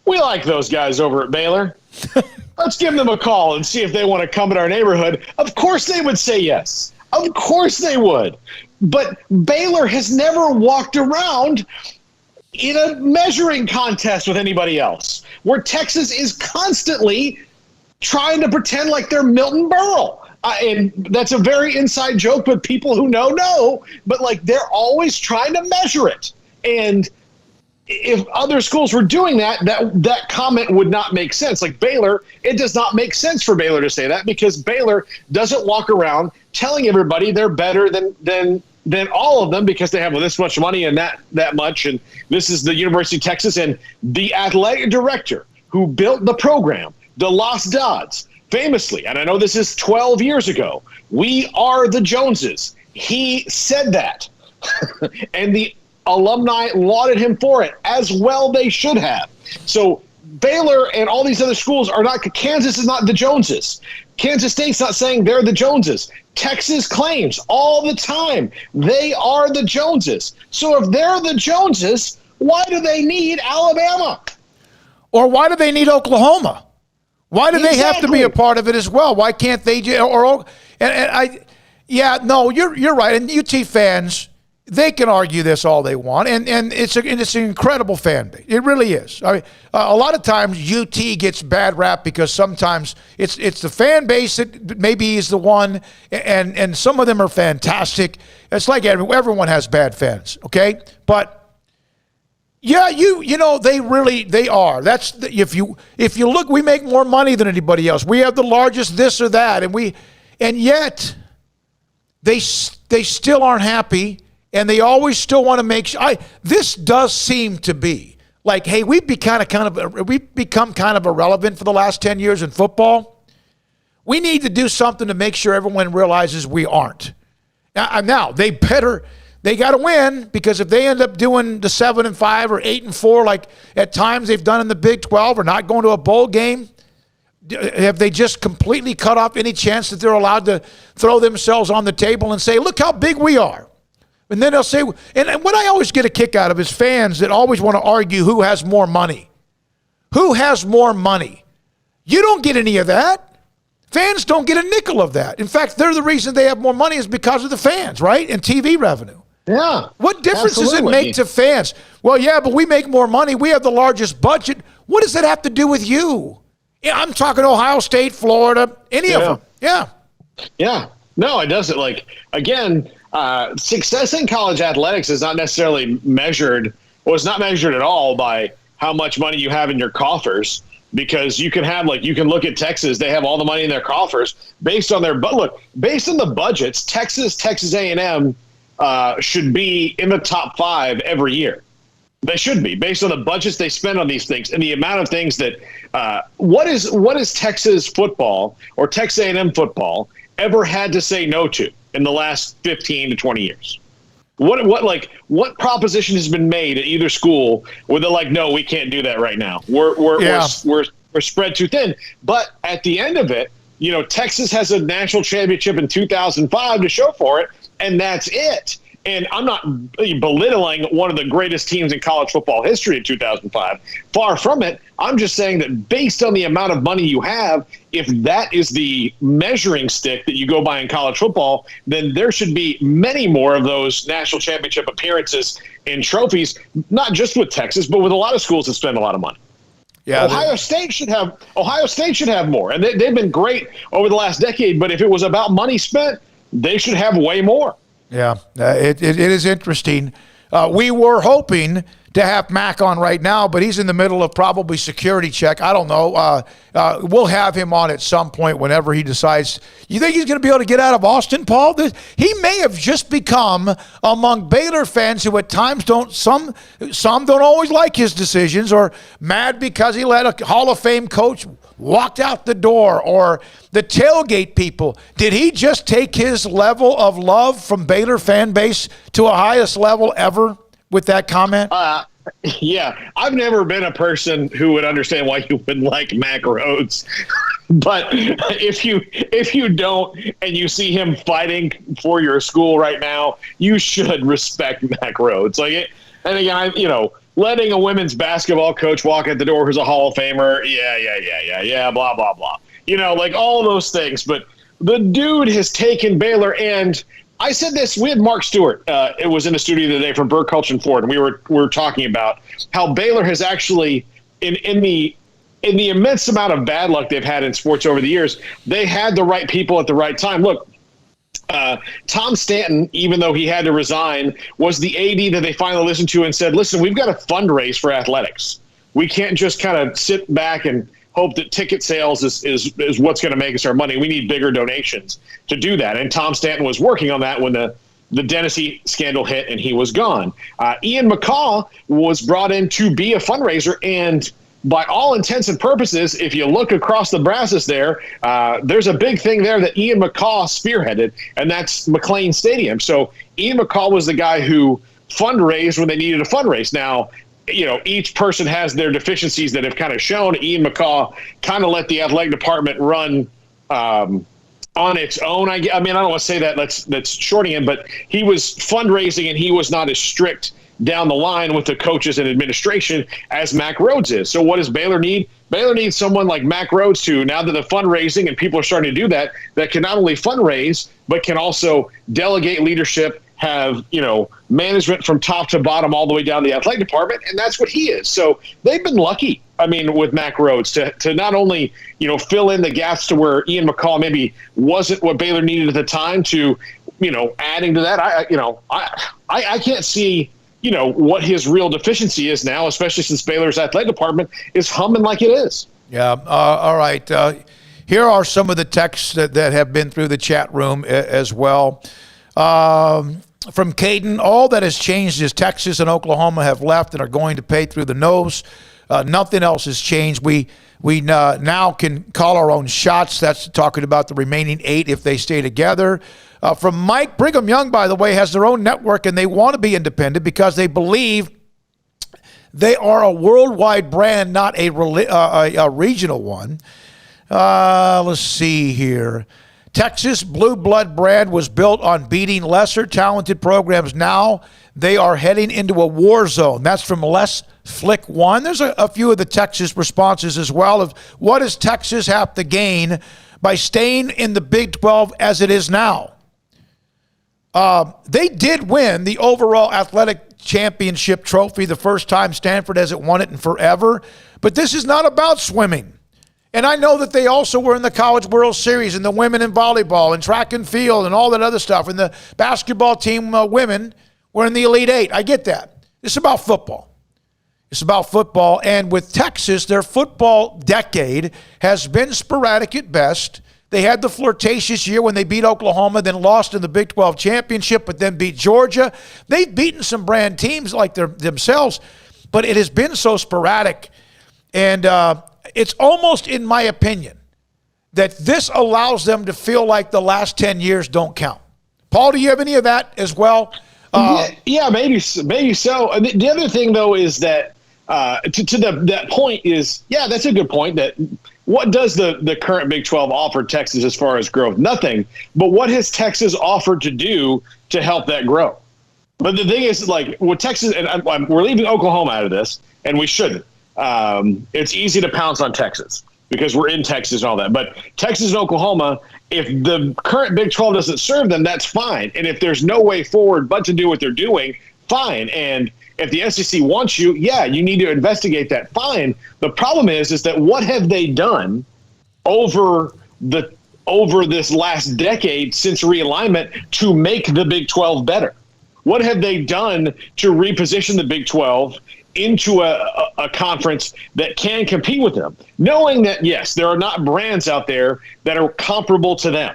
We like those guys over at Baylor. Let's give them a call and see if they want to come in our neighborhood. Of course they would say yes. Of course they would. But Baylor has never walked around in a measuring contest with anybody else, where Texas is constantly trying to pretend like they're Milton Berle. And that's a very inside joke, but people who know. But, like, they're always trying to measure it. And if other schools were doing that comment would not make sense. Like Baylor, it does not make sense for Baylor to say that, because Baylor doesn't walk around telling everybody they're better than all of them because they have this much money and that much. And this is the University of Texas, and the athletic director who built the program, DeLoss Dodds, famously, and I know this is 12 years ago, we are the Joneses. He said that. And the alumni lauded him for it, as well they should have. So Baylor and all these other schools are not – Kansas is not the Joneses. Kansas State's not saying they're the Joneses. Texas claims all the time they are the Joneses. So if they're the Joneses, why do they need Alabama? Or why do they need Oklahoma? Why do they have to be a part of it as well? Why can't they? You're right. And UT fans, they can argue this all they want, and it's an incredible fan base. It really is. I mean, a lot of times UT gets bad rap because sometimes it's the fan base that maybe is the one, and some of them are fantastic. It's like everyone has bad fans, okay? But yeah, they are. That's if you look, we make more money than anybody else. We have the largest this or that, and yet they still aren't happy, and they always still want to make sure. This does seem to be like, hey, we've become kind of irrelevant for the last 10 years in football. We need to do something to make sure everyone realizes we aren't. Now they better. They got to win, because if they end up doing the 7-5 or 8-4, like at times they've done in the Big 12, or not going to a bowl game, have they just completely cut off any chance that they're allowed to throw themselves on the table and say, look how big we are? And then they'll say, and what I always get a kick out of is fans that always want to argue who has more money. Who has more money? You don't get any of that. Fans don't get a nickel of that. In fact, they're the reason they have more money is because of the fans, right? And TV revenue. Yeah. What difference does it make to fans? Well, yeah, but we make more money. We have the largest budget. What does that have to do with you? Yeah, I'm talking Ohio State, Florida, any of them. Yeah. Yeah. No, it doesn't. Like, again, success in college athletics is not necessarily measured, or it's not measured at all by how much money you have in your coffers, because you can have, like, you can look at Texas. They have all the money in their coffers based on based on the budgets. Texas A&M should be in the top 5 every year. They should be, based on the budgets they spend on these things and the amount of things that what is Texas football or Texas A&M football ever had to say no to in the last 15 to 20 years? What proposition has been made at either school where they're like, no, we can't do that right now. We're spread too thin. But at the end of it, Texas has a national championship in 2005 to show for it, and that's it. And I'm not belittling one of the greatest teams in college football history in 2005. Far from it. I'm just saying that based on the amount of money you have, if that is the measuring stick that you go by in college football, then there should be many more of those national championship appearances and trophies, not just with Texas, but with a lot of schools that spend a lot of money. Yeah, Ohio State should have more. And they've been great over the last decade, but if it was about money spent, they should have way more. Yeah, it is interesting. We were hoping to have Mac on right now, but he's in the middle of probably security check. I don't know. We'll have him on at some point whenever he decides. You think he's going to be able to get out of Austin, Paul? He may have just become, among Baylor fans who at times some don't always like his decisions, or mad because he let a Hall of Fame coach walked out the door, or the tailgate people. Did he just take his level of love from Baylor fan base to a highest level ever with that comment? Yeah, I've never been a person who would understand why you wouldn't like Mac Rhodes. But if you don't and you see him fighting for your school right now, you should respect Mac Rhodes. And again, letting a women's basketball coach walk out the door who's a Hall of Famer, yeah, blah, blah, blah. All those things. But the dude has taken Baylor, and I said this, we had Mark Stewart. It was in the studio today from Burke, Culch, and Ford, and we were talking about how Baylor has actually, in the immense amount of bad luck they've had in sports over the years, they had the right people at the right time. Look, Tom Stanton, even though he had to resign, was the AD that they finally listened to and said, listen, we've got to fundraise for athletics. We can't just kind of sit back and hope that ticket sales is what's going to make us our money. We need bigger donations to do that. And Tom Stanton was working on that when the Dennessy scandal hit and he was gone. Ian McCaw was brought in to be a fundraiser, and by all intents and purposes, if you look across the brasses there's a big thing there that Ian McCaw spearheaded, and that's McLean Stadium. So Ian McCaw was the guy who fundraised when they needed to fundraise. Now, each person has their deficiencies that have kind of shown. Ian McCaw kind of let the athletic department run on its own. I don't want to say that that's shorting him, but he was fundraising and he was not as strict down the line with the coaches and administration as Mac Rhodes is. So what does Baylor need? Baylor needs someone like Mac Rhodes to, now that the fundraising and people are starting to do that can not only fundraise, but can also delegate leadership, have, management from top to bottom all the way down the athletic department, and that's what he is. So they've been lucky, with Mac Rhodes to not only, fill in the gaps to where Ian McCaw maybe wasn't what Baylor needed at the time to, adding to that. I can't see, what his real deficiency is now, especially since Baylor's athletic department is humming like it is. Yeah. All right. Here are some of the texts that have been through the chat room as well. From Caden, all that has changed is Texas and Oklahoma have left and are going to pay through the nose. Nothing else has changed. We now can call our own shots. That's talking about the remaining 8 if they stay together. From Mike, Brigham Young, by the way, has their own network, and they want to be independent because they believe they are a worldwide brand, not a regional one. Let's see here. Texas Blue Blood brand was built on beating lesser talented programs. Now they are heading into a war zone. That's from Les Flick 1. There's a few of the Texas responses as well of what does Texas have to gain by staying in the Big 12 as it is now. They did win the overall athletic championship trophy the first time Stanford hasn't won it in forever. But this is not about swimming. And I know that they also were in the College World Series and the women in volleyball and track and field and all that other stuff. And the basketball team women were in the Elite Eight. I get that. It's about football. It's about football. And with Texas, their football decade has been sporadic at best. They had the flirtatious year when they beat Oklahoma, then lost in the Big 12 championship, but then beat Georgia. They've beaten some brand teams like themselves, but it has been so sporadic. And it's almost, in my opinion, that this allows them to feel like the last 10 years don't count. Paul, do you have any of that as well? Yeah, maybe so. And the other thing, though, is that that point is, that's a good point. That what does the current Big 12 offer Texas as far as growth? Nothing. But what has Texas offered to do to help that grow? But the thing is, like, with Texas, and we're leaving Oklahoma out of this, and we shouldn't. It's easy to pounce on Texas because we're in Texas and all that. But Texas and Oklahoma, if the current Big 12 doesn't serve them, that's fine. And if there's no way forward but to do what they're doing, fine. And if the SEC wants you, you need to investigate that. Fine. The problem is that what have they done over this last decade since realignment to make the Big 12 better? What have they done to reposition the Big 12 into a conference that can compete with them, knowing that, yes, there are not brands out there that are comparable to them?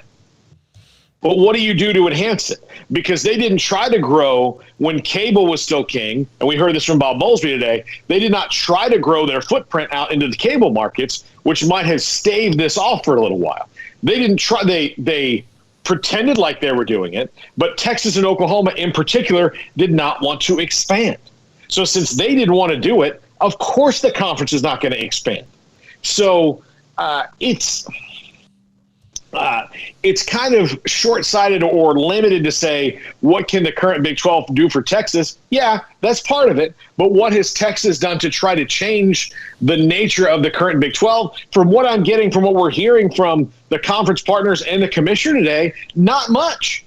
But what do you do to enhance it? Because they didn't try to grow when cable was still king, and we heard this from Bob Bowlesby today. They did not try to grow their footprint out into the cable markets, which might have staved this off for a little while. They didn't try. They pretended like they were doing it, but Texas and Oklahoma in particular did not want to expand. So since they didn't want to do it, of course the conference is not going to expand. So it's kind of short-sighted or limited to say, what can the current Big 12 do for Texas? Yeah, that's part of it. But what has Texas done to try to change the nature of the current Big 12? From what I'm getting, from what we're hearing from the conference partners and the commissioner today, not much.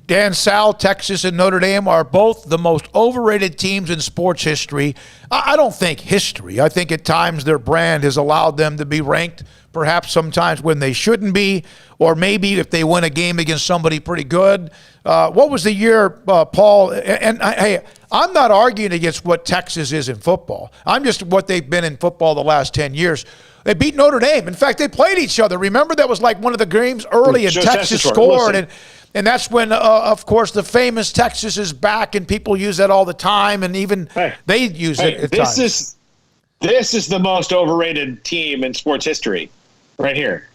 Dan, Sal, Texas, and Notre Dame are both the most overrated teams in sports history. I don't think history. I think at times their brand has allowed them to be ranked perhaps sometimes when they shouldn't be, or maybe if they win a game against somebody pretty good. What was the year, Paul? Hey, I'm not arguing against what Texas is in football. I'm just what they've been in football the last 10 years. They beat Notre Dame. In fact, they played each other. Remember, that was like one of the games early, and Texas scored. And that's when, of course, the famous Texas is back, and people use that all the time, and even they use it at times. This is the most overrated team in sports history, right here.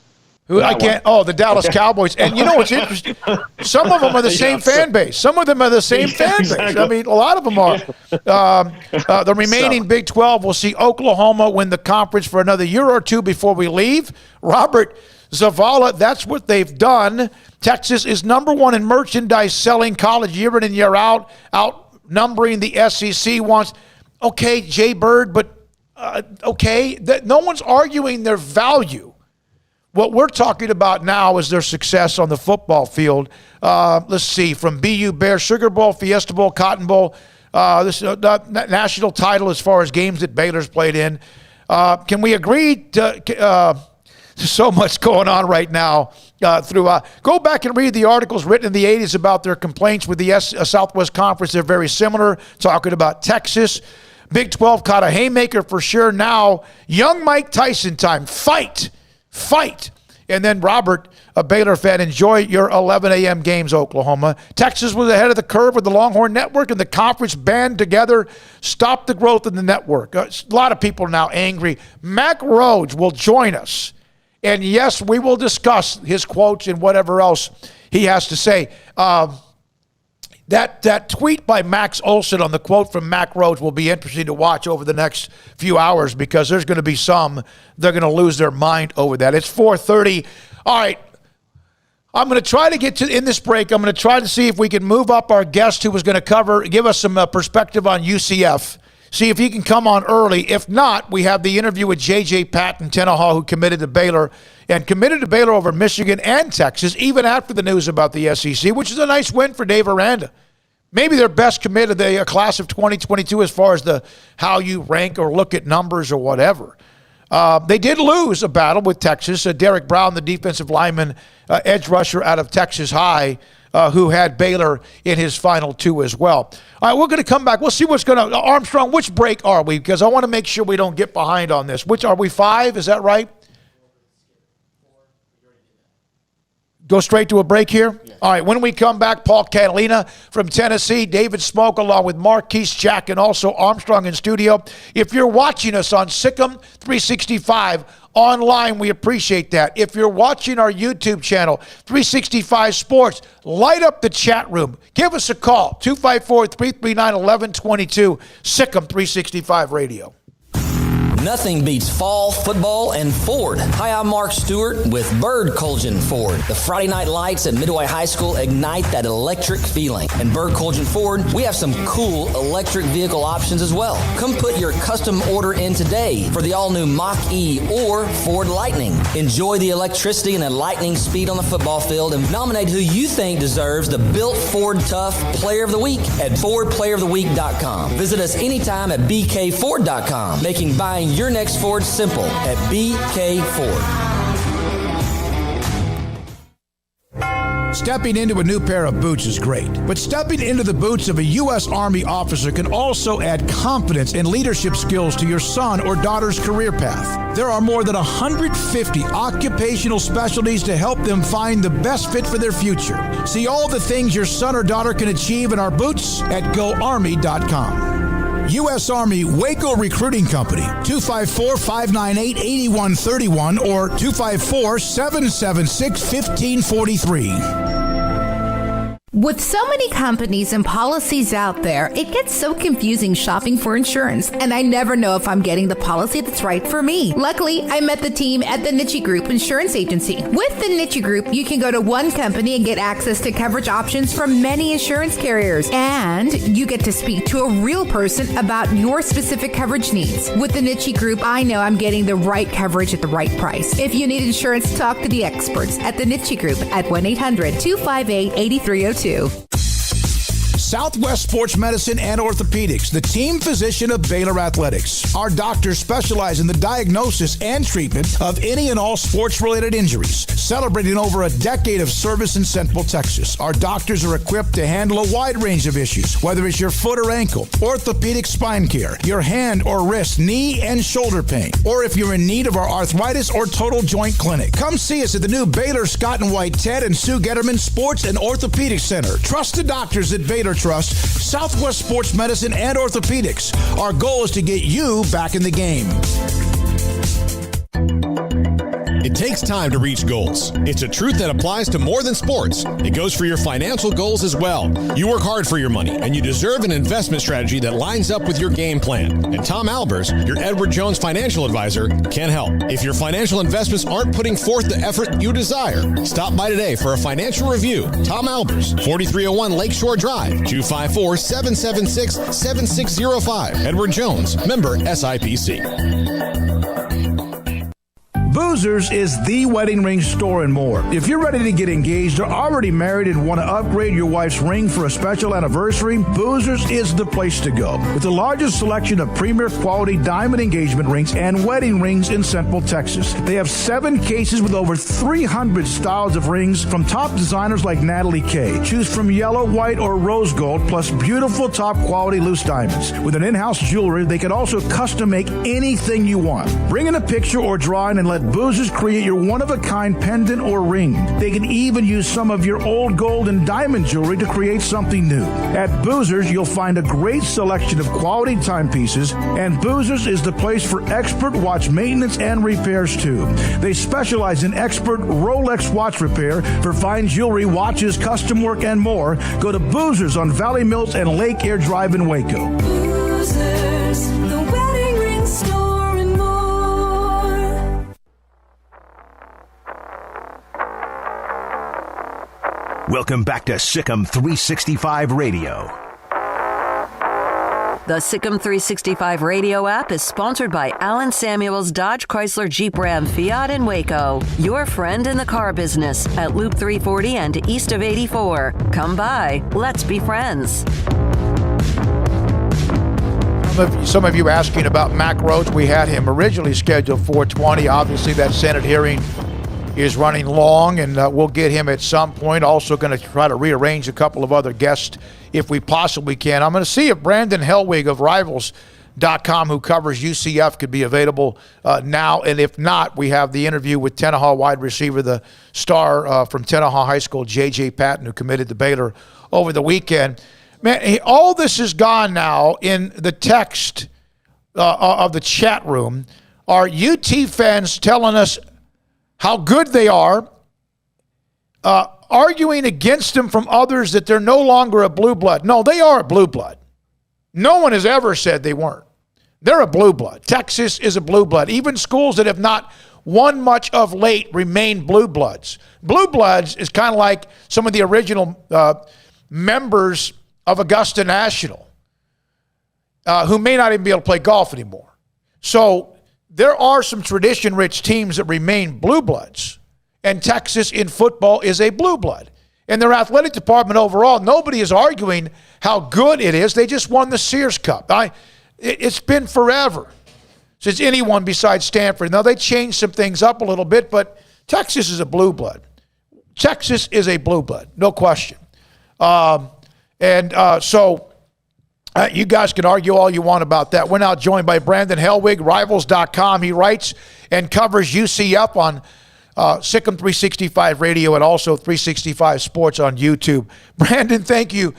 The Dallas Cowboys. And you know what's interesting? Some of them are the same fan base. Some of them are the same fan base. I mean, a lot of them are. The remaining Big 12 will see Oklahoma win the conference for another year or two before we leave. Robert Zavala, that's what they've done. Texas is number one in merchandise selling college year in and year out, outnumbering the SEC once. Okay, Jay Bird, but no one's arguing their value. What we're talking about now is their success on the football field. Let's see, from BU Bear, Sugar Bowl, Fiesta Bowl, Cotton Bowl, this national title as far as games that Baylor's played in. Can we agree to so much going on right now go back and read the articles written in the 80s about their complaints with the Southwest Conference. They're very similar, talking about Texas. Big 12 caught a haymaker for sure. Now, young Mike Tyson time. Fight. And then, Robert, a Baylor fan, enjoy your 11 a.m. games, Oklahoma. Texas was ahead of the curve with the Longhorn Network, and the conference band together stopped the growth of the network. A lot of people are now angry. Mack Rhodes will join us. And yes, we will discuss his quotes and whatever else he has to say. That tweet by Max Olson on the quote from Mack Rhodes will be interesting to watch over the next few hours, because there's going to be some, they're going to lose their mind over that. It's 4:30. All right. I'm going to try to get to, in this break, I'm going to try to see if we can move up our guest who was going to give us some perspective on UCF. See if he can come on early. If not, we have the interview with J.J. Patton-Tenaha, who committed to Baylor over Michigan and Texas, even after the news about the SEC, which is a nice win for Dave Aranda. Maybe their best commit of the class of 2022 as far as how you rank or look at numbers or whatever. They did lose a battle with Texas. Derek Brown, the defensive lineman, edge rusher out of Texas High, who had Baylor in his final two as well. All right, we're going to come back. We'll see what's going to – Armstrong, which break are we? Because I want to make sure we don't get behind on this. Which are we, 5? Is that right? Go straight to a break here? Yes. All right, when we come back, Paul Catalina from Tennessee, David Smoak along with Marquise Jack and also Armstrong in studio. If you're watching us on SicEm365 online, we appreciate that. If you're watching our YouTube channel, 365 Sports, light up the chat room. Give us a call, 254-339-1122, SicEm365 Radio. Nothing beats fall, football, and Ford. Hi, I'm Mark Stewart with Bird Colgin Ford. The Friday night lights at Midway High School ignite that electric feeling. And Bird Colgin Ford, we have some cool electric vehicle options as well. Come put your custom order in today for the all-new Mach-E or Ford Lightning. Enjoy the electricity and the lightning speed on the football field and nominate who you think deserves the Built Ford Tough Player of the Week at FordPlayerOfTheWeek.com. Visit us anytime at BKFord.com, making buying your next Ford simple at BK Ford. Stepping into a new pair of boots is great, but stepping into the boots of a U.S. Army officer can also add confidence and leadership skills to your son or daughter's career path. There are more than 150 occupational specialties to help them find the best fit for their future. See all the things your son or daughter can achieve in our boots at GoArmy.com. U.S. Army Waco Recruiting Company, 254-598-8131 or 254-776-1543. With so many companies and policies out there, it gets so confusing shopping for insurance, and I never know if I'm getting the policy that's right for me. Luckily, I met the team at the Niche Group Insurance Agency. With the Niche Group, you can go to one company and get access to coverage options from many insurance carriers, and you get to speak to a real person about your specific coverage needs. With the Niche Group, I know I'm getting the right coverage at the right price. If you need insurance, talk to the experts at the Niche Group at 1-800-258-8302. Southwest Sports Medicine and Orthopedics, the team physician of Baylor Athletics. Our doctors specialize in the diagnosis and treatment of any and all sports-related injuries. Celebrating over a decade of service in Central Texas, our doctors are equipped to handle a wide range of issues, whether it's your foot or ankle, orthopedic spine care, your hand or wrist, knee and shoulder pain, or if you're in need of our arthritis or total joint clinic. Come see us at the new Baylor Scott and White Ted and Sue Getterman Sports and Orthopedic Center. Trust the doctors at Baylor Trust, Southwest Sports Medicine and Orthopedics. Our goal is to get you back in the game. It takes time to reach goals. It's a truth that applies to more than sports. It goes for your financial goals as well. You work hard for your money, and you deserve an investment strategy that lines up with your game plan. And Tom Albers, your Edward Jones financial advisor, can help. If your financial investments aren't putting forth the effort you desire, stop by today for a financial review. Tom Albers, 4301 Lakeshore Drive, 254-776-7605. Edward Jones, member SIPC. Boozers is the wedding ring store and more. If you're ready to get engaged or already married and want to upgrade your wife's ring for a special anniversary, Boozers is the place to go. With the largest selection of premier quality diamond engagement rings and wedding rings in Central Texas. They have 7 cases with over 300 styles of rings from top designers like Natalie Kay. Choose from yellow, white, or rose gold, plus beautiful top quality loose diamonds. With an in-house jewelry, they can also custom make anything you want. Bring in a picture or drawing and let Boozers create your one-of-a-kind pendant or ring. They can even use some of your old gold and diamond jewelry to create something new. At Boozers, you'll find a great selection of quality timepieces, and Boozers is the place for expert watch maintenance and repairs too. They specialize in expert Rolex watch repair for fine jewelry, watches, custom work, and more. Go to Boozers on Valley Mills and Lake Air Drive in Waco. Boozers, the wedding ring store and more. Welcome back to SicEm365 Radio. The SicEm365 Radio app is sponsored by Alan Samuels Dodge Chrysler Jeep Ram Fiat in Waco. Your friend in the car business at Loop 340 and east of 84. Come by. Let's be friends. Some of you asking about Mac Rhodes. We had him originally scheduled 4:20. Obviously, that Senate hearing is running long, and we'll get him at some point. Also going to try to rearrange a couple of other guests if we possibly can. I'm going to see if Brandon Hellwig of Rivals SicEm365.com, who covers UCF, could be available now. And if not, we have the interview with Tenaha wide receiver, the star from Tenaha High School, J.J. Patton, who committed to Baylor over the weekend. Man, all this is gone now in the text of the chat room. Are UT fans telling us how good they are, arguing against them from others that they're no longer a blue blood? No, they are a blue blood. No one has ever said they weren't. They're a blue blood. Texas is a blue blood. Even schools that have not won much of late remain blue bloods. Blue bloods is kind of like some of the original members of Augusta National who may not even be able to play golf anymore. So there are some tradition-rich teams that remain blue bloods, and Texas in football is a blue blood. And their athletic department overall, nobody is arguing how good it is. They just won the Sears Cup. It's been forever since anyone besides Stanford. Now, they changed some things up a little bit, but Texas is a blue blood. Texas is a blue blood, no question. So you guys can argue all you want about that. We're now joined by Brandon Helwig, Rivals.com. He writes and covers UCF on SicEm365 Radio and also 365 Sports on YouTube. Brandon, thank you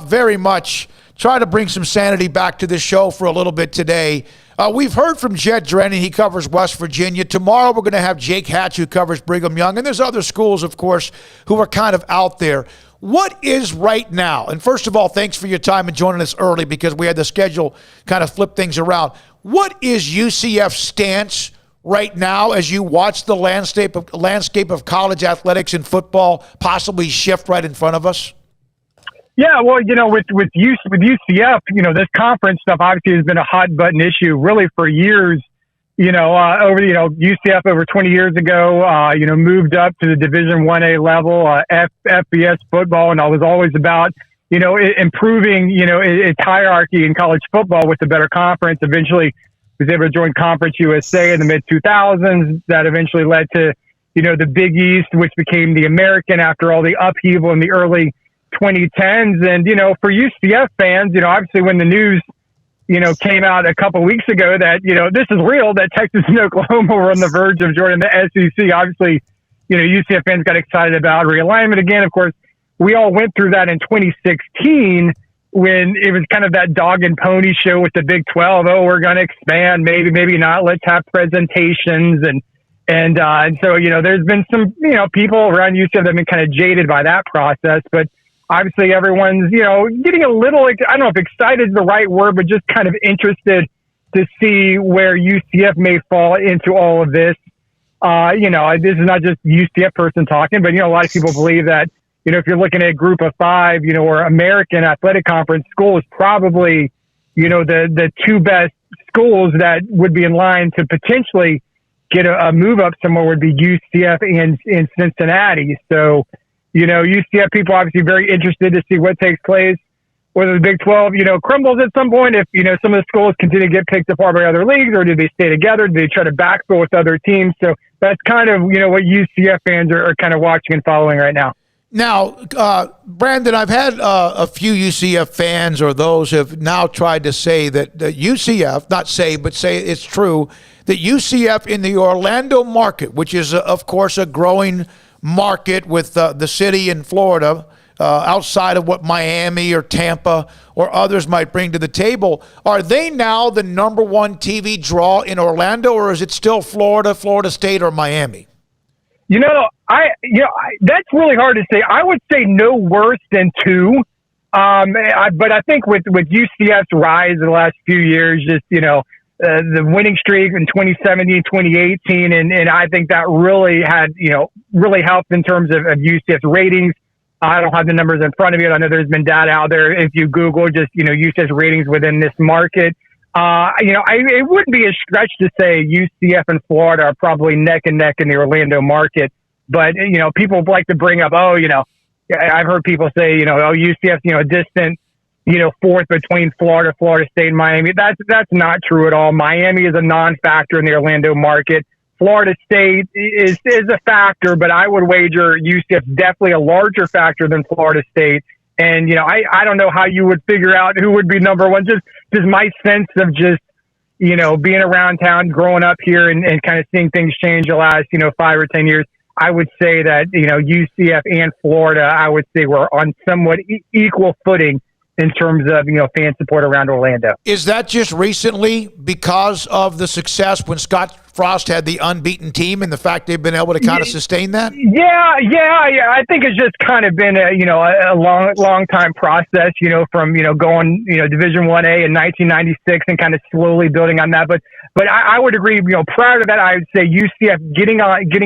very much. Try to bring some sanity back to this show for a little bit today. We've heard from Jed Drennan. He covers West Virginia. Tomorrow we're going to have Jake Hatch, who covers Brigham Young. And there's other schools, of course, who are kind of out there. What is right now? And first of all, thanks for your time and joining us early because we had the schedule kind of flip things around. What is UCF's stance right now as you watch the landscape of college athletics and football possibly shift right in front of us? Yeah, well, with UCF, this conference stuff obviously has been a hot button issue really for years. UCF over 20 years ago, moved up to the Division 1A level, FBS football, and I was always about, improving, its hierarchy in college football with a better conference. Eventually was able to join Conference USA in the mid-2000s. That eventually led to, the Big East, which became the American after all the upheaval in the early 2010s. And, for UCF fans, obviously when the news came out a couple weeks ago that, this is real, that Texas and Oklahoma were on the verge of joining the SEC. Obviously, UCF fans got excited about realignment again. Of course, we all went through that in 2016 when it was kind of that dog and pony show with the Big 12. Oh, we're going to expand. Maybe not. Let's have presentations. And so, there's been some, people around UCF that have been kind of jaded by that process, but obviously everyone's, getting a little, I don't know if excited is the right word, but just kind of interested to see where UCF may fall into all of this. This is not just UCF person talking, but, a lot of people believe that, if you're looking at a group of five, or American Athletic Conference schools, probably, the two best schools that would be in line to potentially get a move up somewhere would be UCF and Cincinnati. So, UCF people obviously very interested to see what takes place, whether the Big 12, crumbles at some point, if, some of the schools continue to get picked apart by other leagues, or do they stay together? Do they try to backfill with other teams? So that's kind of, what UCF fans are kind of watching and following right now. Now, Brandon, I've had a few UCF fans or those have now tried to say that UCF, not say, but say it's true, that UCF in the Orlando market, which is, of course, a growing market with the city in Florida, outside of what Miami or Tampa or others might bring to the table, are they now the number one TV draw in Orlando, or is it still Florida, Florida State, or Miami? That's really hard to say. I would say no worse than two. But I think with UCF's rise in the last few years, just, the winning streak in 2017, 2018, and I think that really had, really helped in terms of UCF's ratings. I don't have the numbers in front of me. I know there's been data out there. If you Google just, UCF's ratings within this market, it wouldn't be a stretch to say UCF and Florida are probably neck and neck in the Orlando market. But, people like to bring up, I've heard people say, UCF's, a distant, fourth between Florida State, and Miami. That's not true at all. Miami is a non-factor in the Orlando market. Florida State is a factor, but I would wager UCF's definitely a larger factor than Florida State. And, I don't know how you would figure out who would be number one. Just my sense of just, being around town, growing up here and kind of seeing things change the last, 5 or 10 years. I would say that, UCF and Florida, I would say we're on somewhat equal footing in terms of, fan support around Orlando. Is that just recently because of the success when Scott Frost had the unbeaten team and the fact they've been able to kind of sustain that? Yeah. I think it's just kind of been a long time process, from, going, Division 1A in 1996 and kind of slowly building on that. But I would agree, prior to that, I would say UCF getting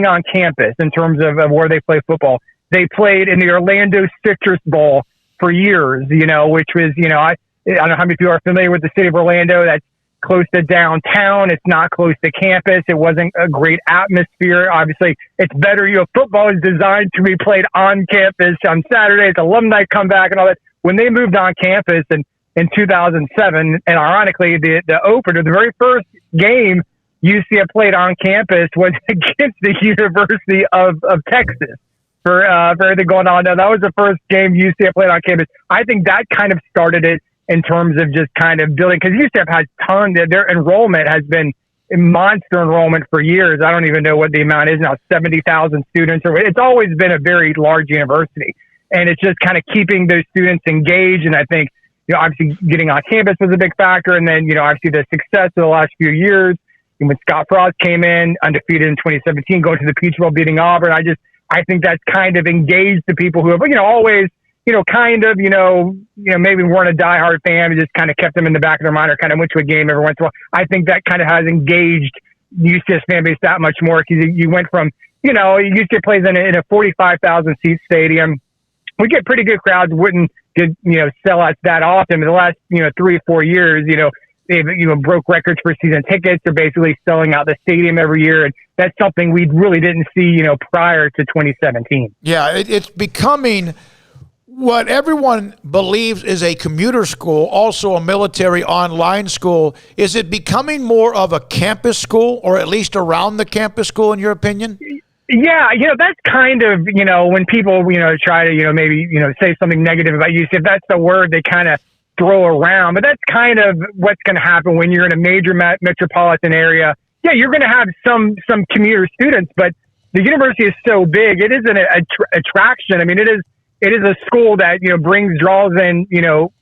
on campus in terms of where they play football. They played in the Orlando Citrus Bowl for years, which was, I don't know how many people are familiar with the city of Orlando. That's close to downtown. It's not close to campus. It wasn't a great atmosphere. Obviously, it's better. Football is designed to be played on campus on Saturdays, alumni come back and all that. When they moved on campus in 2007, and ironically, the opener, the very first game UCF played on campus was against the University of Texas. For everything going on. Now, that was the first game UCF played on campus. I think that kind of started it in terms of just kind of building, because UCF has tons. Their enrollment has been monster enrollment for years. I don't even know what the amount is now, 70,000 students. It's always been a very large university, and it's just kind of keeping those students engaged. And I think, obviously getting on campus was a big factor. And then, obviously the success of the last few years, and when Scott Frost came in, undefeated in 2017, going to the Peach Bowl, beating Auburn, I think that's kind of engaged the people who have, always, maybe weren't a diehard fan, but just kind of kept them in the back of their mind or kind of went to a game every once in a while. I think that kind of has engaged UCF fan base that much more, because you went from, UCF plays in a 45,000 seat stadium. We get pretty good crowds, wouldn't get, sellouts that often. But the last, 3 or 4 years, they've broke records for season tickets. They're basically selling out the stadium every year, and that's something we really didn't see, prior to 2017. Yeah, it's becoming what everyone believes is a commuter school, also a military online school. Is it becoming more of a campus school, or at least around the campus school, in your opinion? Yeah, that's kind of, when people, try to, maybe, say something negative about UCF, that's the word they kind of throw around. But that's kind of what's going to happen when you're in a major metropolitan area. Yeah, you're going to have some commuter students, but the university is so big, it isn't an attraction. I mean, it is a school that, draws in,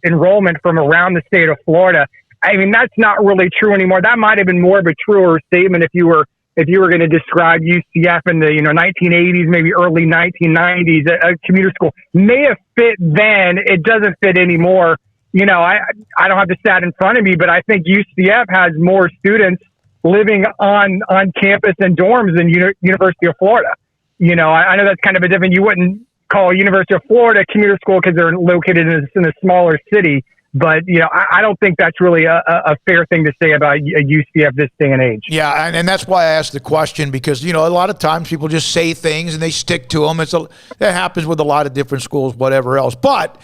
enrollment from around the state of Florida. I mean, that's not really true anymore. That might have been more of a truer statement if you were going to describe UCF in the 1980s, maybe early 1990s. A commuter school may have fit then. It doesn't fit anymore. I don't have the stat in front of me, but I think UCF has more students living on campus in dorms than University of Florida. I know that's kind of a different. You wouldn't call University of Florida a commuter school because they're located in a smaller city. But, I don't think that's really a fair thing to say about UCF this day and age. Yeah, and that's why I asked the question, because, a lot of times people just say things and they stick to them. That happens with a lot of different schools, whatever else. But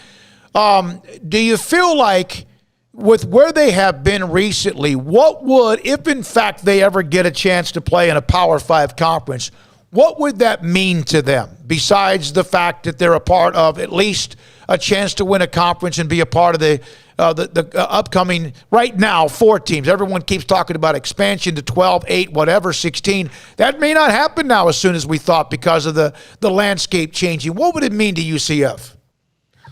do you feel like with where they have been recently, what would, if in fact they ever get a chance to play in a Power 5 conference, what would that mean to them, besides the fact that they're a part of at least a chance to win a conference and be a part of the upcoming, right now, 4 teams? Everyone keeps talking about expansion to 12, 8, whatever, 16. That may not happen now as soon as we thought because of the landscape changing. What would it mean to UCF?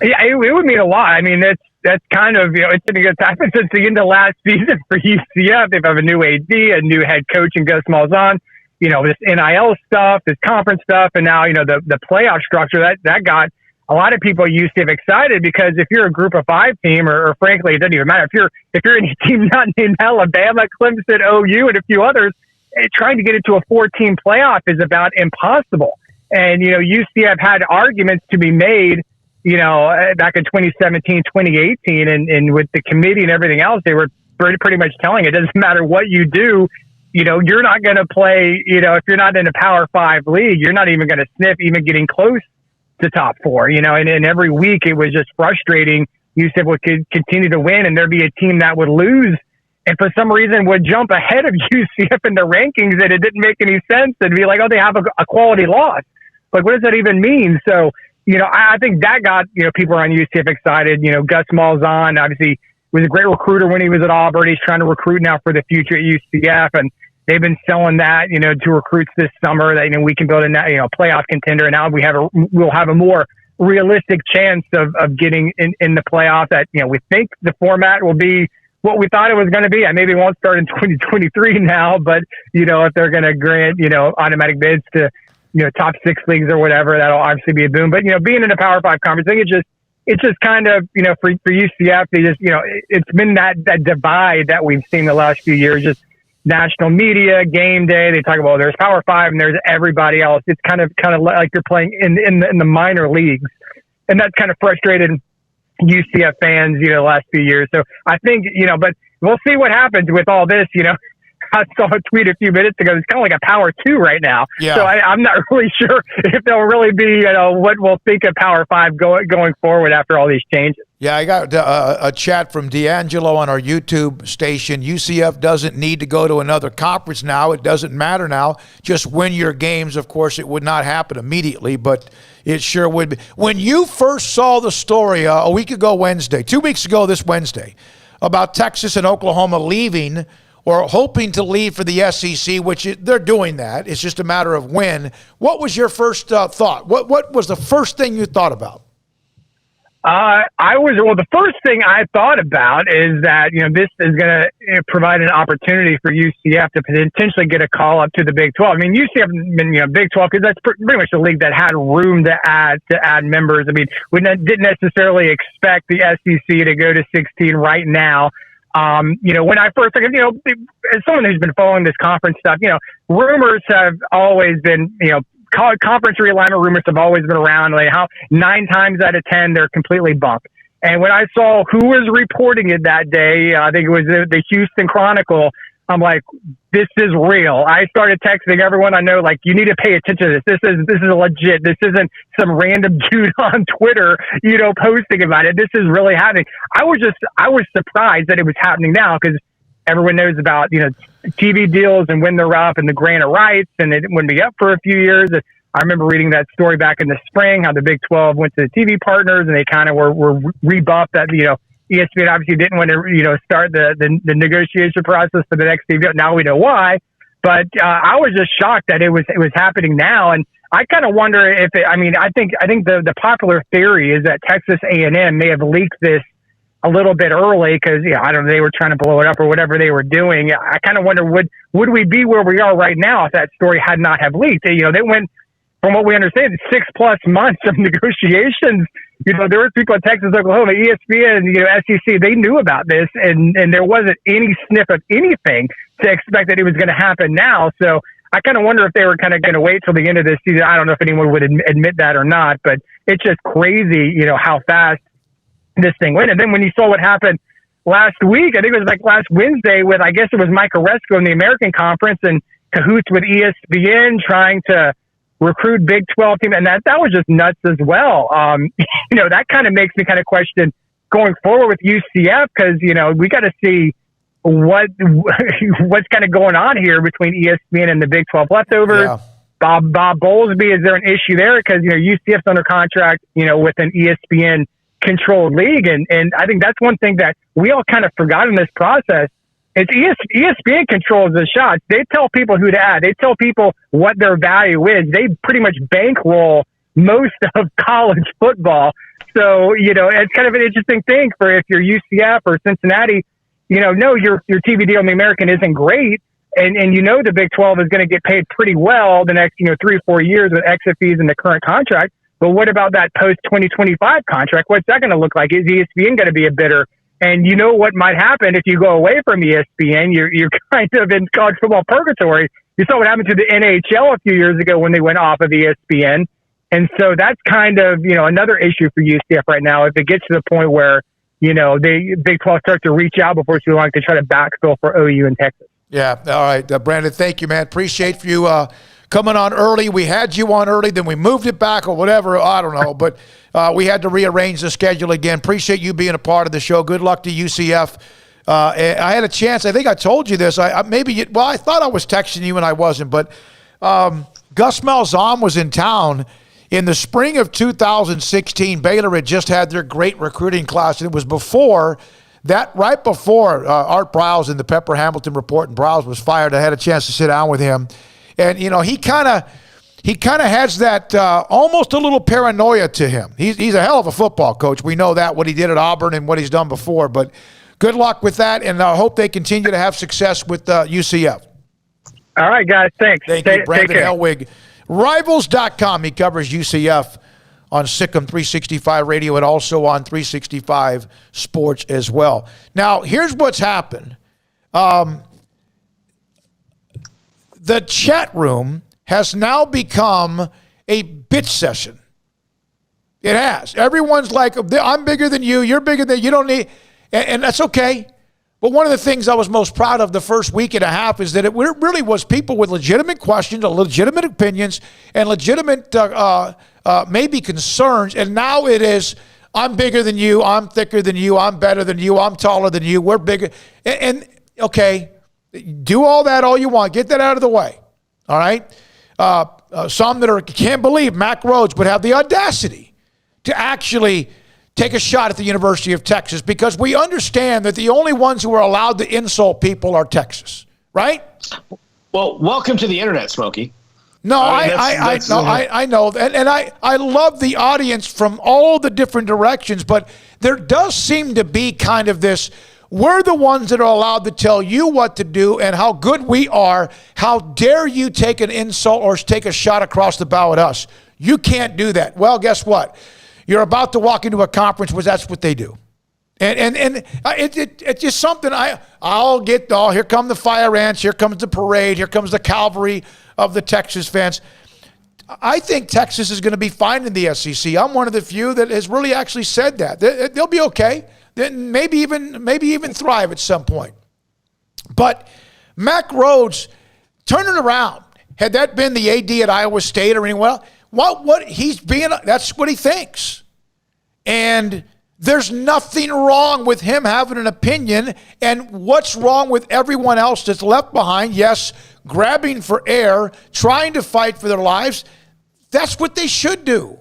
Yeah, it would mean a lot. I mean, that's kind of, it's happened since the end of last season for UCF. They have a new AD, a new head coach in Gus Malzahn. This NIL stuff, this conference stuff, and now, the playoff structure, that got a lot of people at UCF excited, because if you're a group of 5 team, or frankly, it doesn't even matter. If you're any team not named Alabama, Clemson, OU, and a few others, trying to get into a 4-team playoff is about impossible. And, UCF had arguments to be made, back in 2017, 2018, and with the committee and everything else, they were pretty much telling it doesn't matter what you do. You're not going to play, if you're not in a Power 5 league, you're not even going to sniff even getting close to top 4, and every week it was just frustrating. UCF would continue to win, and there'd be a team that would lose, and for some reason would jump ahead of UCF in the rankings, and it didn't make any sense. It'd be like, oh, they have a quality loss. Like, what does that even mean? So, I think that got, people on UCF excited. Gus Malzahn obviously was a great recruiter when he was at Auburn. He's trying to recruit now for the future at UCF, and they've been selling that, to recruits this summer that, we can build a, playoff contender. And now we'll have a more realistic chance of getting in the playoff that, we think the format will be what we thought it was going to be. I maybe won't start in 2023 now, but, if they're going to grant, automatic bids to, top 6 leagues or whatever, that'll obviously be a boom. But, being in a Power 5 conference, I think it's just kind of, for UCF, they just, it's been that divide that we've seen the last few years, just national media, game day. They talk about there's Power 5 and there's everybody else. It's kind of like you're playing in the minor leagues. And that's kind of frustrated UCF fans, the last few years. So I think, but we'll see what happens with all this, I saw a tweet a few minutes ago. It's kind of like a Power 2 right now. Yeah. So I'm not really sure if there'll really be, what we'll think of Power 5 going forward after all these changes. Yeah, I got a chat from D'Angelo on our YouTube station. UCF doesn't need to go to another conference now. It doesn't matter now. Just win your games. Of course, it would not happen immediately, but it sure would be. When you first saw the story a week ago Wednesday, 2 weeks ago this Wednesday, about Texas and Oklahoma leaving or hoping to leave for the SEC, which they're doing that. It's just a matter of when. What was your first thought? What was the first thing you thought about? The first thing I thought about is that, this is going to provide an opportunity for UCF to potentially get a call up to the Big 12. I mean, UCF has been, Big 12, because that's pretty much the league that had room to add members. I mean, we didn't necessarily expect the SEC to go to 16 right now. When I first, as someone who's been following this conference stuff, rumors have always been, conference realignment rumors have always been around. Like how 9 times out of 10 they're completely bunk. And when I saw who was reporting it that day, I think it was the Houston Chronicle. I'm like, this is real. I started texting everyone I know, like, you need to pay attention to this. This is legit. This isn't some random dude on Twitter, posting about it. This is really happening. I was surprised that it was happening now, because everyone knows about, TV deals and when they're up and the grant of rights, and it wouldn't be up for a few years. I remember reading that story back in the spring, how the Big 12 went to the TV partners and they kind of were rebuffed that, ESPN obviously didn't want to, start the negotiation process for the next TV. Now we know why, but I was just shocked that it was happening now. And I kind of wonder if I think the popular theory is that Texas A&M may have leaked this a little bit early because, I don't know, they were trying to blow it up or whatever they were doing. I kind of wonder, would we be where we are right now if that story had not have leaked? They went, from what we understand, 6+ months of negotiations. There were people in Texas, Oklahoma, ESPN, SEC, they knew about this, and there wasn't any sniff of anything to expect that it was going to happen now. So I kind of wonder if they were kind of going to wait till the end of this season. I don't know if anyone would admit that or not, but it's just crazy, how fast this thing went. And then when you saw what happened last week, I think it was like last Wednesday with, I guess it was Mike Oresco in the American Conference and cahoots with ESPN trying to recruit Big 12 team, and that was just nuts as well. That kind of makes me kind of question going forward with UCF, because we got to see what's kind of going on here between ESPN and the Big 12 leftovers. Yeah. Bob Bowlesby, is there an issue there? Because UCF's under contract, with an ESPN controlled league, and I think that's one thing that we all kind of forgot in this process. It's ESPN controls the shots. They tell people who to add. They tell people what their value is. They pretty much bankroll most of college football. So, it's kind of an interesting thing for if you're UCF or Cincinnati, no, your TV deal in the American isn't great. And the Big 12 is going to get paid pretty well the next, 3 or 4 years with exit fees in the current contract. But what about that post-2025 contract? What's that going to look like? Is ESPN going to be a bidder? And what might happen if you go away from ESPN? You're kind of in college football purgatory. You saw what happened to the NHL a few years ago when they went off of ESPN. And so that's kind of, another issue for UCF right now. If it gets to the point where, the Big 12 starts to reach out before too long to try to backfill for OU in Texas. Yeah. All right. Brandon, thank you, man. Appreciate you coming on early. We had you on early, then we moved it back or whatever. I don't know. But we had to rearrange the schedule again. Appreciate you being a part of the show. Good luck to UCF. I had a chance. I think I told you this. I thought I was texting you and I wasn't. But Gus Malzahn was in town In the spring of 2016, Baylor had just had their great recruiting class, and it was before that, right before Art Browse in the Pepper Hamilton report, and Browse was fired. I had a chance to sit down with him, and he kind of has that almost a little paranoia to him. He's a hell of a football coach. We know that, what he did at Auburn and what he's done before. But good luck with that, and I hope they continue to have success with UCF. All right, guys. Thanks. Thank you, Brandon Helwig. Rivals.com. He covers UCF on SicEm365 Radio and also on 365 Sports as well. Now, here's what's happened. The chat room has now become a bitch session. It has. Everyone's like, I'm bigger than you. You're bigger than you. Don't need, and that's okay. But one of the things I was most proud of the first week and a half is that it really was people with legitimate questions, legitimate opinions, and legitimate maybe concerns. And now it is, I'm bigger than you, I'm thicker than you, I'm better than you, I'm taller than you, we're bigger. And okay, do all that all you want. Get that out of the way. All right? Some that can't believe Mack Rhodes would have the audacity to actually take a shot at the University of Texas, because we understand that the only ones who are allowed to insult people are Texas, right? Well, welcome to the internet, Smokey. No, I know. And I love the audience from all the different directions, but there does seem to be kind of this, we're the ones that are allowed to tell you what to do and how good we are. How dare you take an insult or take a shot across the bow at us? You can't do that. Well, guess what? You're about to walk into a conference where that's what they do. And it's just something I'll get, here come the fire ants, here comes the parade, here comes the cavalry of the Texas fans. I think Texas is going to be fine in the SEC. I'm one of the few that has really actually said that. They'll be okay. Maybe even thrive at some point. But Mack Rhodes, turn it around. Had that been the AD at Iowa State or anywhere else, what he's being, that's what he thinks. And there's nothing wrong with him having an opinion. And what's wrong with everyone else that's left behind? Yes, grabbing for air, trying to fight for their lives. That's what they should do.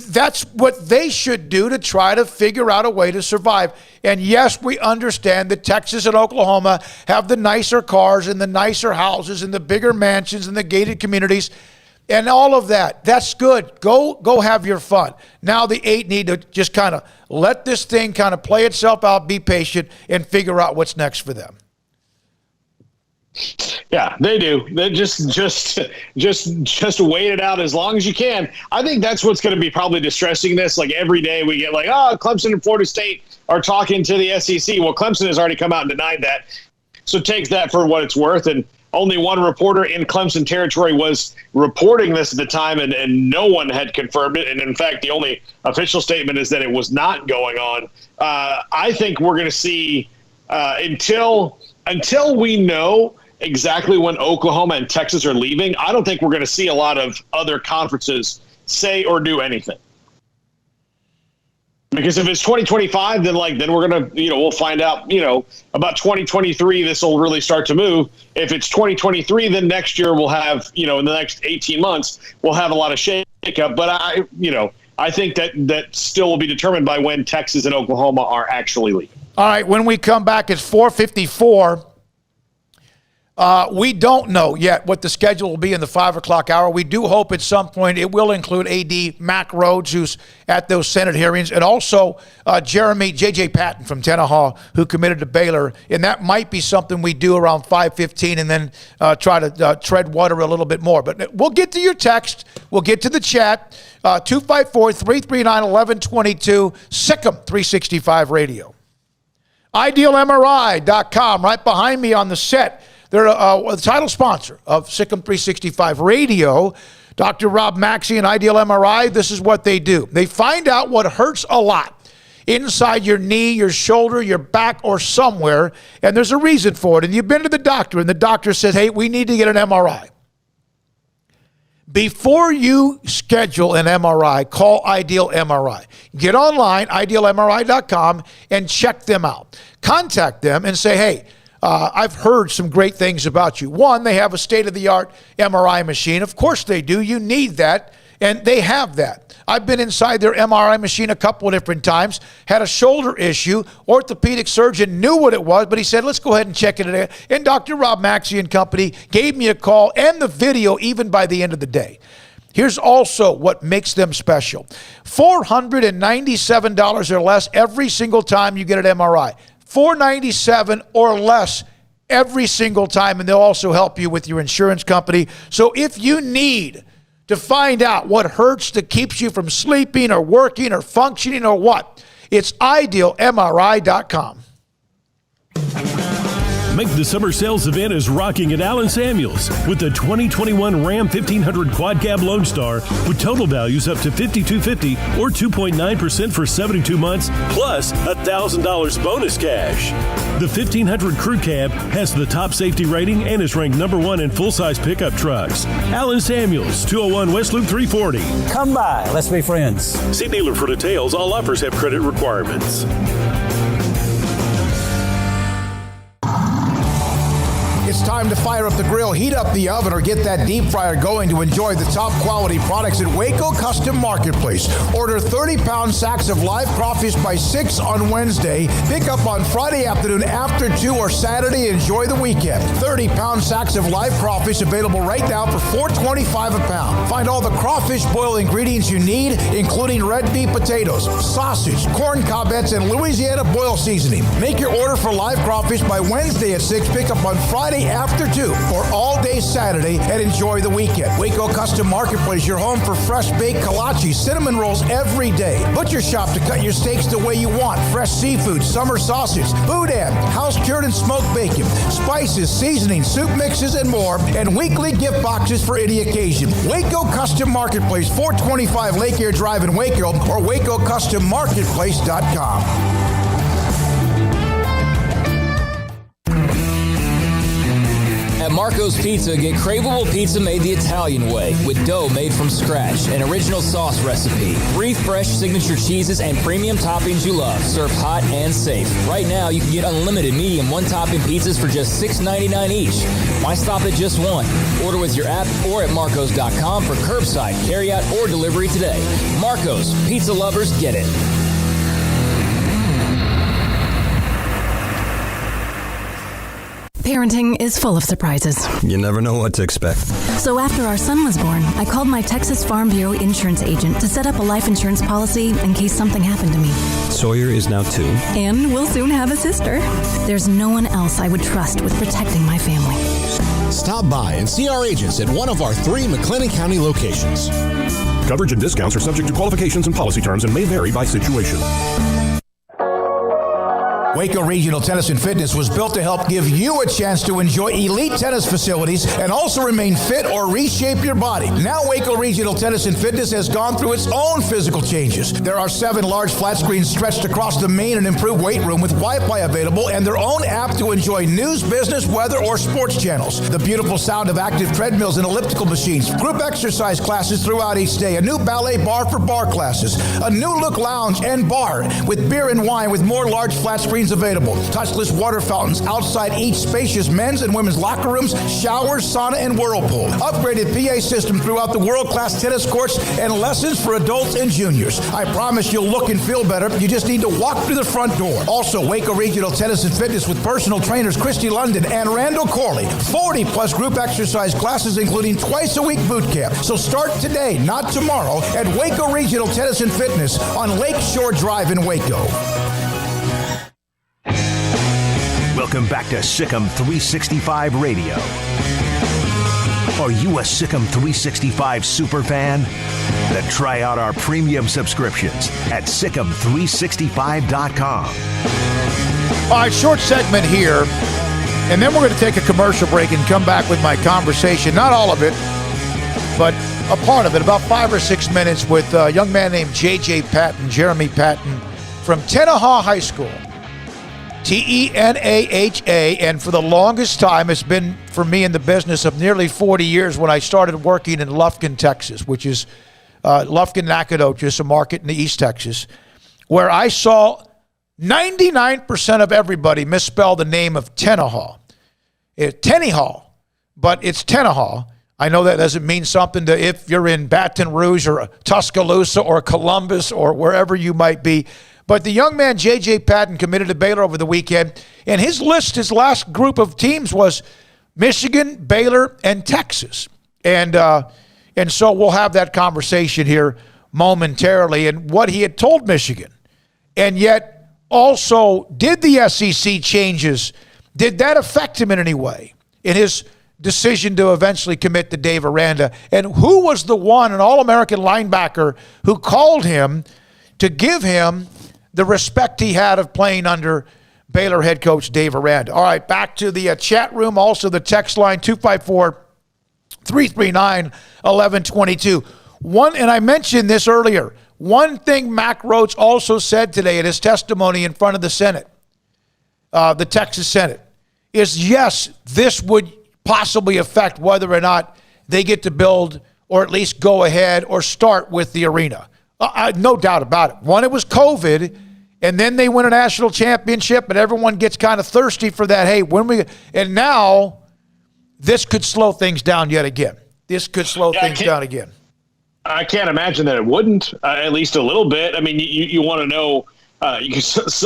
That's what they should do to try to figure out a way to survive. And yes, we understand that Texas and Oklahoma have the nicer cars and the nicer houses and the bigger mansions and the gated communities and all of that. That's good. Go have your fun. Now the 8 need to just kind of let this thing kind of play itself out, be patient, and figure out what's next for them. Yeah, they do. They just wait it out as long as you can. I think that's what's going to be probably distressing this. Like every day we get like, Clemson and Florida State are talking to the SEC. Well, Clemson has already come out and denied that. So take that for what it's worth. And only one reporter in Clemson territory was reporting this at the time, and no one had confirmed it. And in fact, the only official statement is that it was not going on. I think we're going to see until we know exactly when Oklahoma and Texas are leaving, I don't think we're going to see a lot of other conferences say or do anything. Because if it's 2025, then we're going to, we'll find out, about 2023, this will really start to move. If it's 2023, then next year we'll have, in the next 18 months, we'll have a lot of shakeup. But I think that still will be determined by when Texas and Oklahoma are actually leaving. All right. When we come back, it's 4:54. We don't know yet what the schedule will be in the 5 o'clock hour. We do hope at some point it will include AD Mack Rhodes, who's at those Senate hearings, and also Jeremy J.J. Patton from Tenaha, who committed to Baylor. And that might be something we do around 5:15 and then try to tread water a little bit more. But we'll get to your text. We'll get to the chat. 254-339-1122, SicEm365 Radio. IdealMRI.com, right behind me on the set. They're the title sponsor of SicEm365 Radio. Dr. Rob Maxey and Ideal MRI, this is what they do. They find out what hurts a lot inside your knee, your shoulder, your back, or somewhere, and there's a reason for it. And you've been to the doctor, and the doctor says, hey, we need to get an MRI. Before you schedule an MRI, call Ideal MRI. Get online, idealmri.com, and check them out. Contact them and say, hey, I've heard some great things about you. One, they have a state-of-the-art MRI machine. Of course they do. You need that. And they have that. I've been inside their MRI machine a couple of different times, had a shoulder issue. Orthopedic surgeon knew what it was, but he said, let's go ahead and check it out. And Dr. Rob Maxey and company gave me a call and the video even by the end of the day. Here's also what makes them special. $497 or less every single time you get an MRI. $497 or less every single time, and they'll also help you with your insurance company. So if you need to find out what hurts that keeps you from sleeping or working or functioning or what, it's idealmri.com. Make the summer sales event as rocking at Allen Samuels with the 2021 Ram 1500 Quad Cab Lone Star with total values up to $5,250 or 2.9% for 72 months plus $1,000 bonus cash. The 1500 Crew Cab has the top safety rating and is ranked number 1 in full-size pickup trucks. Allen Samuels, 201 West Loop 340. Come by. Let's be friends. See dealer for details. All offers have credit requirements. It's time to fire up the grill, heat up the oven, or get that deep fryer going to enjoy the top quality products at Waco Custom Marketplace. Order 30-pound sacks of live crawfish by 6 on Wednesday. Pick up on Friday afternoon after 2 or Saturday. Enjoy the weekend. 30-pound sacks of live crawfish available right now for $4.25 a pound. Find all the crawfish boil ingredients you need, including red beef potatoes, sausage, corn cobettes, and Louisiana boil seasoning. Make your order for live crawfish by Wednesday at 6. Pick up on Friday after 2 or all day Saturday and enjoy the weekend. Waco Custom Marketplace, your home for fresh baked kolache, cinnamon rolls every day. Butcher shop to cut your steaks the way you want. Fresh seafood, summer sausage, boudin, house cured and smoked bacon, spices, seasonings, soup mixes, and more, and weekly gift boxes for any occasion. Waco Custom Marketplace, 425 Lake Air Drive in Waco, or WacoCustomMarketplace.com. At Marco's Pizza, get craveable pizza made the Italian way with dough made from scratch, an original sauce recipe, 3 fresh signature cheeses, and premium toppings you love, served hot and safe. Right now, you can get unlimited medium one-topping pizzas for just $6.99 each. Why stop at just one? Order with your app or at marcos.com for curbside, carryout, or delivery today. Marco's, pizza lovers get it. Parenting is full of surprises. You never know what to expect. So after our son was born, I called my Texas Farm Bureau insurance agent to set up a life insurance policy in case something happened to me. Sawyer is now 2. And we'll soon have a sister. There's no one else I would trust with protecting my family. Stop by and see our agents at one of our 3 McLennan County locations. Coverage and discounts are subject to qualifications and policy terms and may vary by situation. Waco Regional Tennis and Fitness was built to help give you a chance to enjoy elite tennis facilities and also remain fit or reshape your body. Now Waco Regional Tennis and Fitness has gone through its own physical changes. There are 7 large flat screens stretched across the main and improved weight room with Wi-Fi available and their own app to enjoy news, business, weather, or sports channels. The beautiful sound of active treadmills and elliptical machines, group exercise classes throughout each day, a new ballet bar for bar classes, a new look lounge and bar with beer and wine with more large flat screens available. Touchless water fountains outside each spacious men's and women's locker rooms, showers, sauna, and whirlpool. Upgraded PA system throughout the world-class tennis courts and lessons for adults and juniors. I promise you'll look and feel better. You just need to walk through the front door. Also, Waco Regional Tennis and Fitness with personal trainers Christy London and Randall Corley. 40-plus group exercise classes, including twice-a-week boot camp. So start today, not tomorrow, at Waco Regional Tennis and Fitness on Lakeshore Drive in Waco. Welcome back to SicEm365 Radio. Are you a SicEm365 superfan? Then try out our premium subscriptions at SicEm365.com. All right, short segment here, and then we're going to take a commercial break and come back with my conversation. Not all of it, but a part of it, about 5 or 6 minutes with a young man named J.J. Patton, Jeremy Patton, from Tenaha High School. Tenaha, and for the longest time, it's been for me in the business of nearly 40 years when I started working in Lufkin, Texas, which is Lufkin, Nacogdoches, a market in the East Texas, where I saw 99% of everybody misspell the name of Tenaha. It's Tenaha, but it's Tenaha. I know that doesn't mean something to if you're in Baton Rouge or Tuscaloosa or Columbus or wherever you might be. But the young man, J.J. Patton, committed to Baylor over the weekend. And his last group of teams was Michigan, Baylor, and Texas. And so we'll have that conversation here momentarily. And what he had told Michigan, and yet also did the SEC changes, did that affect him in any way in his decision to eventually commit to Dave Aranda? And who was the one, an All-American linebacker, who called him to give him the respect he had of playing under Baylor head coach Dave Aranda? All right, back to the chat room, also the text line, 254-339-1122. And I mentioned this earlier, one thing Mack Rhoades also said today in his testimony in front of the Senate, the Texas Senate, is yes, this would possibly affect whether or not they get to build or at least go ahead or start with the arena. No doubt about it. One, it was COVID, and then they win a national championship, and everyone gets kind of thirsty for that. Hey, and now this could slow things down yet again. This could slow things down again. I can't imagine that it wouldn't, at least a little bit. I mean, you want to know,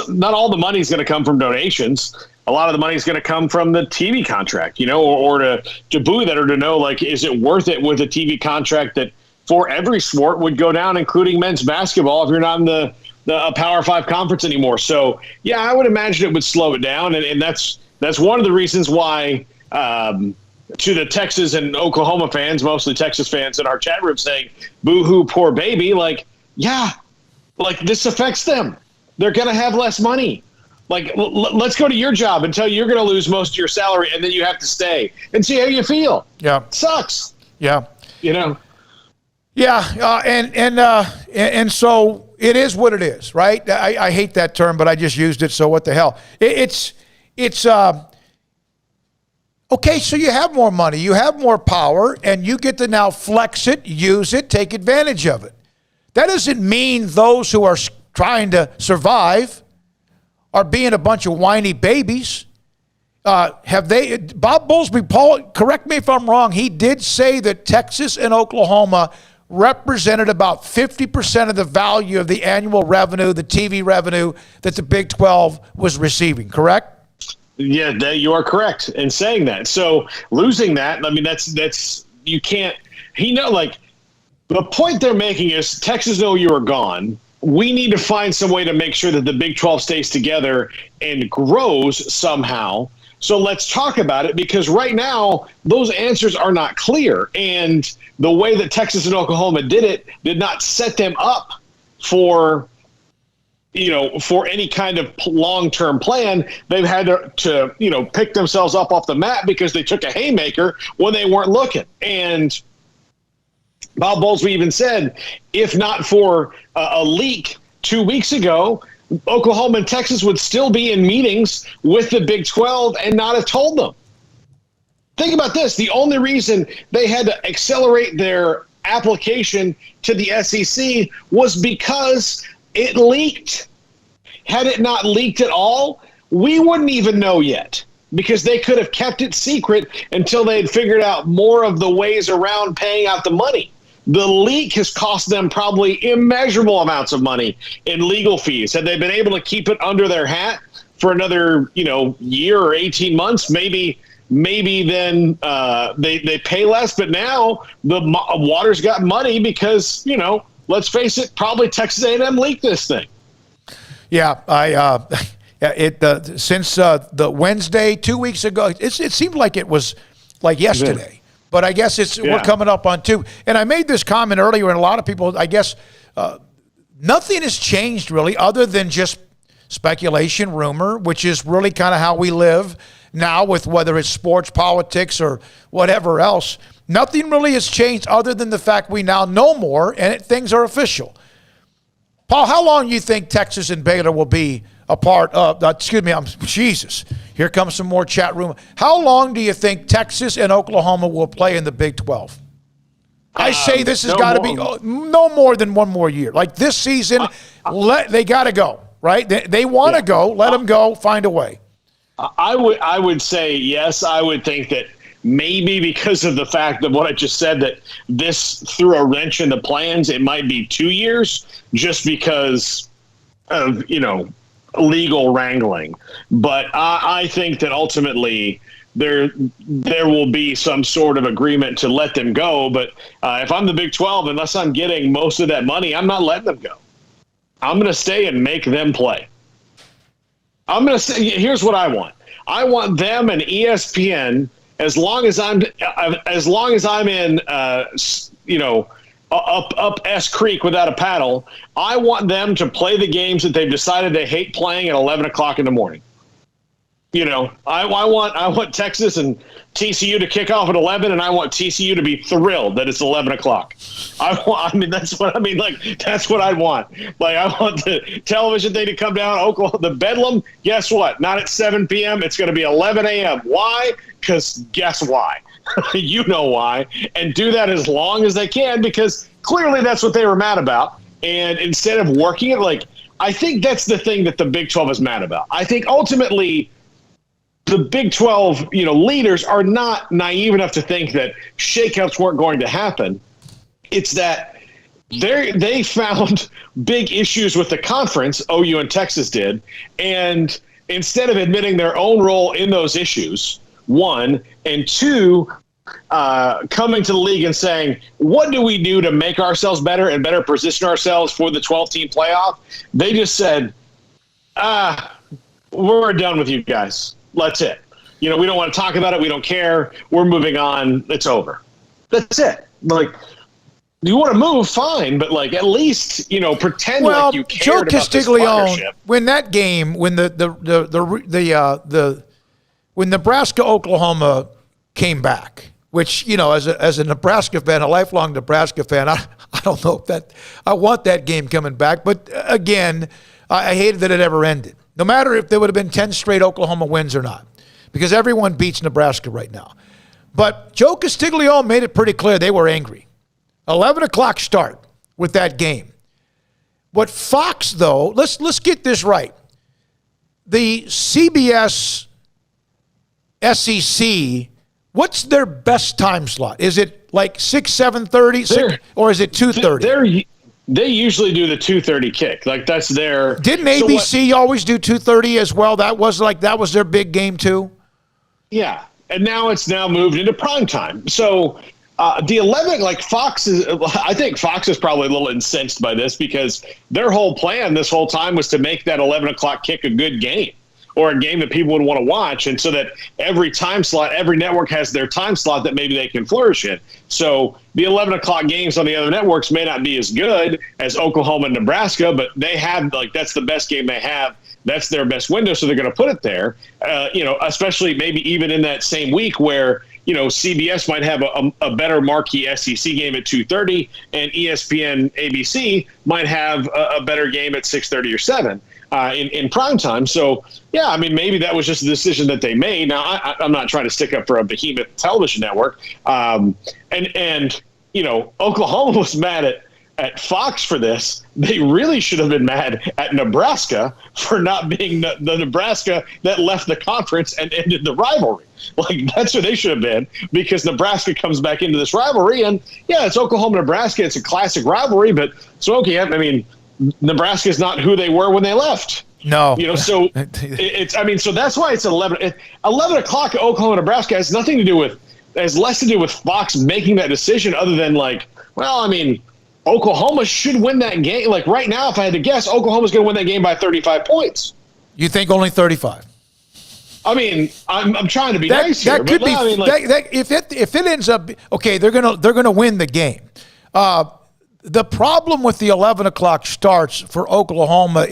not all the money is going to come from donations. A lot of the money is going to come from the TV contract, or to buoy that, or to know, like, is it worth it with a TV contract that for every sport would go down, including men's basketball, if you're not in the Power 5 conference anymore. So, yeah, I would imagine it would slow it down. And that's one of the reasons why, to the Texas and Oklahoma fans, mostly Texas fans in our chat room saying, boo-hoo, poor baby. Like, yeah, like this affects them. They're going to have less money. Like, let's go to your job and tell you you're going to lose most of your salary, and then you have to stay and see how you feel. Yeah. Sucks. Yeah. Yeah. And so it is what it is, right? I hate that term, but I just used it. So what the hell? It's okay. So you have more money, you have more power, and you get to now flex it, use it, take advantage of it. That doesn't mean those who are trying to survive are being a bunch of whiny babies. Bob Bowlesby, Paul, correct me if I'm wrong, he did say that Texas and Oklahoma represented about 50% of the value of the annual revenue, the TV revenue that the Big 12 was receiving, correct? Yeah, you are correct in saying that. So losing that, I mean, that's you can't. The point they're making is Texas know you are gone. We need to find some way to make sure that the Big 12 stays together and grows somehow. So let's talk about it, because right now those answers are not clear. And the way that Texas and Oklahoma did it did not set them up for any kind of long-term plan. They've had to pick themselves up off the mat because they took a haymaker when they weren't looking. And Bob Bowlesby even said, if not for a leak 2 weeks ago, Oklahoma and Texas would still be in meetings with the Big 12 and not have told them. Think about this. The only reason they had to accelerate their application to the SEC was because it leaked. Had it not leaked at all, we wouldn't even know yet, because they could have kept it secret until they had figured out more of the ways around paying out the money. The leak has cost them probably immeasurable amounts of money in legal fees. Had they been able to keep it under their hat for another, year or 18 months, maybe then they pay less. But now the water's got muddy because, let's face it, probably Texas A&M leaked this thing. Yeah, since the Wednesday 2 weeks ago, it seemed like it was like yesterday. But I guess we're coming up on 2. And I made this comment earlier, and a lot of people, I guess, nothing has changed really other than just speculation, rumor, which is really kind of how we live now with whether it's sports, politics, or whatever else. Nothing really has changed other than the fact we now know more and things are official. Paul, how long do you think Texas and Baylor will be a part of, Jesus, here comes some more chat room. How long do you think Texas and Oklahoma will play in the Big 12? I say this has got to be no more than one more year. Like this season, they got to go, right? They want to go. Let them go. Find a way. I would say yes. I would think that maybe because of the fact of what I just said, that this threw a wrench in the plans. It might be 2 years just because of, legal wrangling. But I think that ultimately there will be some sort of agreement to let them go. But if I'm the Big 12, unless I'm getting most of that money, I'm not letting them go. I'm going to stay and make them play. I'm going to say, here's what I want. I want them and ESPN, as long as I'm in, up S Creek without a paddle, I want them to play the games that they've decided they hate playing at 11 o'clock in the morning. I want Texas and TCU to kick off at 11, and I want TCU to be thrilled that it's 11 o'clock. That's what I want. Like, I want the television thing to come down. Oklahoma, the Bedlam, guess what? Not at 7 p.m. It's going to be 11 a.m. Why? Because guess why? You know why. And do that as long as they can, because clearly that's what they were mad about. And instead of working it, I think that's the thing that the Big 12 is mad about. I think ultimately the Big 12, leaders are not naive enough to think that shakeouts weren't going to happen. It's that they found big issues with the conference, OU and Texas did, and instead of admitting their own role in those issues, one, and two, coming to the league and saying, what do we do to make ourselves better and better position ourselves for the 12-team playoff? They just said, we're done with you guys. That's it. We don't want to talk about it. We don't care. We're moving on. It's over. That's it. You want to move, fine, but at least pretend like you cared about this partnership. When that game, when when Nebraska-Oklahoma came back, which as a Nebraska fan, a lifelong Nebraska fan, I don't know if I want that game coming back. But again, I hated that it ever ended. No matter if there would have been 10 straight Oklahoma wins or not, because everyone beats Nebraska right now. But Joe Castiglione made it pretty clear they were angry. 11 o'clock start with that game. What Fox, though, let's get this right. The CBS SEC, what's their best time slot? Is it 6, 7:30, or is it 2:30? They usually do the 2:30 kick. That's their. Didn't ABC always do 2:30 as well? That was their big game too. Yeah, and now it's moved into prime time. So the 11, Fox is. I think Fox is probably a little incensed by this, because their whole plan this whole time was to make that 11 o'clock kick a good game, or a game that people would want to watch, and so that every time slot, every network has their time slot that maybe they can flourish in. So the 11 o'clock games on the other networks may not be as good as Oklahoma and Nebraska, but they have, that's the best game they have. That's their best window, so they're going to put it there, especially maybe even in that same week where, CBS might have a better marquee SEC game at 2:30, and ESPN ABC might have a better game at 6:30 or 7. In prime time. So, yeah, maybe that was just a decision that they made. Now, I'm not trying to stick up for a behemoth television network. Oklahoma was mad at Fox for this. They really should have been mad at Nebraska for not being the Nebraska that left the conference and ended the rivalry. That's what they should have been, because Nebraska comes back into this rivalry. And, yeah, it's Oklahoma-Nebraska. It's a classic rivalry. But, Smokey, Nebraska is not who they were when they left. No. So it's, so that's why it's 11 o'clock at Oklahoma, Nebraska has less to do with Fox making that decision, other than Oklahoma should win that game. Right now, if I had to guess, Oklahoma's going to win that game by 35 points. You think only 35? I'm trying to be nice here. That could be. If it ends up, okay, they're gonna win the game. The problem with the 11 o'clock starts for Oklahoma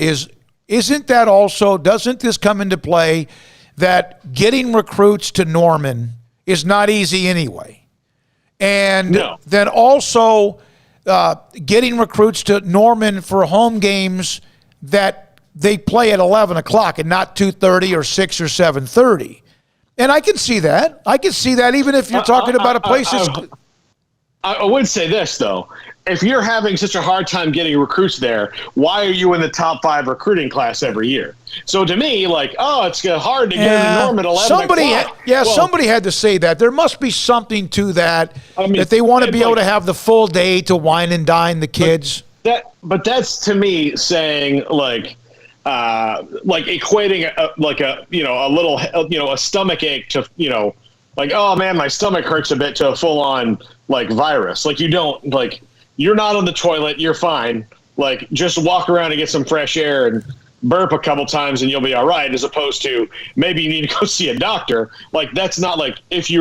doesn't this come into play that getting recruits to Norman is not easy anyway? And then also getting recruits to Norman for home games that they play at 11 o'clock and not 2:30 or 6 or 7:30. And I can see that. Even if you're talking about a place I would say this, though. if you're having such a hard time getting recruits there, why are you in the top 5 recruiting class every year? So to me, like, it's hard to get in Norman at 11 o'clock. Somebody had to say that. There must be something to that, that they want to be able to have the full day to wine and dine the kids. But that's, to me, saying, like equating a stomach ache to, like, oh man, my stomach hurts a bit, to a full on like virus. Like, you don't, like, you're not on the toilet, you're fine. Like, just walk around and get some fresh air and burp a couple times and you'll be all right, as opposed to maybe you need to go see a doctor. Like, that's not, like, if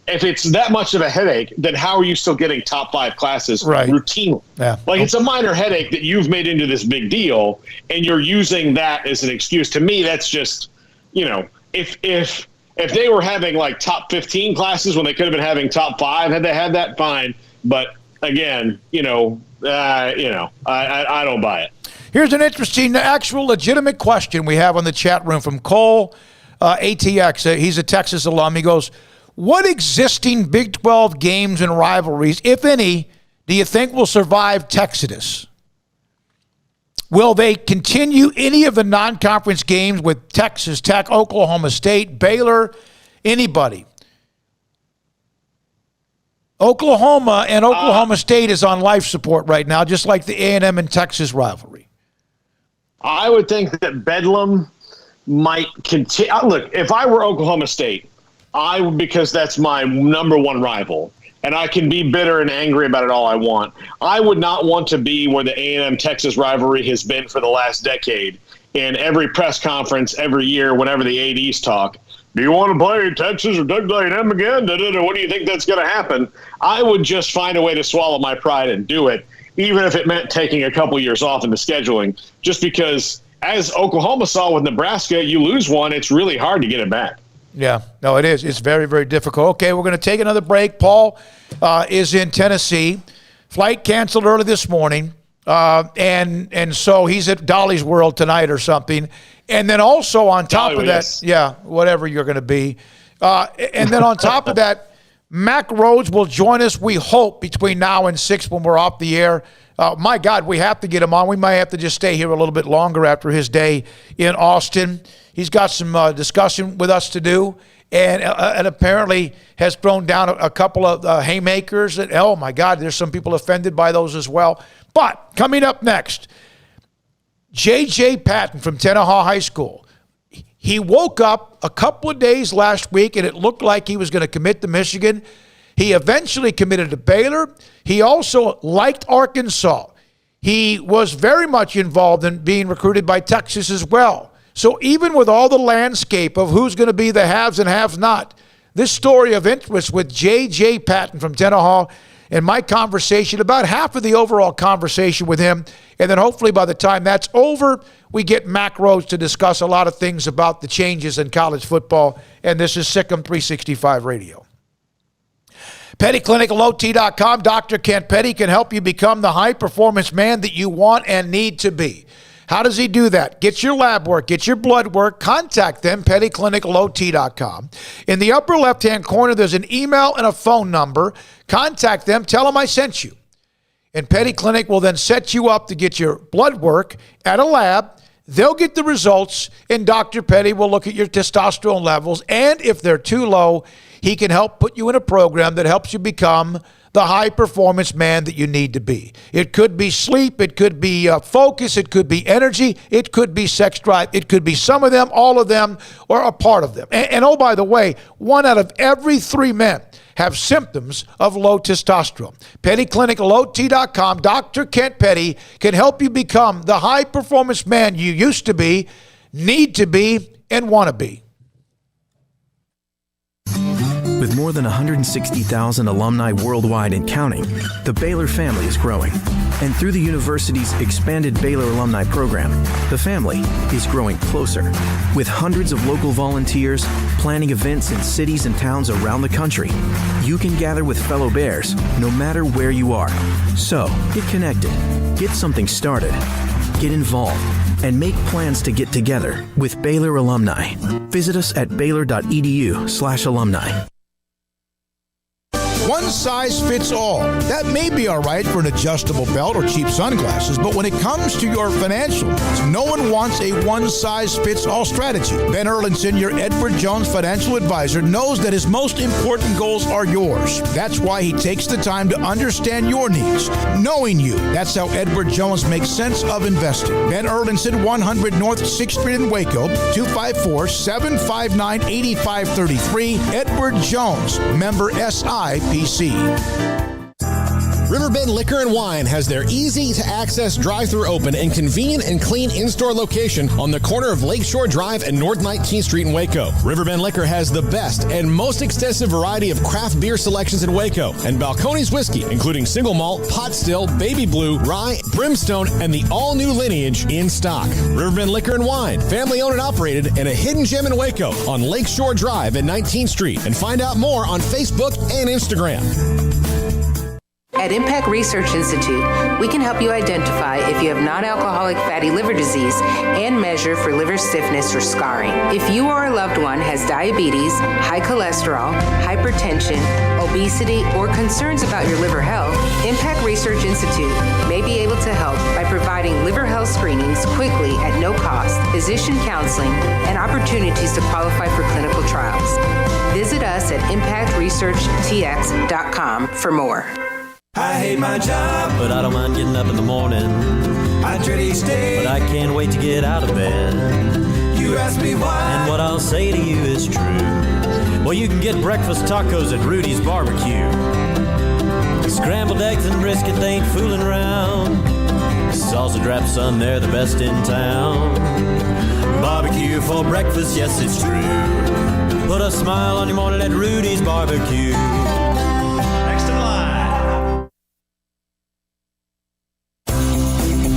it's that much of a headache, then how are you still getting top 5 classes routinely? Yeah. Like, it's a minor headache that you've made into this big deal, and you're using that as an excuse. To me, that's just, if they were having like top 15 classes when they could have been having top 5, had they had that, fine. But again, I don't buy it. Here's an interesting, actual, legitimate question we have on the chat room from Cole ATX. He's a Texas alum. He goes, what existing Big 12 games and rivalries, if any, do you think will survive Texas? Will they continue any of the non-conference games with Texas Tech, Oklahoma State, Baylor, anybody? Oklahoma and Oklahoma State is on life support right now, just like the A&M and Texas rivalry. I would think that Bedlam might continue. Look, if I were Oklahoma State, because that's my number one rival, and I can be bitter and angry about it all I want, I would not want to be where the A&M Texas rivalry has been for the last decade. In every press conference, every year, whenever the ADs talk, do you want to play Texas or A&M again? What do you think that's going to happen? I would just find a way to swallow my pride and do it, even if it meant taking a couple years off in the scheduling, just because, as Oklahoma saw with Nebraska, you lose one, it's really hard to get it back. Yeah, no, it is. It's very, very difficult. Okay, we're going to take another break. Paul is in Tennessee. Flight canceled early this morning, and so he's at Dolly's World tonight or something. And then also on top of that, whatever you're going to be. And then on top of that, Mac Rhodes will join us, we hope, between now and 6 when we're off the air. My God, we have to get him on. We might have to just stay here a little bit longer after his day in Austin. He's got some discussion with us to do, and apparently has thrown down a couple of haymakers. That, oh, my God, there's some people offended by those as well. But coming up next, J.J. Patton from Tenaha High School. He woke up a couple of days last week, and it looked like he was going to commit to Michigan. He eventually committed to Baylor. He also liked Arkansas. He was very much involved in being recruited by Texas as well. So even with all the landscape of who's going to be the haves and haves not, this story of interest with J.J. Patton from Tenaha, and my conversation, about half of the overall conversation with him, and then hopefully by the time that's over, we get Mac Rhodes to discuss a lot of things about the changes in college football, and this is SicEm365 Radio. PettyClinicalOT.com. Dr. Kent Petty can help you become the high-performance man that you want and need to be. How does he do that? Get your lab work, get your blood work, contact them, PettyClinicalOT.com. In the upper left-hand corner, there's an email and a phone number. Contact them, tell them I sent you. And Petty Clinic will then set you up to get your blood work at a lab. They'll get the results, and Dr. Petty will look at your testosterone levels, and if they're too low, he can help put you in a program that helps you become the high-performance man that you need to be. It could be sleep, it could be focus, it could be energy, it could be sex drive, it could be some of them, all of them, or a part of them. And oh, by the way, 1 out of every 3 men have symptoms of low testosterone. PettyClinicalOT.com. Dr. Kent Petty can help you become the high-performance man you used to be, need to be, and want to be. With more than 160,000 alumni worldwide and counting, the Baylor family is growing. And through the university's expanded Baylor alumni program, the family is growing closer. With hundreds of local volunteers planning events in cities and towns around the country, you can gather with fellow Bears no matter where you are. So, get connected, get something started, get involved, and make plans to get together with Baylor alumni. Visit us at baylor.edu/alumni. One size fits all. That may be all right for an adjustable belt or cheap sunglasses, but when it comes to your financial needs, no one wants a one-size-fits-all strategy. Ben Erlinson, your Edward Jones financial advisor, knows that his most important goals are yours. That's why he takes the time to understand your needs, knowing you. That's how Edward Jones makes sense of investing. Ben Erlinson, 100 North 6th Street in Waco, 254-759-8533. Edward Jones, member SIPC. Riverbend Liquor and Wine has their easy-to-access drive-thru open and convenient and clean in-store location on the corner of Lakeshore Drive and North 19th Street in Waco. Riverbend Liquor has the best and most extensive variety of craft beer selections in Waco, and Balcones whiskey, including single malt, pot still, baby blue, rye, brimstone, and the all-new lineage in stock. Riverbend Liquor and Wine, family-owned and operated, and a hidden gem in Waco on Lakeshore Drive and 19th Street. And find out more on Facebook and Instagram. At Impact Research Institute, we can help you identify if you have non-alcoholic fatty liver disease and measure for liver stiffness or scarring. If you or a loved one has diabetes, high cholesterol, hypertension, obesity, or concerns about your liver health, Impact Research Institute may be able to help by providing liver health screenings quickly at no cost, physician counseling, and opportunities to qualify for clinical trials. Visit us at impactresearchtx.com for more. I hate my job, but I don't mind getting up in the morning. I dread each day, but I can't wait to get out of bed. You ask me why, and what I'll say to you is true. Well, you can get breakfast tacos at Rudy's Barbecue. Scrambled eggs and brisket, they ain't fooling around. Salsa drap, son, they're the best in town. Barbecue for breakfast, yes, it's true. Put a smile on your morning at Rudy's Barbecue. Next in line.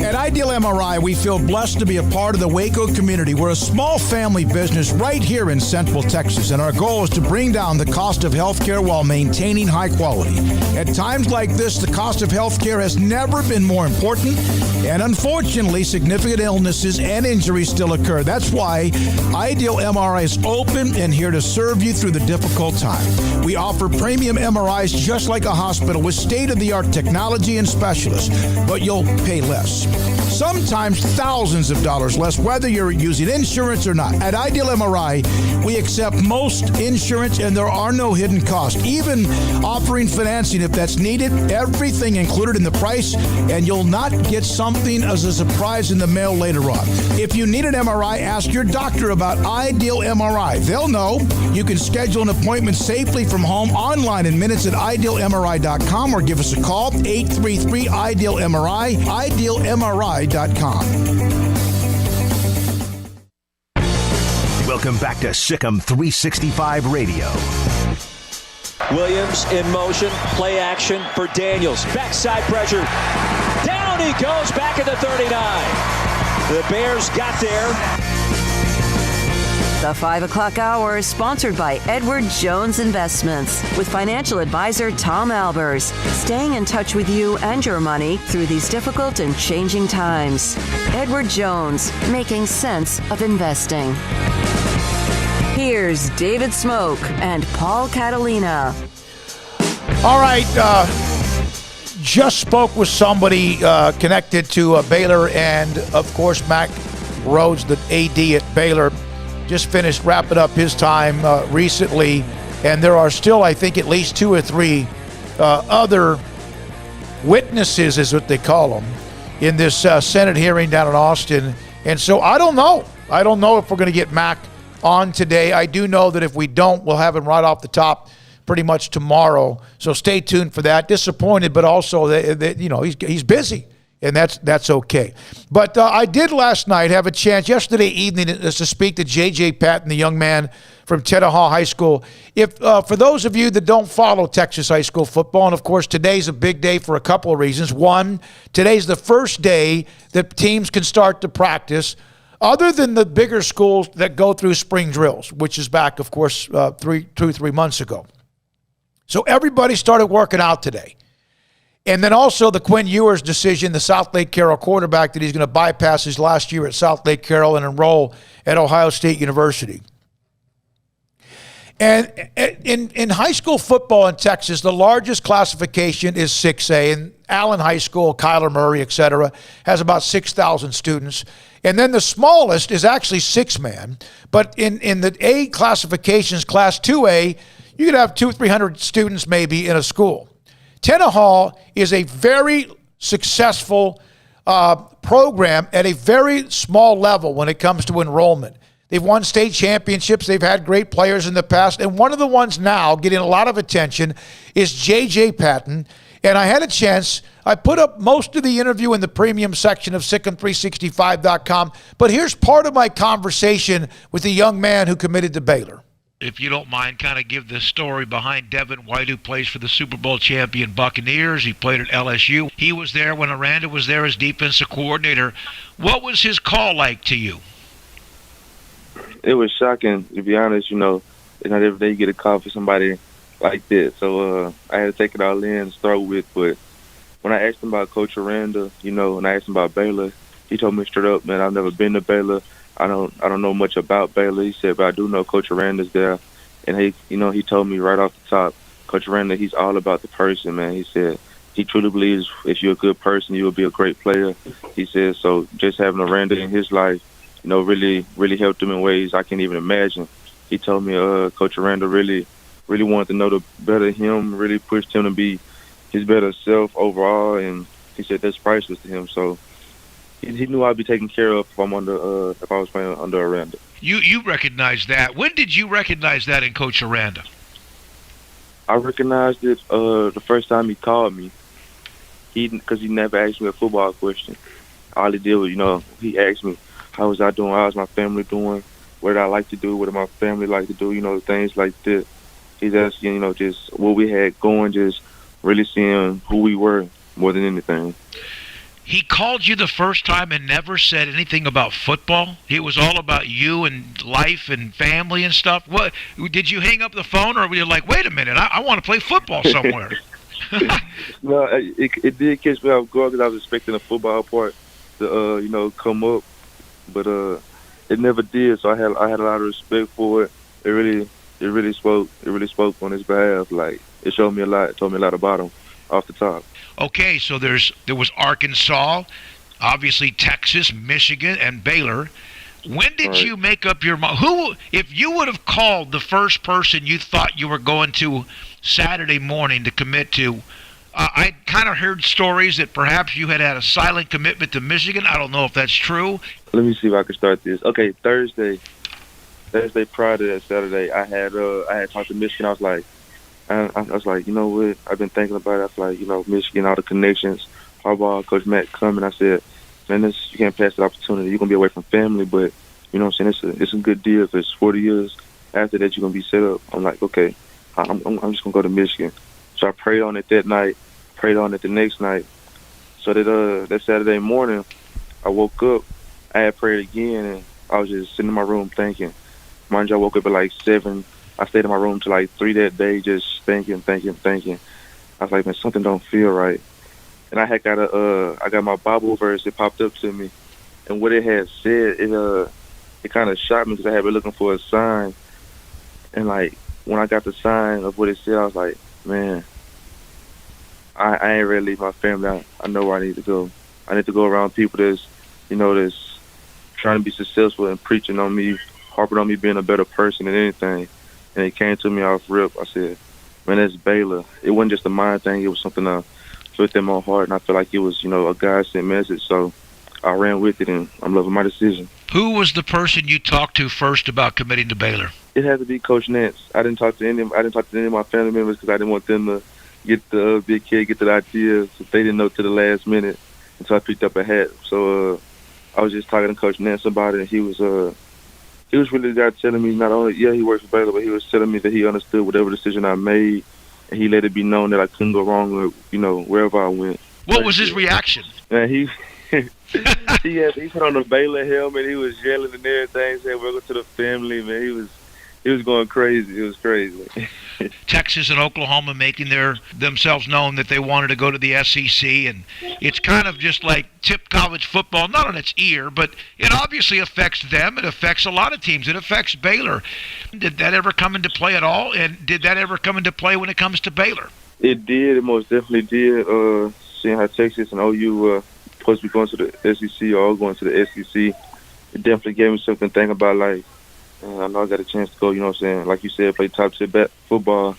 At Ideal MRI, we feel blessed to be a part of the Waco community. We're a small family business right here in Central Texas, and our goal is to bring down the cost of healthcare while maintaining high quality. At times like this, the cost of healthcare has never been more important, and unfortunately, significant illnesses and injuries still occur. That's why Ideal MRI is open and here to serve you through the difficult time. We offer premium MRIs just like a hospital with state-of-the-art technology and specialists, but you'll pay less. Sometimes thousands of dollars less, whether you're using insurance or not. At Ideal MRI, we accept most insurance and there are no hidden costs, even offering financing if that's needed. Everything included in the price, and you'll not get something as a surprise in the mail later on. If you need an MRI, ask your doctor about Ideal MRI. They'll know. You can schedule an appointment safely from home online in minutes at idealmri.com or give us a call, 833-IDEAL-MRI, idealmri.com. Welcome back to SicEm365 Radio. Williams in motion, play action for Daniels. Backside pressure. Down he goes, back at the 39. The Bears got there. The 5 o'clock hour is sponsored by Edward Jones Investments with financial advisor Tom Albers, staying in touch with you and your money through these difficult and changing times. Edward Jones, making sense of investing. Here's David Smoak and Paul Catalina. All right, just spoke with somebody connected to Baylor and, of course, Mac Rhodes, the AD at Baylor. Just finished wrapping up his time recently, and there are still, I think, at least 2 or 3 other witnesses, is what they call them, in this Senate hearing down in Austin. And so I don't know. I don't know if we're going to get Mac on today. I do know that if we don't, we'll have him right off the top pretty much tomorrow. So stay tuned for that. Disappointed, but also that you know, he's busy. And that's okay. But I did last night have a chance, yesterday evening, to speak to J.J. Patton, the young man from Tenaha High School. If for those of you that don't follow Texas high school football, and of course today's a big day for a couple of reasons. One, today's the first day that teams can start to practice, other than the bigger schools that go through spring drills, which is back, of course, 3 months ago. So everybody started working out today. And then also the Quinn Ewers decision, the South Lake Carroll quarterback, that he's going to bypass his last year at South Lake Carroll and enroll at Ohio State University. And in high school football in Texas, the largest classification is 6A. And Allen High School, Kyler Murray, et cetera, has about 6,000 students. And then the smallest is actually 6-man. But in the A classifications, Class 2A, you could have 200-300 students maybe in a school. Tenaha is a very successful program at a very small level when it comes to enrollment. They've won state championships. They've had great players in the past. And one of the ones now getting a lot of attention is J.J. Patton. And I had a chance. I put up most of the interview in the premium section of SicEm365.com. But here's part of my conversation with the young man who committed to Baylor. If you don't mind, kind of give the story behind Devin White, who plays for the Super Bowl champion Buccaneers. He played at LSU. He was there when Aranda was there as defensive coordinator. What was his call like to you? It was shocking, to be honest. Not every day you get a call for somebody like that. So I had to take it all in to start with. But when I asked him about Coach Aranda, and I asked him about Baylor, he told me straight up, man, I've never been to Baylor. I don't know much about Baylor. He said, but I do know Coach Aranda's there. And he told me right off the top, Coach Aranda, he's all about the person, man. He said he truly believes if you're a good person, you will be a great player. He said, so just having Aranda in his life, really, really helped him in ways I can't even imagine. He told me Coach Aranda really, really wanted to know the better him, really pushed him to be his better self overall, and he said that's priceless to him. So he knew I'd be taken care of if I was playing under Aranda. You recognized that. When did you recognize that in Coach Aranda? I recognized it the first time he called me. Because he never asked me a football question. All he did was, he asked me, how was I doing? How was my family doing? What did I like to do? What did my family like to do? Things like that. He's asking, just what we had going, just really seeing who we were more than anything. He called you the first time and never said anything about football? It was all about you and life and family and stuff? What? Did you hang up the phone, or were you like, wait a minute, I want to play football somewhere? No, it did catch me off guard because I was expecting the football part to, come up. But it never did, so I had a lot of respect for it. It really spoke on his behalf. Like, it showed me a lot. It told me a lot about him off the top. Okay, so there was Arkansas, obviously Texas, Michigan, and Baylor. When did you make up your mind? Who, if you would have called the first person you thought you were going to Saturday morning to commit to, I kind of heard stories that perhaps you had a silent commitment to Michigan. I don't know if that's true. Let me see if I can start this. Okay, Thursday prior to that Saturday, I had talked to Michigan. I was like, you know what? I've been thinking about it. I was like, Michigan, all the connections, Harbaugh, Coach Matt coming. I said, man, you can't pass the opportunity. You're gonna be away from family, but you know what I'm saying? It's a good deal. If it's 40 years after that, you're gonna be set up. I'm like, okay, I'm just gonna go to Michigan. So I prayed on it that night, prayed on it the next night. So that Saturday morning, I woke up. I had prayed again, and I was just sitting in my room thinking. Mind you, I woke up at like 7. I stayed in my room till like 3 that day, just thinking. I was like, man, something don't feel right. And I had I got my Bible verse. It popped up to me, and what it had said, it kind of shocked me because I had been looking for a sign. And like when I got the sign of what it said, I was like, man, I ain't ready to leave my family. I know where I need to go. I need to go around people that's trying to be successful and preaching on me, harping on me being a better person than anything. And it came to me off rip. I said, man, that's Baylor. It wasn't just a mind thing. It was something I felt in my heart, and I feel like it was, a God-sent message. So I ran with it, and I'm loving my decision. Who was the person you talked to first about committing to Baylor? It had to be Coach Nance. I didn't talk to any of my family members because I didn't want them to get the big kid, get the ideas if they didn't know to the last minute until I picked up a hat. So I was just talking to Coach Nance about it, and he was really the guy telling me not only, he works for Baylor, but he was telling me that he understood whatever decision I made, and he let it be known that I couldn't go wrong with, wherever I went. What was his reaction? Man, he put on the Baylor helmet. He was yelling and everything, saying welcome to the family, man. it was going crazy. It was crazy. Texas and Oklahoma making themselves known that they wanted to go to the SEC, and it's kind of just like tip college football, not on its ear, but it obviously affects them. It affects a lot of teams. It affects Baylor. Did that ever come into play at all? And did that ever come into play when it comes to Baylor? It did. It most definitely did. Seeing how Texas and OU were supposed to be going to the SEC or going to the SEC, it definitely gave me something to think about. Like, I know I got a chance to go, you know what I'm saying? Like you said, play top tier football.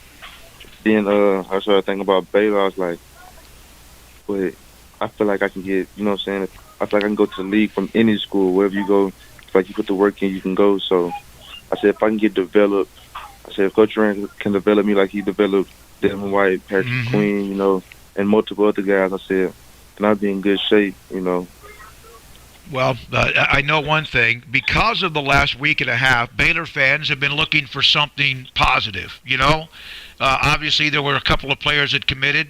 Then I started thinking about Baylor. I was like, but I feel like I can get, you know what I'm saying? I feel like I can go to the league from any school, wherever you go. It's like you put the work in, you can go. So I said, if I can get developed, I said, if Coach Rand can develop me like he developed Devin White, Patrick Queen, you know, and multiple other guys, I said, then I'll be in good shape, you know. Well, I know one thing. Because of the last week and a half, Baylor fans have been looking for something positive, you know. Obviously, there were a couple of players that committed.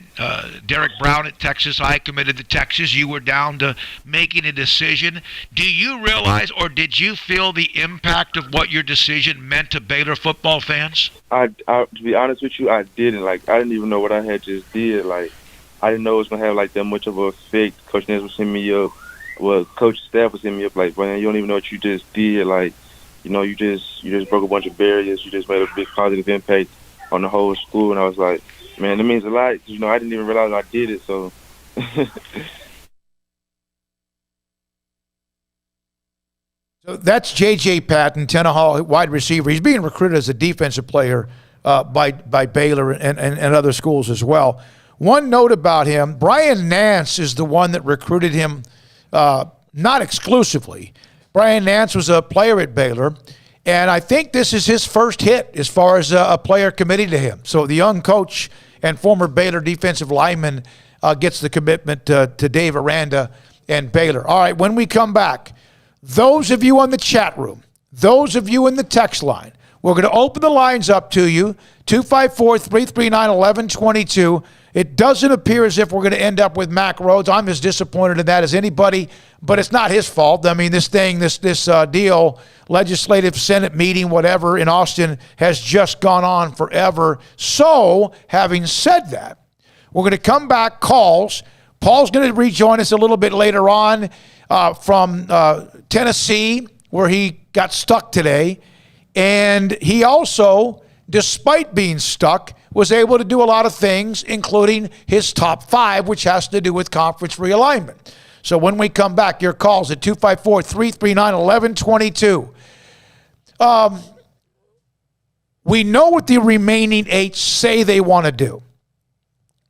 Derek Brown at Texas High committed to Texas. You were down to making a decision. Do you realize, or did you feel the impact of what your decision meant to Baylor football fans? To be honest with you, I didn't. Like, I didn't even know what I had just did. Like, I didn't know it was going to have, like, that much of an effect. Coach Nance was sending me up. Well, coach staff was hitting me up like, man, you don't even know what you just did. Like, you know, you just broke a bunch of barriers. You just made a big positive impact on the whole school. And I was like, man, that means a lot. You know, I didn't even realize I did it. So. So that's J.J. Patton, Tenaha wide receiver. He's being recruited as a defensive player by Baylor and other schools as well. One note about him, Brian Nance is the one that recruited him. Not exclusively. Brian Nance was a player at Baylor, and I think this is his first hit as far as a player committing to him. So the young coach and former Baylor defensive lineman gets the commitment to Dave Aranda and Baylor. All right, when we come back, those of you on the chat room, those of you in the text line, we're going to open the lines up to you, 254-339-1122. It doesn't appear as if we're going to end up with Mack Rhodes. I'm as disappointed in that as anybody, but it's not his fault. I mean, this deal, legislative Senate meeting, whatever, in Austin has just gone on forever. So, having said that, we're going to come back, calls. Paul's going to rejoin us a little bit later on from Tennessee, where he got stuck today. And he also, despite being stuck, was able to do a lot of things, including his top 5, which has to do with conference realignment. So when we come back, your calls at 254-339-1122. We know what the remaining 8 say they want to do.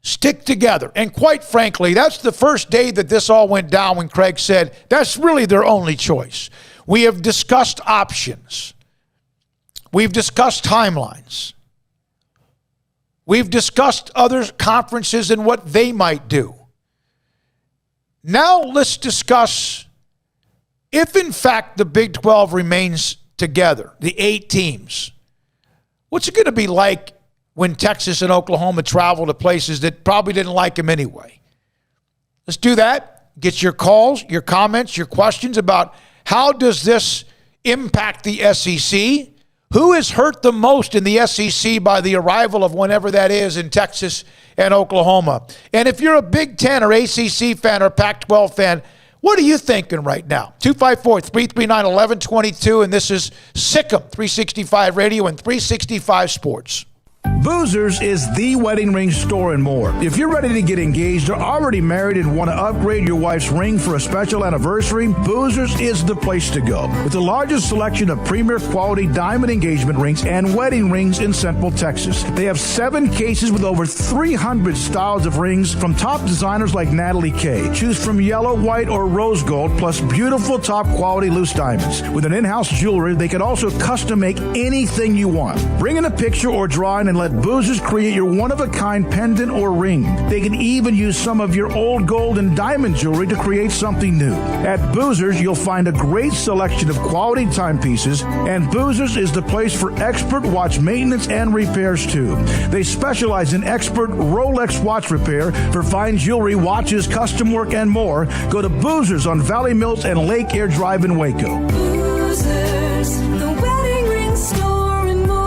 Stick together. And quite frankly, that's the first day that this all went down when Craig said that's really their only choice. We have discussed options. We've discussed timelines. We've discussed other conferences and what they might do. Now let's discuss if, in fact, the Big 12 remains together, the 8 teams. What's it going to be like when Texas and Oklahoma travel to places that probably didn't like them anyway? Let's do that. Get your calls, your comments, your questions about how does this impact the SEC? Who is hurt the most in the SEC by the arrival of whenever that is in Texas and Oklahoma? And if you're a Big Ten or ACC fan or Pac-12 fan, what are you thinking right now? 254-339-1122, and this is SicEm365 Radio and 365 Sports. Boozers is the wedding ring store and more. If you're ready to get engaged or already married and want to upgrade your wife's ring for a special anniversary, Boozers is the place to go. With the largest selection of premier quality diamond engagement rings and wedding rings in Central Texas. They have 7 cases with over 300 styles of rings from top designers like Natalie Kay. Choose from yellow, white, or rose gold, plus beautiful top quality loose diamonds. With an in-house jewelry, they can also custom make anything you want. Bring in a picture or drawing and let Boozers create your one-of-a-kind pendant or ring. They can even use some of your old gold and diamond jewelry to create something new. At Boozers, you'll find a great selection of quality timepieces, and Boozers is the place for expert watch maintenance and repairs, too. They specialize in expert Rolex watch repair for fine jewelry, watches, custom work, and more. Go to Boozers on Valley Mills and Lake Air Drive in Waco. Boozers, the wedding ring store and more.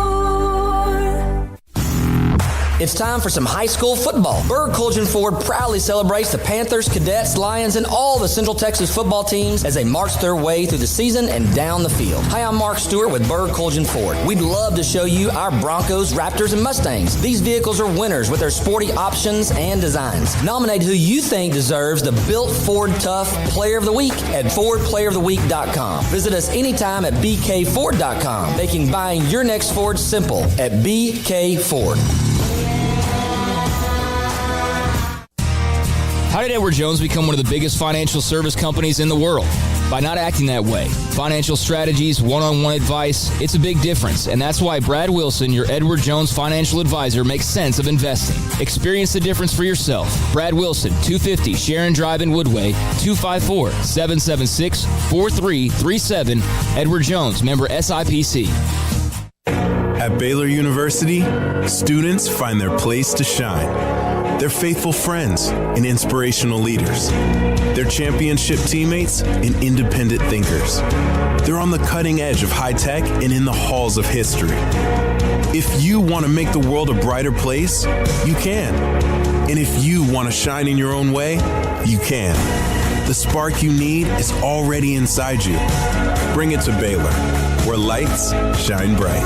It's time for some high school football. Berg Colgan Ford proudly celebrates the Panthers, Cadets, Lions, and all the Central Texas football teams as they march their way through the season and down the field. Hi, I'm Mark Stewart with Berg Colgan Ford. We'd love to show you our Broncos, Raptors, and Mustangs. These vehicles are winners with their sporty options and designs. Nominate who you think deserves the Built Ford Tough Player of the Week at FordPlayerOfTheWeek.com. Visit us anytime at BKFord.com, making buying your next Ford simple at BK Ford. How did Edward Jones become one of the biggest financial service companies in the world? By not acting that way. Financial strategies, one-on-one advice, it's a big difference. And that's why Brad Wilson, your Edward Jones financial advisor, makes sense of investing. Experience the difference for yourself. Brad Wilson, 250 Sharon Drive in Woodway, 254-776-4337. Edward Jones, member SIPC. At Baylor University, students find their place to shine. They're faithful friends and inspirational leaders. They're championship teammates and independent thinkers. They're on the cutting edge of high tech and in the halls of history. If you want to make the world a brighter place, you can. And if you want to shine in your own way, you can. The spark you need is already inside you. Bring it to Baylor, where lights shine bright.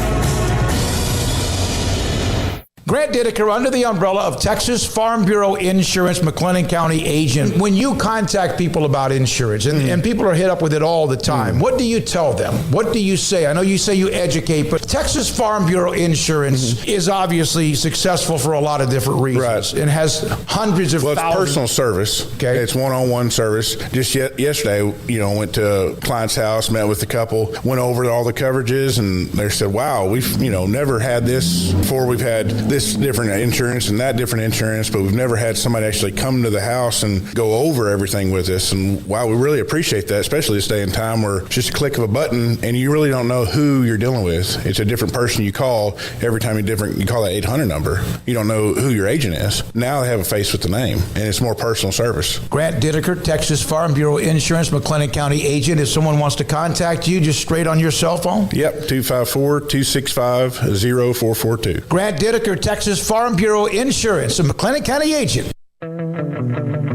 Grant Dideker, under the umbrella of Texas Farm Bureau Insurance, McLennan County agent. When you contact people about insurance, and people are hit up with it all the time, what do you tell them? What do you say? I know you say you educate, but Texas Farm Bureau Insurance is obviously successful for a lot of different reasons. Right. And has hundreds of thousands. It's personal service. Okay. It's one-on-one service. Just yesterday, went to a client's house, met with the couple, went over all the coverages, and they said, wow, we've, never had this before. We've had this different insurance and that different insurance, but we've never had somebody actually come to the house and go over everything with us. And wow, we really appreciate that, especially this day and time where it's just a click of a button and you really don't know who you're dealing with. It's a different person you call every time you call that 800 number. You don't know who your agent is. Now they have a face with the name, and it's more personal service. Grant Dideker, Texas Farm Bureau Insurance, McLennan County agent. If someone wants to contact you, just straight on your cell phone? Yep, 254-265-0442. Grant Dideker, Texas Farm Bureau Insurance, a McLennan County agent.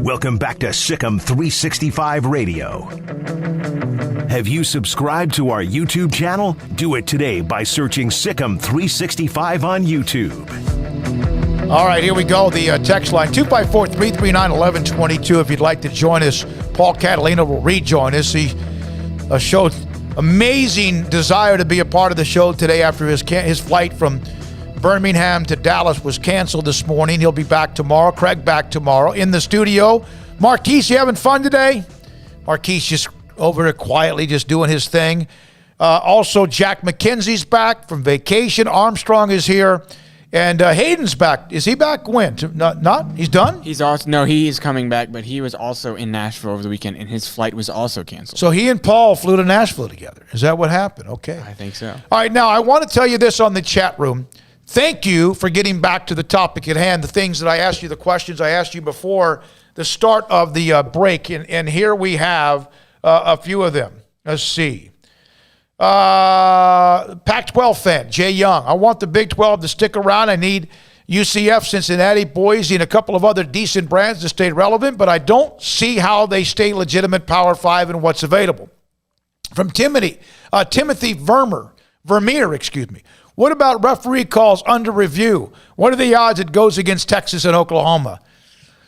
Welcome back to SicEm365 Radio. Have you subscribed to our YouTube channel? Do it today by searching SicEm365 on YouTube. All right, here we go. The text line, 254-339-1122. If you'd like to join us, Paul Catalina will rejoin us. He showed amazing desire to be a part of the show today after his flight from Birmingham to Dallas was canceled this morning. He'll be back tomorrow. Craig back tomorrow. In the studio, Marquise, you having fun today? Marquise just over there quietly just doing his thing. Also, Jack McKenzie's back from vacation. Armstrong is here. And Hayden's back. Is he back when? Not? He's done? He is coming back, but he was also in Nashville over the weekend, and his flight was also canceled. So he and Paul flew to Nashville together. Is that what happened? Okay. I think so. All right, now I want to tell you this on the chat room. Thank you for getting back to the topic at hand, the things that I asked you, the questions I asked you before the start of the break. And here we have a few of them. Let's see. Pac-12 fan, Jay Young. I want the Big 12 to stick around. I need UCF, Cincinnati, Boise, and a couple of other decent brands to stay relevant, but I don't see how they stay legitimate Power 5 and what's available. From Timothy Vermeer. What about referee calls under review? What are the odds it goes against Texas and Oklahoma?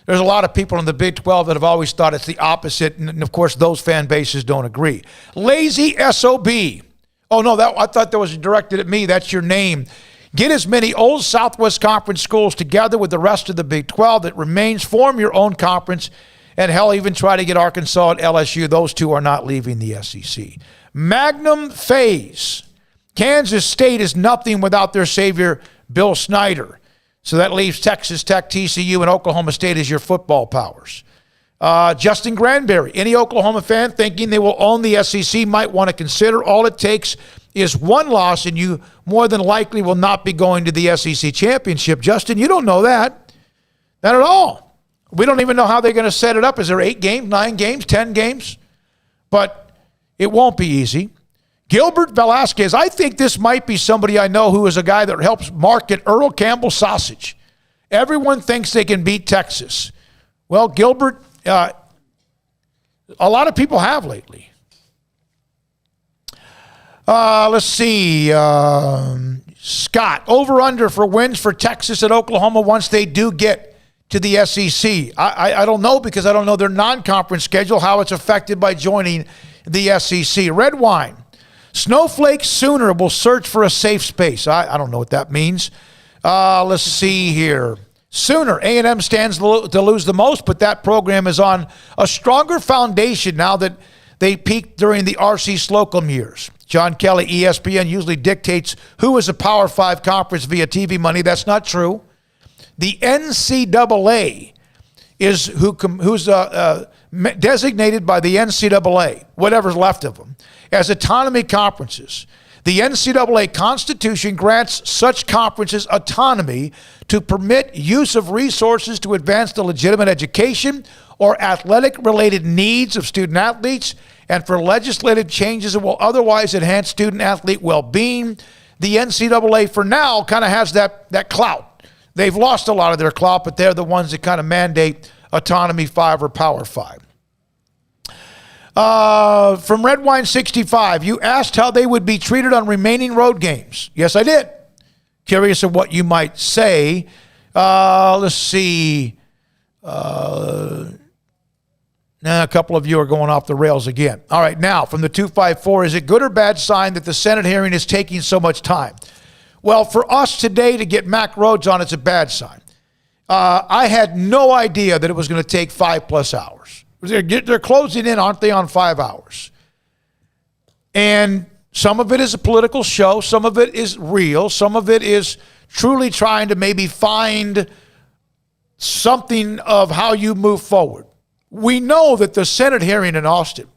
There's a lot of people in the Big 12 that have always thought it's the opposite, and of course, those fan bases don't agree. Lazy SOB. Oh, no, I thought that was directed at me. That's your name. Get as many old Southwest Conference schools together with the rest of the Big 12 that remains. Form your own conference, and hell, even try to get Arkansas and LSU. Those two are not leaving the SEC. Magnum Phase. Kansas State is nothing without their savior, Bill Snyder. So that leaves Texas Tech, TCU, and Oklahoma State as your football powers. Justin Granberry, any Oklahoma fan thinking they will own the SEC might want to consider all it takes is one loss, and you more than likely will not be going to the SEC championship. Justin, you don't know that. Not at all. We don't even know how they're going to set it up. Is there 8 games, 9 games, 10 games? But it won't be easy. Gilbert Velasquez, I think this might be somebody I know who is a guy that helps market Earl Campbell sausage. Everyone thinks they can beat Texas. Well, Gilbert, a lot of people have lately. Let's see. Scott, over-under for wins for Texas and Oklahoma once they do get to the SEC. I don't know because I don't know their non-conference schedule, how it's affected by joining the SEC. Red Wine, Snowflake Sooner will search for a safe space. I don't know what that means. Let's see here. Sooner, A&M stands to lose the most, but that program is on a stronger foundation now that they peaked during the R.C. Slocum years. John Kelly, ESPN, usually dictates who is a Power 5 conference via TV money. That's not true. The NCAA is who's designated by the NCAA, whatever's left of them, as autonomy conferences. The NCAA Constitution grants such conferences autonomy to permit use of resources to advance the legitimate education or athletic-related needs of student-athletes and for legislative changes that will otherwise enhance student-athlete well-being. The NCAA, for now, kind of has that clout. They've lost a lot of their clout, but they're the ones that kind of mandate Autonomy 5 or Power 5. From Red Wine 65, you asked how they would be treated on remaining road games. Yes, I did. Curious of what you might say. Let's see. Now, a couple of you are going off the rails again. All right, now, from the 254, is it good or bad sign that the Senate hearing is taking so much time? Well, for us today to get Mac Rhodes on, it's a bad sign. I had no idea that it was going to take 5+ hours. They're closing in, aren't they, on 5 hours? And some of it is a political show. Some of it is real. Some of it is truly trying to maybe find something of how you move forward. We know that the Senate hearing in Austin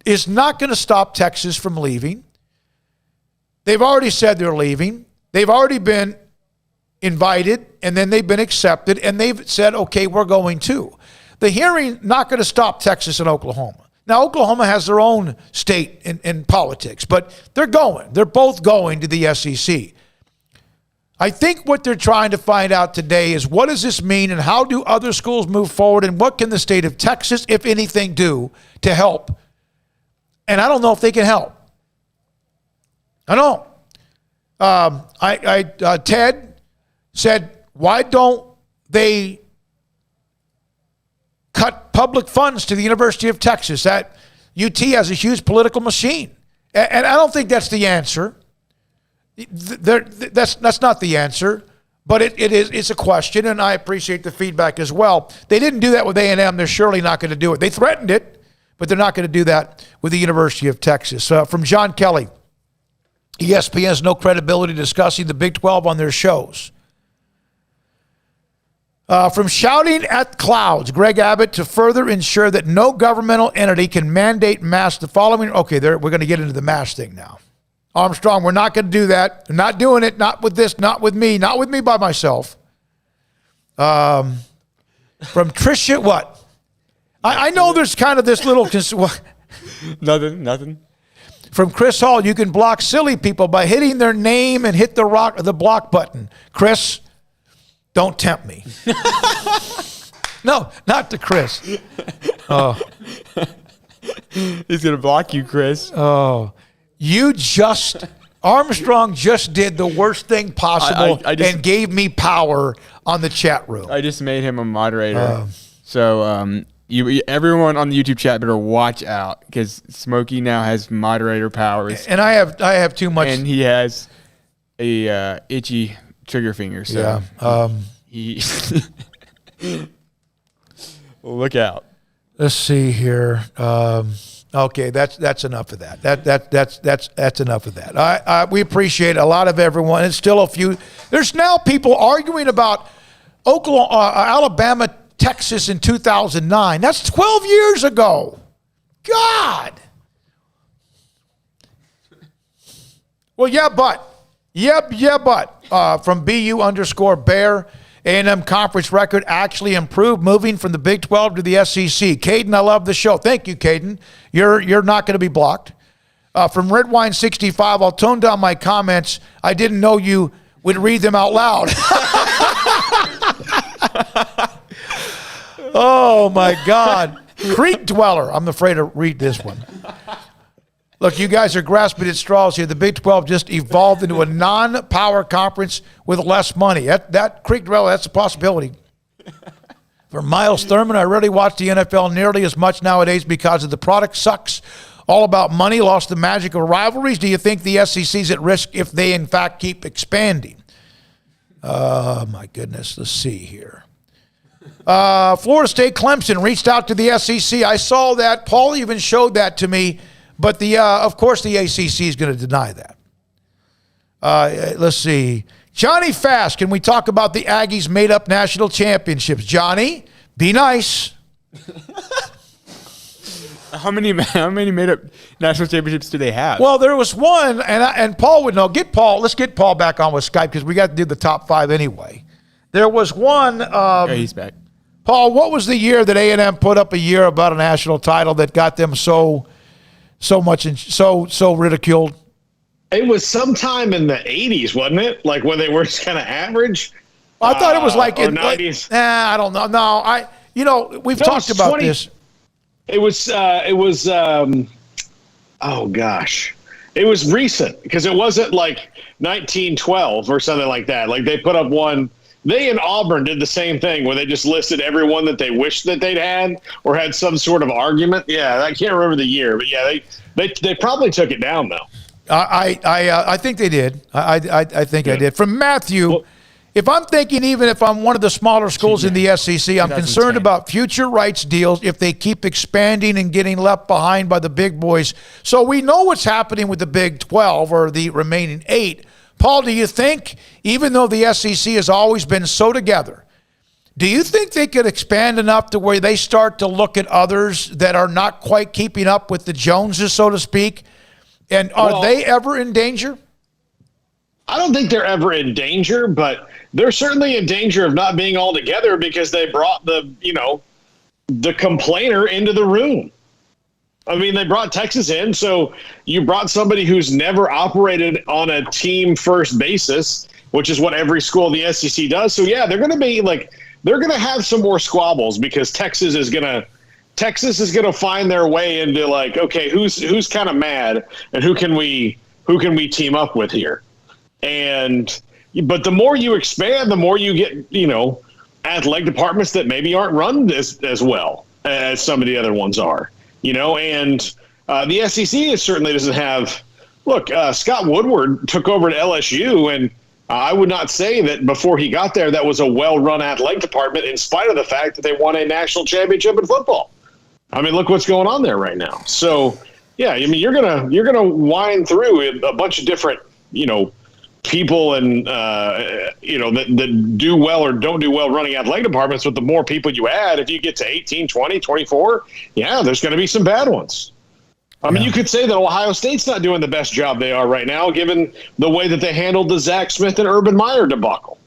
is not going to stop Texas from leaving. They've already said they're leaving. They've already been invited, and then they've been accepted, and they've said, okay, we're going too. The hearing not going to stop Texas and Oklahoma. Now, Oklahoma has their own state in politics, but they're going. They're both going to the SEC. I think what they're trying to find out today is what does this mean and how do other schools move forward and what can the state of Texas, if anything, do to help? And I don't know if they can help. I don't. Ted said, why don't they cut public funds to the University of Texas? That UT has a huge political machine. And I don't think that's the answer. That's not the answer, but it's a question, and I appreciate the feedback as well. They didn't do that with A&M. They're surely not going to do it. They threatened it, but they're not going to do that with the University of Texas. From John Kelly, ESPN has no credibility discussing the Big 12 on their shows. From shouting at clouds, Greg Abbott, to further ensure that no governmental entity can mandate masks. The following, okay, we're going to get into the mask thing now. Armstrong, we're not going to do that. We're not doing it. Not with this. Not with me by myself. From Tricia, what? I know there's kind of this little... Nothing. From Chris Hall, you can block silly people by hitting their name and hit the block button. Chris, don't tempt me. No, not to Chris. Oh. He's going to block you, Chris. Oh. Armstrong just did the worst thing possible and gave me power on the chat room. I just made him a moderator. So everyone on the YouTube chat better watch out because Smokey now has moderator powers. And I have too much. And he has a itchy trigger finger. So he look out. Let's see here. Okay, that's enough of that. That's enough of that. We appreciate a lot of everyone. It's still a few. There's now people arguing about Oklahoma, Alabama, Texas in 2009. That's 12 years ago. God. Well, yeah, but. From BU_Bear. A&M conference record actually improved, moving from the Big 12 to the SEC. Caden, I love the show. Thank you, Caden. You're not going to be blocked. From Red Wine 65, I'll tone down my comments. I didn't know you would read them out loud. Oh, my God. Creek Dweller. I'm afraid to read this one. Look, you guys are grasping at straws here. The Big 12 just evolved into a non-power conference with less money. That Creek Dweller, that's a possibility. For Miles Thurman, I rarely watch the NFL nearly as much nowadays because of the product sucks. All about money, lost the magic of rivalries. Do you think the SEC's at risk if they, in fact, keep expanding? My goodness, let's see here. Florida State Clemson reached out to the SEC. I saw that. Paul even showed that to me. But, of course, the ACC is going to deny that. Let's see. Johnny Fast, can we talk about the Aggies made-up national championships? Johnny, be nice. How many made-up national championships do they have? Well, there was one, and Paul would know. Let's get Paul back on with Skype because we got to do the top 5 anyway. There was one. He's back. Paul, what was the year that A&M put up a year about a national title that got them so ridiculed? It was sometime in the 80s, wasn't it? Like when they were kind of average? I thought it was like in 90s. I don't know. No, we've talked about this. It was oh gosh. It was recent because it wasn't like 1912 or something like that. Like they put up one. They and Auburn did the same thing where they just listed everyone that they wished that they'd had or had some sort of argument. Yeah, I can't remember the year, but yeah, they probably took it down though. I think they did. I think I did. From Matthew, if I'm thinking even if I'm one of the smaller schools in the SEC, I'm concerned about future rights deals if they keep expanding and getting left behind by the big boys. So we know what's happening with the Big 12 or the remaining 8. Paul, do you think, even though the SEC has always been so together, do you think they could expand enough to where they start to look at others that are not quite keeping up with the Joneses, so to speak? And are they ever in danger? I don't think they're ever in danger, but they're certainly in danger of not being all together because they brought the complainer into the room. I mean, they brought Texas in, so you brought somebody who's never operated on a team-first basis, which is what every school in the SEC does. So, yeah, they're going to have some more squabbles because Texas is going to find their way into like, okay, who's kind of mad and who can we team up with here? But the more you expand, the more you get, athletic departments that maybe aren't run as well as some of the other ones are. And the SEC certainly doesn't have. Look, Scott Woodward took over at LSU, and I would not say that before he got there that was a well-run athletic department, in spite of the fact that they won a national championship in football. I mean, look what's going on there right now. So, yeah, I mean, you're gonna wind through a bunch of different, people and that do well or don't do well running athletic departments. But the more people you add, if you get to 18, 20, 24, yeah, there's going to be some bad ones. I mean, you could say that Ohio State's not doing the best job they are right now, given the way that they handled the Zach Smith and Urban Meyer debacle.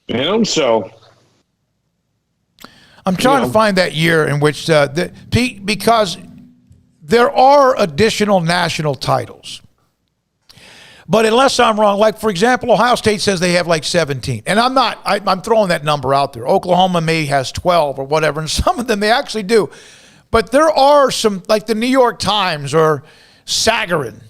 So I'm trying to find that year in which because there are additional national titles. But unless I'm wrong, like, for example, Ohio State says they have like 17. And I'm throwing that number out there. Oklahoma maybe has 12 or whatever, and some of them they actually do. But there are some, like the New York Times or Sagarin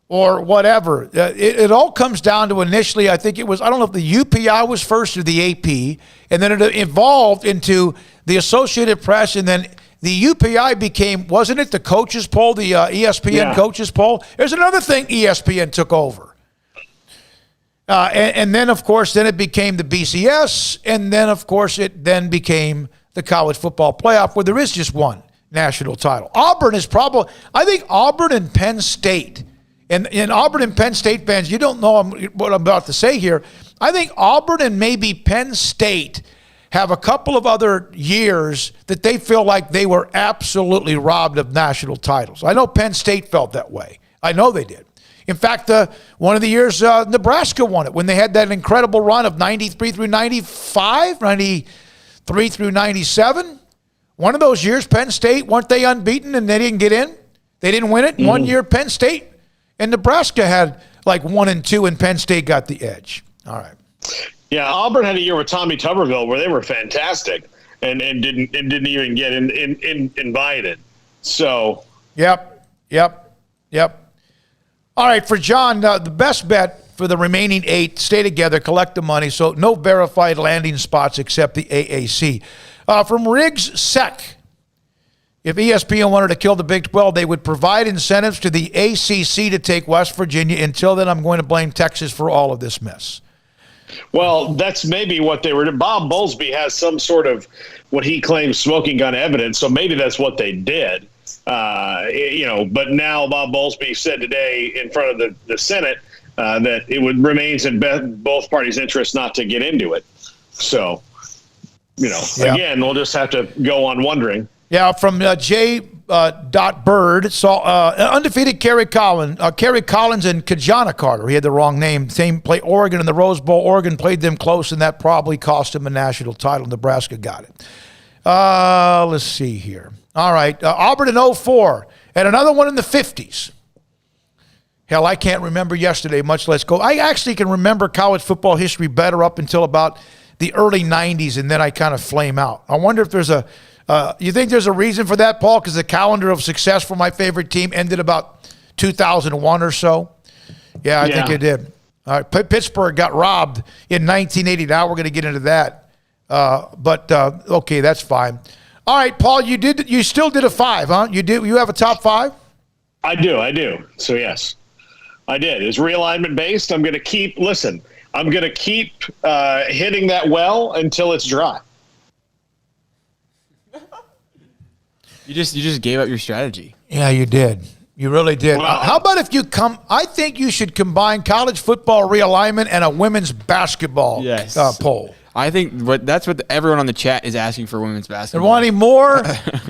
or whatever. It all comes down to initially, I think it was, I don't know if the UPI was first or the AP, and then it evolved into the Associated Press, and then the UPI became, wasn't it the coaches poll, the ESPN coaches poll? There's another thing ESPN took over. And then, of course, then it became the BCS, and then, of course, it then became the college football playoff where there is just one national title. Auburn is probably, I think Auburn and Penn State, and Auburn and Penn State fans, you don't know what I'm about to say here. I think Auburn and maybe Penn State have a couple of other years that they feel like they were absolutely robbed of national titles. I know Penn State felt that way. I know they did. In fact, one of the years Nebraska won it when they had that incredible run of 93 through 95, 93 through 97. One of those years, Penn State, weren't they unbeaten and they didn't get in? They didn't win it. Mm-hmm. One year, Penn State and Nebraska had like 1 and 2, and Penn State got the edge. All right. Yeah, Auburn had a year with Tommy Tuberville where they were fantastic and didn't even get invited. So. Yep. All right, for John, the best bet for the remaining 8, stay together, collect the money, so no verified landing spots except the AAC. From Riggs Sec, if ESPN wanted to kill the Big 12, they would provide incentives to the ACC to take West Virginia. Until then, I'm going to blame Texas for all of this mess. Well, that's maybe what they were. Bob Bowlesby has some sort of what he claims smoking gun evidence, so maybe that's what they did. But now Bob Bowlesby said today in front of the Senate that it remains in both parties' interest not to get into it. So, again, we'll just have to go on wondering. Yeah, from J. Bird, saw undefeated Kerry Collins and Kajana Carter. He had the wrong name. Same play Oregon in the Rose Bowl. Oregon played them close, and that probably cost him a national title. Nebraska got it. Let's see here. All right, Auburn in 04, and another one in the 50s. Hell, I can't remember yesterday, much less go. I actually can remember college football history better up until about the early 90s, and then I kind of flame out. I wonder if there's you think there's a reason for that, Paul? Because the calendar of success for my favorite team ended about 2001 or so. Yeah, I think it did. All right, Pittsburgh got robbed in 1980. Now we're going to get into that. Okay, that's fine. All right, Paul, you still did a 5, huh? You have a top 5? I do. So yes, I did. It's realignment based. I'm going to keep hitting that well until it's dry. You just gave up your strategy. Yeah, you did. You really did. Well, how about if you I think you should combine college football realignment and a women's basketball poll. I think that's what everyone on the chat is asking for women's basketball. They're wanting more?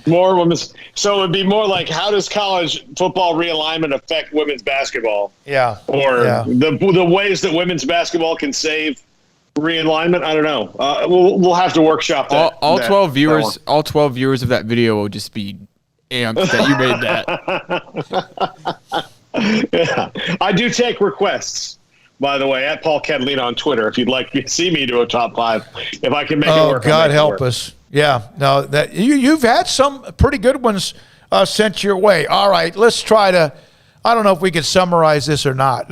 More women's. So it would be more like, how does college football realignment affect women's basketball? Yeah. Or the ways that women's basketball can save realignment? I don't know. We'll have to workshop that. All 12 viewers of that video will just be amped that you made that. Yeah. I do take requests. By the way, at Paul Catalina on Twitter, if you'd like to see me do a top 5, if I can make it work. Oh, God help us. Yeah, no, that you've had some pretty good ones sent your way. All right, let's try to, I don't know if we can summarize this or not.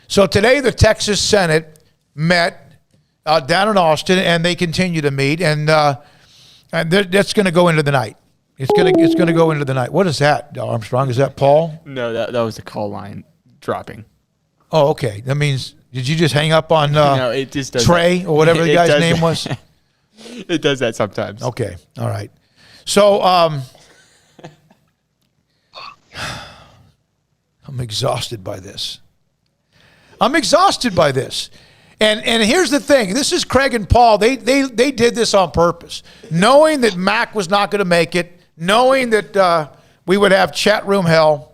So today the Texas Senate met down in Austin, and they continue to meet, and that's going to go into the night. It's going to go into the night. What is that, Armstrong? Is that Paul? No, that was the call line dropping. Oh, okay. That means, did you just hang up on no, it just does Trey that. Or whatever the guy's name was? It does that sometimes. Okay. All right. So I'm exhausted by this. And here's the thing. This is Craig and Paul. They did this on purpose. Knowing that Mac was not going to make it, knowing that we would have chat room hell.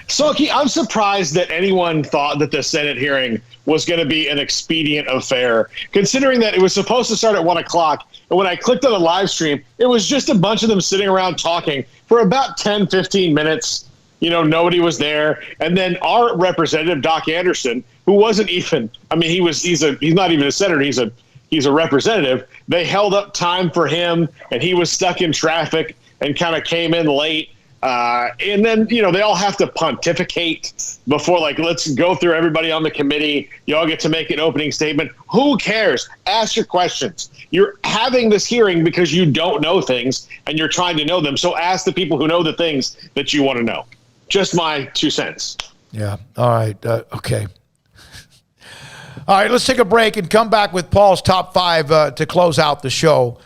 Smoky, I'm surprised that anyone thought that the Senate hearing was going to be an expedient affair, considering that it was supposed to start at 1 o'clock. And when I clicked on the live stream, it was just a bunch of them sitting around talking for about 10, 15 minutes. Nobody was there. And then our representative, Doc Anderson, who wasn't even, he's not even a senator. He's a representative. They held up time for him, and he was stuck in traffic and kind of came in late. And then, they all have to pontificate before, let's go through everybody on the committee. You all get to make an opening statement. Who cares? Ask your questions. You're having this hearing because you don't know things and you're trying to know them. So ask the people who know the things that you want to know. Just my 2 cents. Yeah. All right. Okay. All right. Let's take a break and come back with Paul's top 5 to close out the show.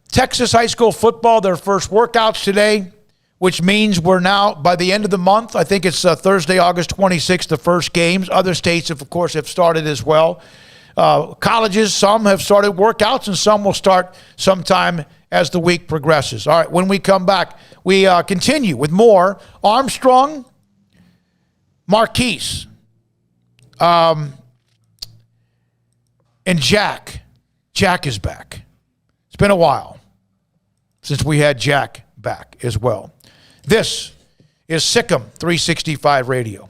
Texas high school football, their first workouts today, which means we're now, by the end of the month, I think it's Thursday, August 26th, the first games. Other states, of course, have started as well. Colleges, some have started workouts, and some will start sometime as the week progresses. All right, when we come back, we continue with more Armstrong, Marquise, and Jack. Jack is back. It's been a while since we had Jack back as well. This is SicEm365 Radio.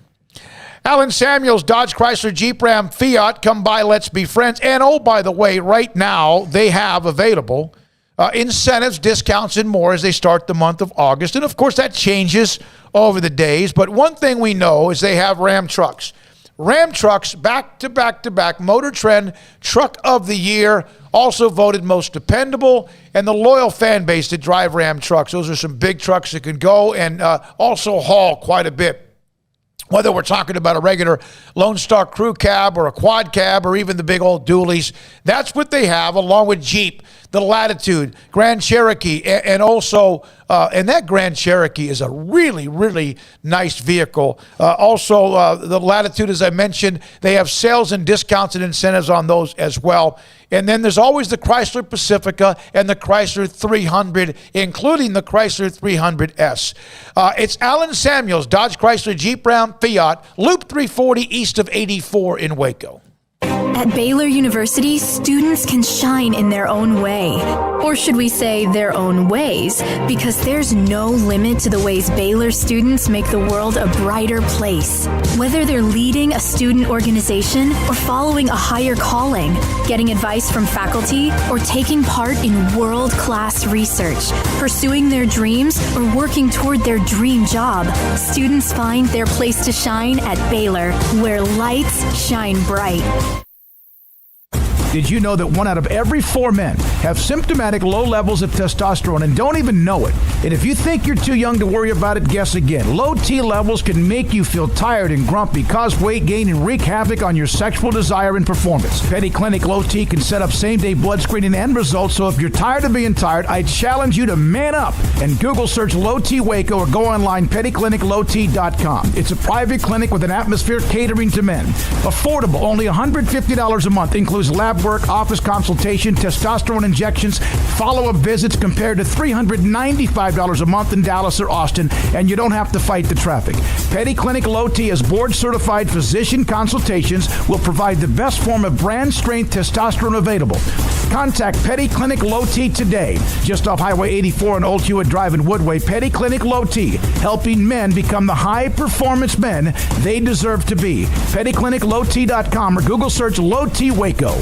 Alan Samuels, Dodge, Chrysler, Jeep, Ram, Fiat, come by, let's be friends. And oh, by the way, right now they have available incentives, discounts, and more as they start the month of August. And of course that changes over the days. But one thing we know is they have Ram trucks. Ram trucks, back to back, Motor Trend Truck of the Year, also voted most dependable, and the loyal fan base that drive Ram trucks. Those are some big trucks that can go and also haul quite a bit. Whether we're talking about a regular Lone Star Crew Cab or a Quad Cab or even the big old dualies, that's what they have, along with Jeep, the Latitude, Grand Cherokee, and also, and that Grand Cherokee is a really, really nice vehicle. Also, the Latitude, as I mentioned, they have sales and discounts and incentives on those as well. And then there's always the Chrysler Pacifica and the Chrysler 300, including the Chrysler 300S. It's Alan Samuels, Dodge, Chrysler, Jeep, Ram, Fiat, Loop 340 east of 84 in Waco. At Baylor University, students can shine in their own way. Or should we say their own ways? Because there's no limit to the ways Baylor students make the world a brighter place. Whether they're leading a student organization or following a higher calling, getting advice from faculty, or taking part in world-class research, pursuing their dreams, or working toward their dream job, students find their place to shine at Baylor, where lights shine bright. Did you know that 1 out of every 4 men have symptomatic low levels of testosterone and don't even know it? And if you think you're too young to worry about it, guess again. Low T levels can make you feel tired and grumpy, cause weight gain, and wreak havoc on your sexual desire and performance. Petty Clinic Low T can set up same-day blood screening and results, so if you're tired of being tired, I challenge you to man up and Google search Low T Waco or go online pettycliniclowt.com. It's a private clinic with an atmosphere catering to men. Affordable, only $150 a month, includes lab work, office consultation, testosterone injections, follow-up visits compared to $395 a month in Dallas or Austin, and you don't have to fight the traffic. Petty Clinic Low T as board-certified physician consultations will provide the best form of brand-strength testosterone available. Contact Petty Clinic Low T today, just off Highway 84 and Old Hewitt Drive in Woodway. Petty Clinic Low T, helping men become the high-performance men they deserve to be. PettyClinicLowT.com or Google search Low T Waco.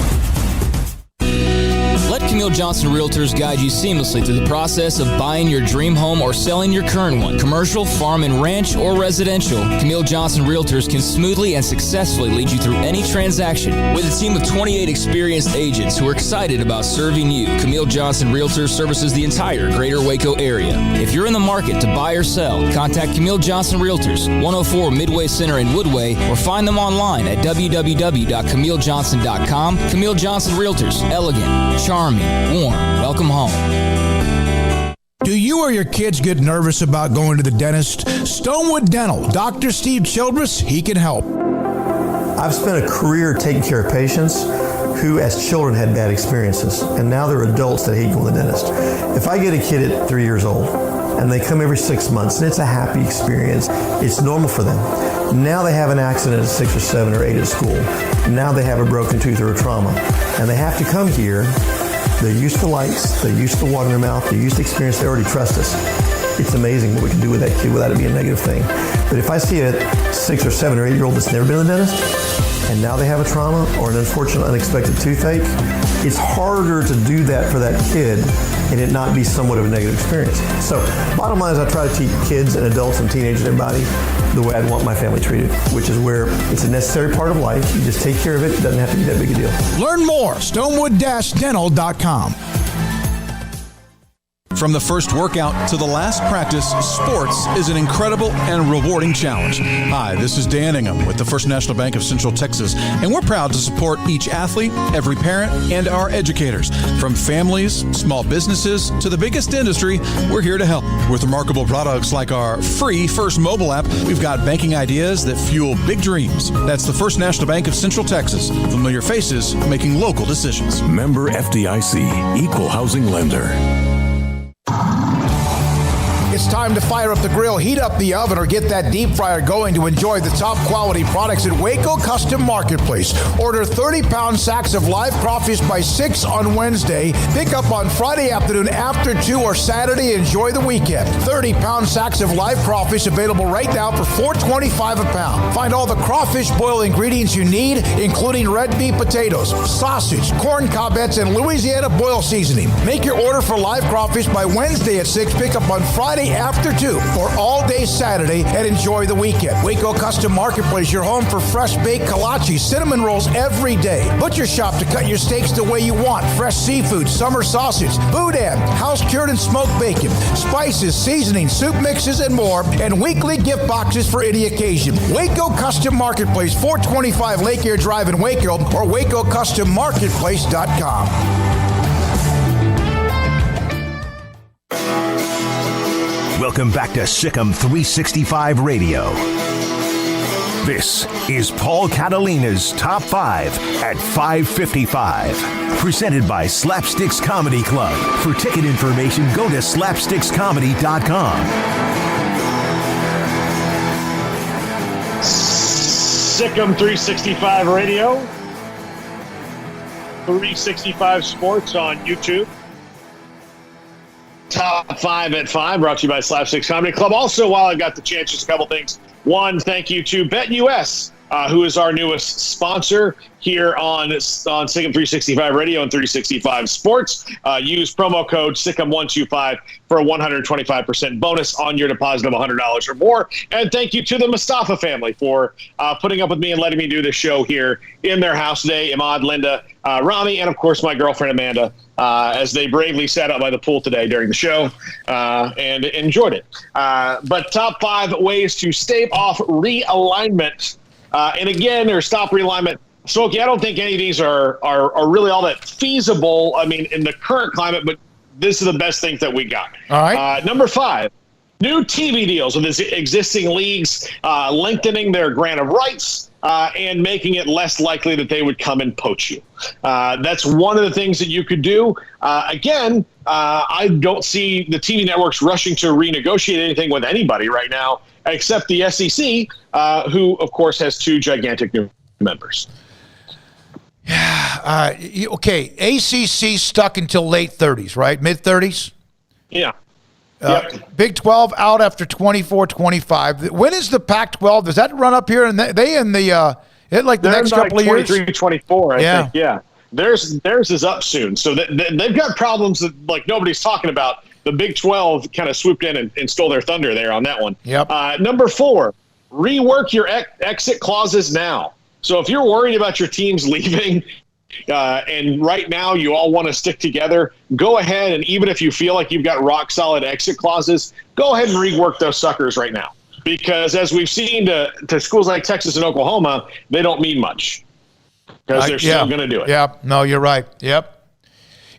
Let Camille Johnson Realtors guide you seamlessly through the process of buying your dream home or selling your current one. Commercial, farm and ranch, or residential, Camille Johnson Realtors can smoothly and successfully lead you through any transaction. With a team of 28 experienced agents who are excited about serving you, Camille Johnson Realtors services the entire greater Waco area. If you're in the market to buy or sell, contact Camille Johnson Realtors, 104 Midway Center in Woodway, or find them online at www.camillejohnson.com. Camille Johnson Realtors, elegant, charming, warm. Welcome home. Do you or your kids get nervous about going to the dentist? Stonewood Dental, Dr. Steve Childress, he can help. I've spent a career taking care of patients who as children had bad experiences, and now they're adults that hate going to the dentist. If I get a kid at 3 years old and they come every 6 months and it's a happy experience, it's normal for them. Now they have an accident at 6 or 7 or 8 at school. Now they have a broken tooth or a trauma, and they have to come here. They're used to lights, they're used to water in their mouth, they're used to experience, they already trust us. It's amazing what we can do with that kid without it being a negative thing. But if I see a 6 or 7 or 8 year old that's never been to the dentist, and now they have a trauma or an unfortunate unexpected toothache, it's harder to do that for that kid and it not be somewhat of a negative experience. So bottom line is I try to teach kids and adults and teenagers and everybody the way I'd want my family treated, which is where it's a necessary part of life. You just take care of it. It doesn't have to be that big a deal. Learn more, stonewood-dental.com. From the first workout to the last practice, sports is an incredible and rewarding challenge. Hi, this is Dan Ingham with the First National Bank of Central Texas, and we're proud to support each athlete, every parent, and our educators. From families, small businesses, to the biggest industry, we're here to help. With remarkable products like our free First mobile app, we've got banking ideas that fuel big dreams. That's the First National Bank of Central Texas. Familiar faces making local decisions. Member FDIC, Equal Housing Lender. It's time time to fire up the grill, heat up the oven, or get that deep fryer going to enjoy the top quality products at Waco Custom Marketplace. Order 30-pound sacks of live crawfish by 6 on Wednesday. Pick up on Friday afternoon after 2 or Saturday. Enjoy the weekend. 30-pound sacks of live crawfish available right now for $4.25 a pound. Find all the crawfish boil ingredients you need, including red beef potatoes, sausage, corn cobbettes, and Louisiana boil seasoning. Make your order for live crawfish by Wednesday at 6. Pick up on Friday after 2 or all day Saturday, and enjoy the weekend. Waco Custom Marketplace, your home for fresh baked kolache, cinnamon rolls every day. Butcher shop to cut your steaks the way you want. Fresh seafood, summer sausage, boudin, house-cured and smoked bacon, spices, seasoning, soup mixes, and more, and weekly gift boxes for any occasion. Waco Custom Marketplace, 425 Lake Air Drive in Waco, or WacoCustomMarketplace.com. Welcome back to SicEm365 Radio. This is Paul Catalina's Top 5 at 5:55. Presented by Slapsticks Comedy Club. For ticket information, go to slapstickscomedy.com. SicEm365 Radio. 365 Sports on YouTube. Top 5 at 5, brought to you by Slapsticks Comedy Club. Also, while I got the chance, just a couple things. One, thank you to BetUS, who is our newest sponsor here on SicEm365 Radio and 365 Sports. Use promo code SicEm125 for a 125% bonus on your deposit of $100 or more. And thank you to the Mustafa family for putting up with me and letting me do this show here in their house today. Imad, Linda, Rami, and of course my girlfriend Amanda, as they bravely sat out by the pool today during the show and enjoyed it. But top 5 ways to stave off realignment. And again, or stop realignment. Smokey, I don't think any of these are really all that feasible, I mean, in the current climate, but this is the best things that we got. All right. Number 5, new TV deals with existing leagues, lengthening their grant of rights and making it less likely that they would come and poach you. That's one of the things that you could do. Again, I don't see the TV networks rushing to renegotiate anything with anybody right now, except the SEC, who, of course, has 2 gigantic new members. Okay, ACC stuck until late 30s, right? Mid-30s? Yeah. Yep. Big 12 out after 24-25. When is the Pac-12? Does that run up here? And they in the like the next couple of years? 23-24, I think. Yeah. Theirs is up soon. So they've got problems that like nobody's talking about. The Big 12 kind of swooped in and stole their thunder there on that one. Yep. Number 4, rework your exit clauses now. So if you're worried about your teams leaving and right now you all want to stick together, go ahead, and even if you feel like you've got rock solid exit clauses, go ahead and rework those suckers right now. Because as we've seen to schools like Texas and Oklahoma, they don't mean much because they're still going to do it. Yeah, no, you're right. Yep.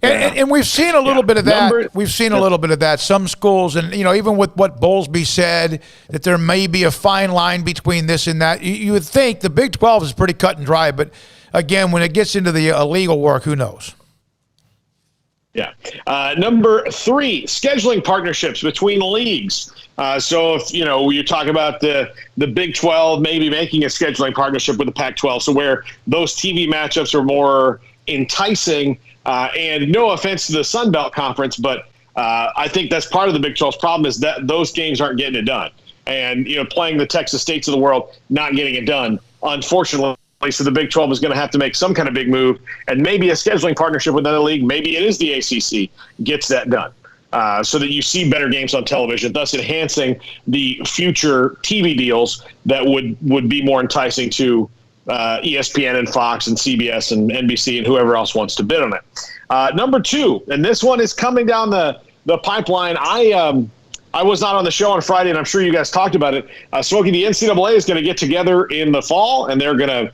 And we've seen a little bit of that. We've seen a little bit of that. Some schools, and even with what Bowlesby said, that there may be a fine line between this and that. You would think the Big 12 is pretty cut and dry, but again, when it gets into the legal work, who knows? Yeah. Number 3, scheduling partnerships between leagues. So if you're talking about the Big 12 maybe making a scheduling partnership with the Pac-12, so where those TV matchups are more enticing. And no offense to the Sun Belt Conference, but I think that's part of the Big 12's problem is that those games aren't getting it done. And, playing the Texas States of the world, not getting it done, unfortunately. So the Big 12 is going to have to make some kind of big move, and maybe a scheduling partnership with another league. Maybe it is the ACC gets that done so that you see better games on television, thus enhancing the future TV deals that would be more enticing to ESPN and Fox and CBS and NBC and whoever else wants to bid on it. Number 2, and this one is coming down the pipeline. I was not on the show on Friday, and I'm sure you guys talked about it. Smokey, the NCAA is going to get together in the fall, and they're going to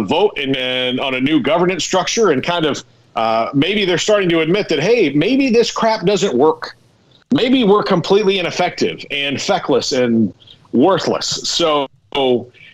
vote on a new governance structure and kind of maybe they're starting to admit that, hey, maybe this crap doesn't work. Maybe we're completely ineffective and feckless and worthless. So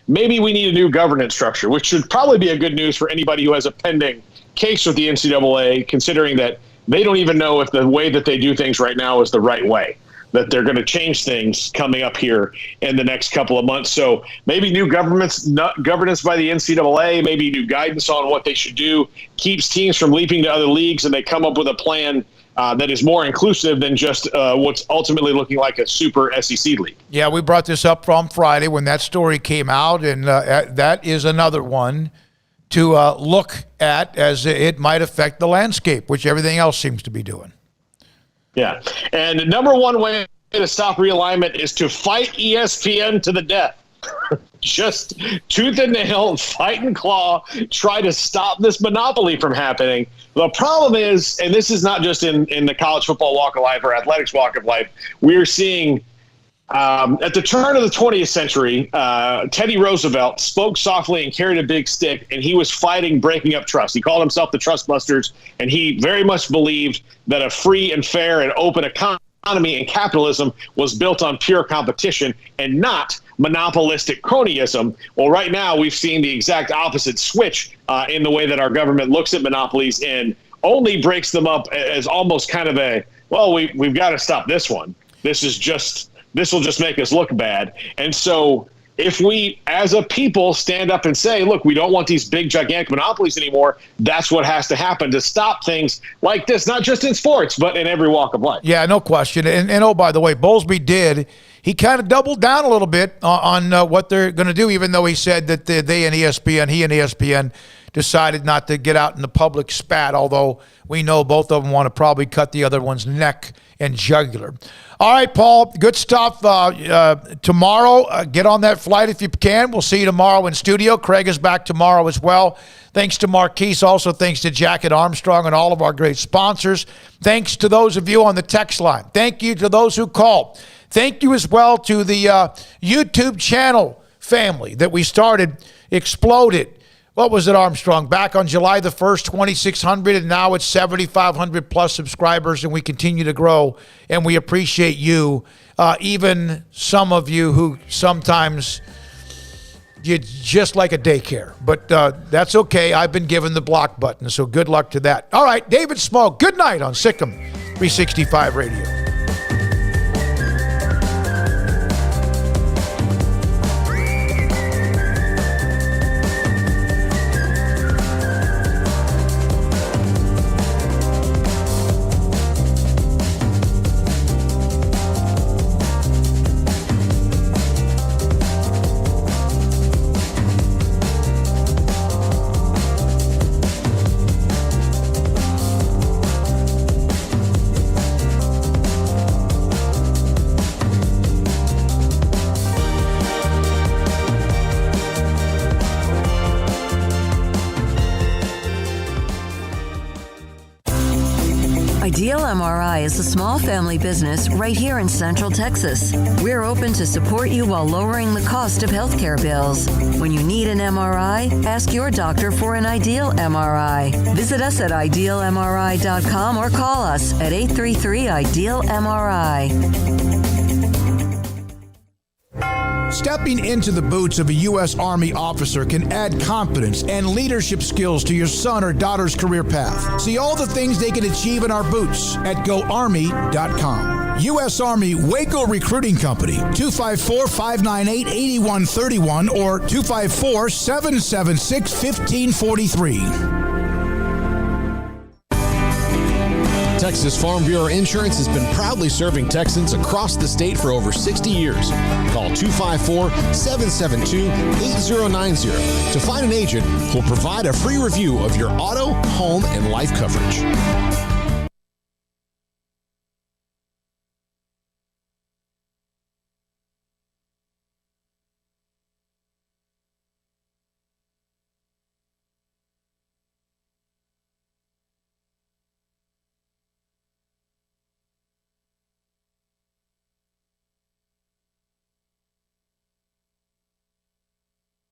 maybe we need a new governance structure, which should probably be a good news for anybody who has a pending case with the NCAA, considering that they don't even know if the way that they do things right now is the right way. that they're going to change things coming up here in the next couple of months. So maybe new governance by the NCAA, maybe new guidance on what they should do, keeps teams from leaping to other leagues, and they come up with a plan that is more inclusive than just what's ultimately looking like a super SEC league. Yeah, we brought this up from Friday when that story came out, and that is another one to look at as it might affect the landscape, which everything else seems to be doing. Yeah, and the number one way to stop realignment is to fight ESPN to the death. Just tooth and nail, fight and claw, try to stop this monopoly from happening. The problem is, and this is not just in the college football walk of life or athletics walk of life, we're seeing at the turn of the 20th century, Teddy Roosevelt spoke softly and carried a big stick, and he was fighting breaking up trust. He called himself the Trust Busters, and he very much believed that a free and fair and open economy and capitalism was built on pure competition and not monopolistic cronyism. Well, right now we've seen the exact opposite switch in the way that our government looks at monopolies and only breaks them up as almost kind of we've got to stop this one. This will just make us look bad. And so if we, as a people, stand up and say, look, we don't want these big, gigantic monopolies anymore, that's what has to happen to stop things like this, not just in sports, but in every walk of life. Yeah, no question. And oh, by the way, Bowlesby he kind of doubled down a little bit on what they're going to do, even though he said that he and ESPN decided not to get out in the public spat, although we know both of them want to probably cut the other one's neck and jugular. All right, Paul, good stuff. Tomorrow, get on that flight if you can. We'll see you tomorrow in studio. Craig is back tomorrow as well. Thanks to Marquise. Also, thanks to Jacket Armstrong and all of our great sponsors. Thanks to those of you on the text line. Thank you to those who called. Thank you as well to the YouTube channel family that we started, exploded. What was it, Armstrong? Back on July the 1st, 2,600, and now it's 7,500 plus subscribers, and we continue to grow, and we appreciate you, even some of you who sometimes you're just like a daycare. But that's okay. I've been given the block button, so good luck to that. All right, David Smoak, good night on SicEm365 Radio. Ideal MRI is a small family business right here in Central Texas. We're open to support you while lowering the cost of healthcare bills. When you need an MRI, ask your doctor for an Ideal MRI. Visit us at idealmri.com or call us at 833-IDEAL-MRI. Stepping into the boots of a U.S. Army officer can add confidence and leadership skills to your son or daughter's career path. See all the things they can achieve in our boots at GoArmy.com. U.S. Army Waco Recruiting Company, 254-598-8131 or 254-776-1543. Texas Farm Bureau Insurance has been proudly serving Texans across the state for over 60 years. Call 254-772-8090 to find an agent who will provide a free review of your auto, home, and life coverage.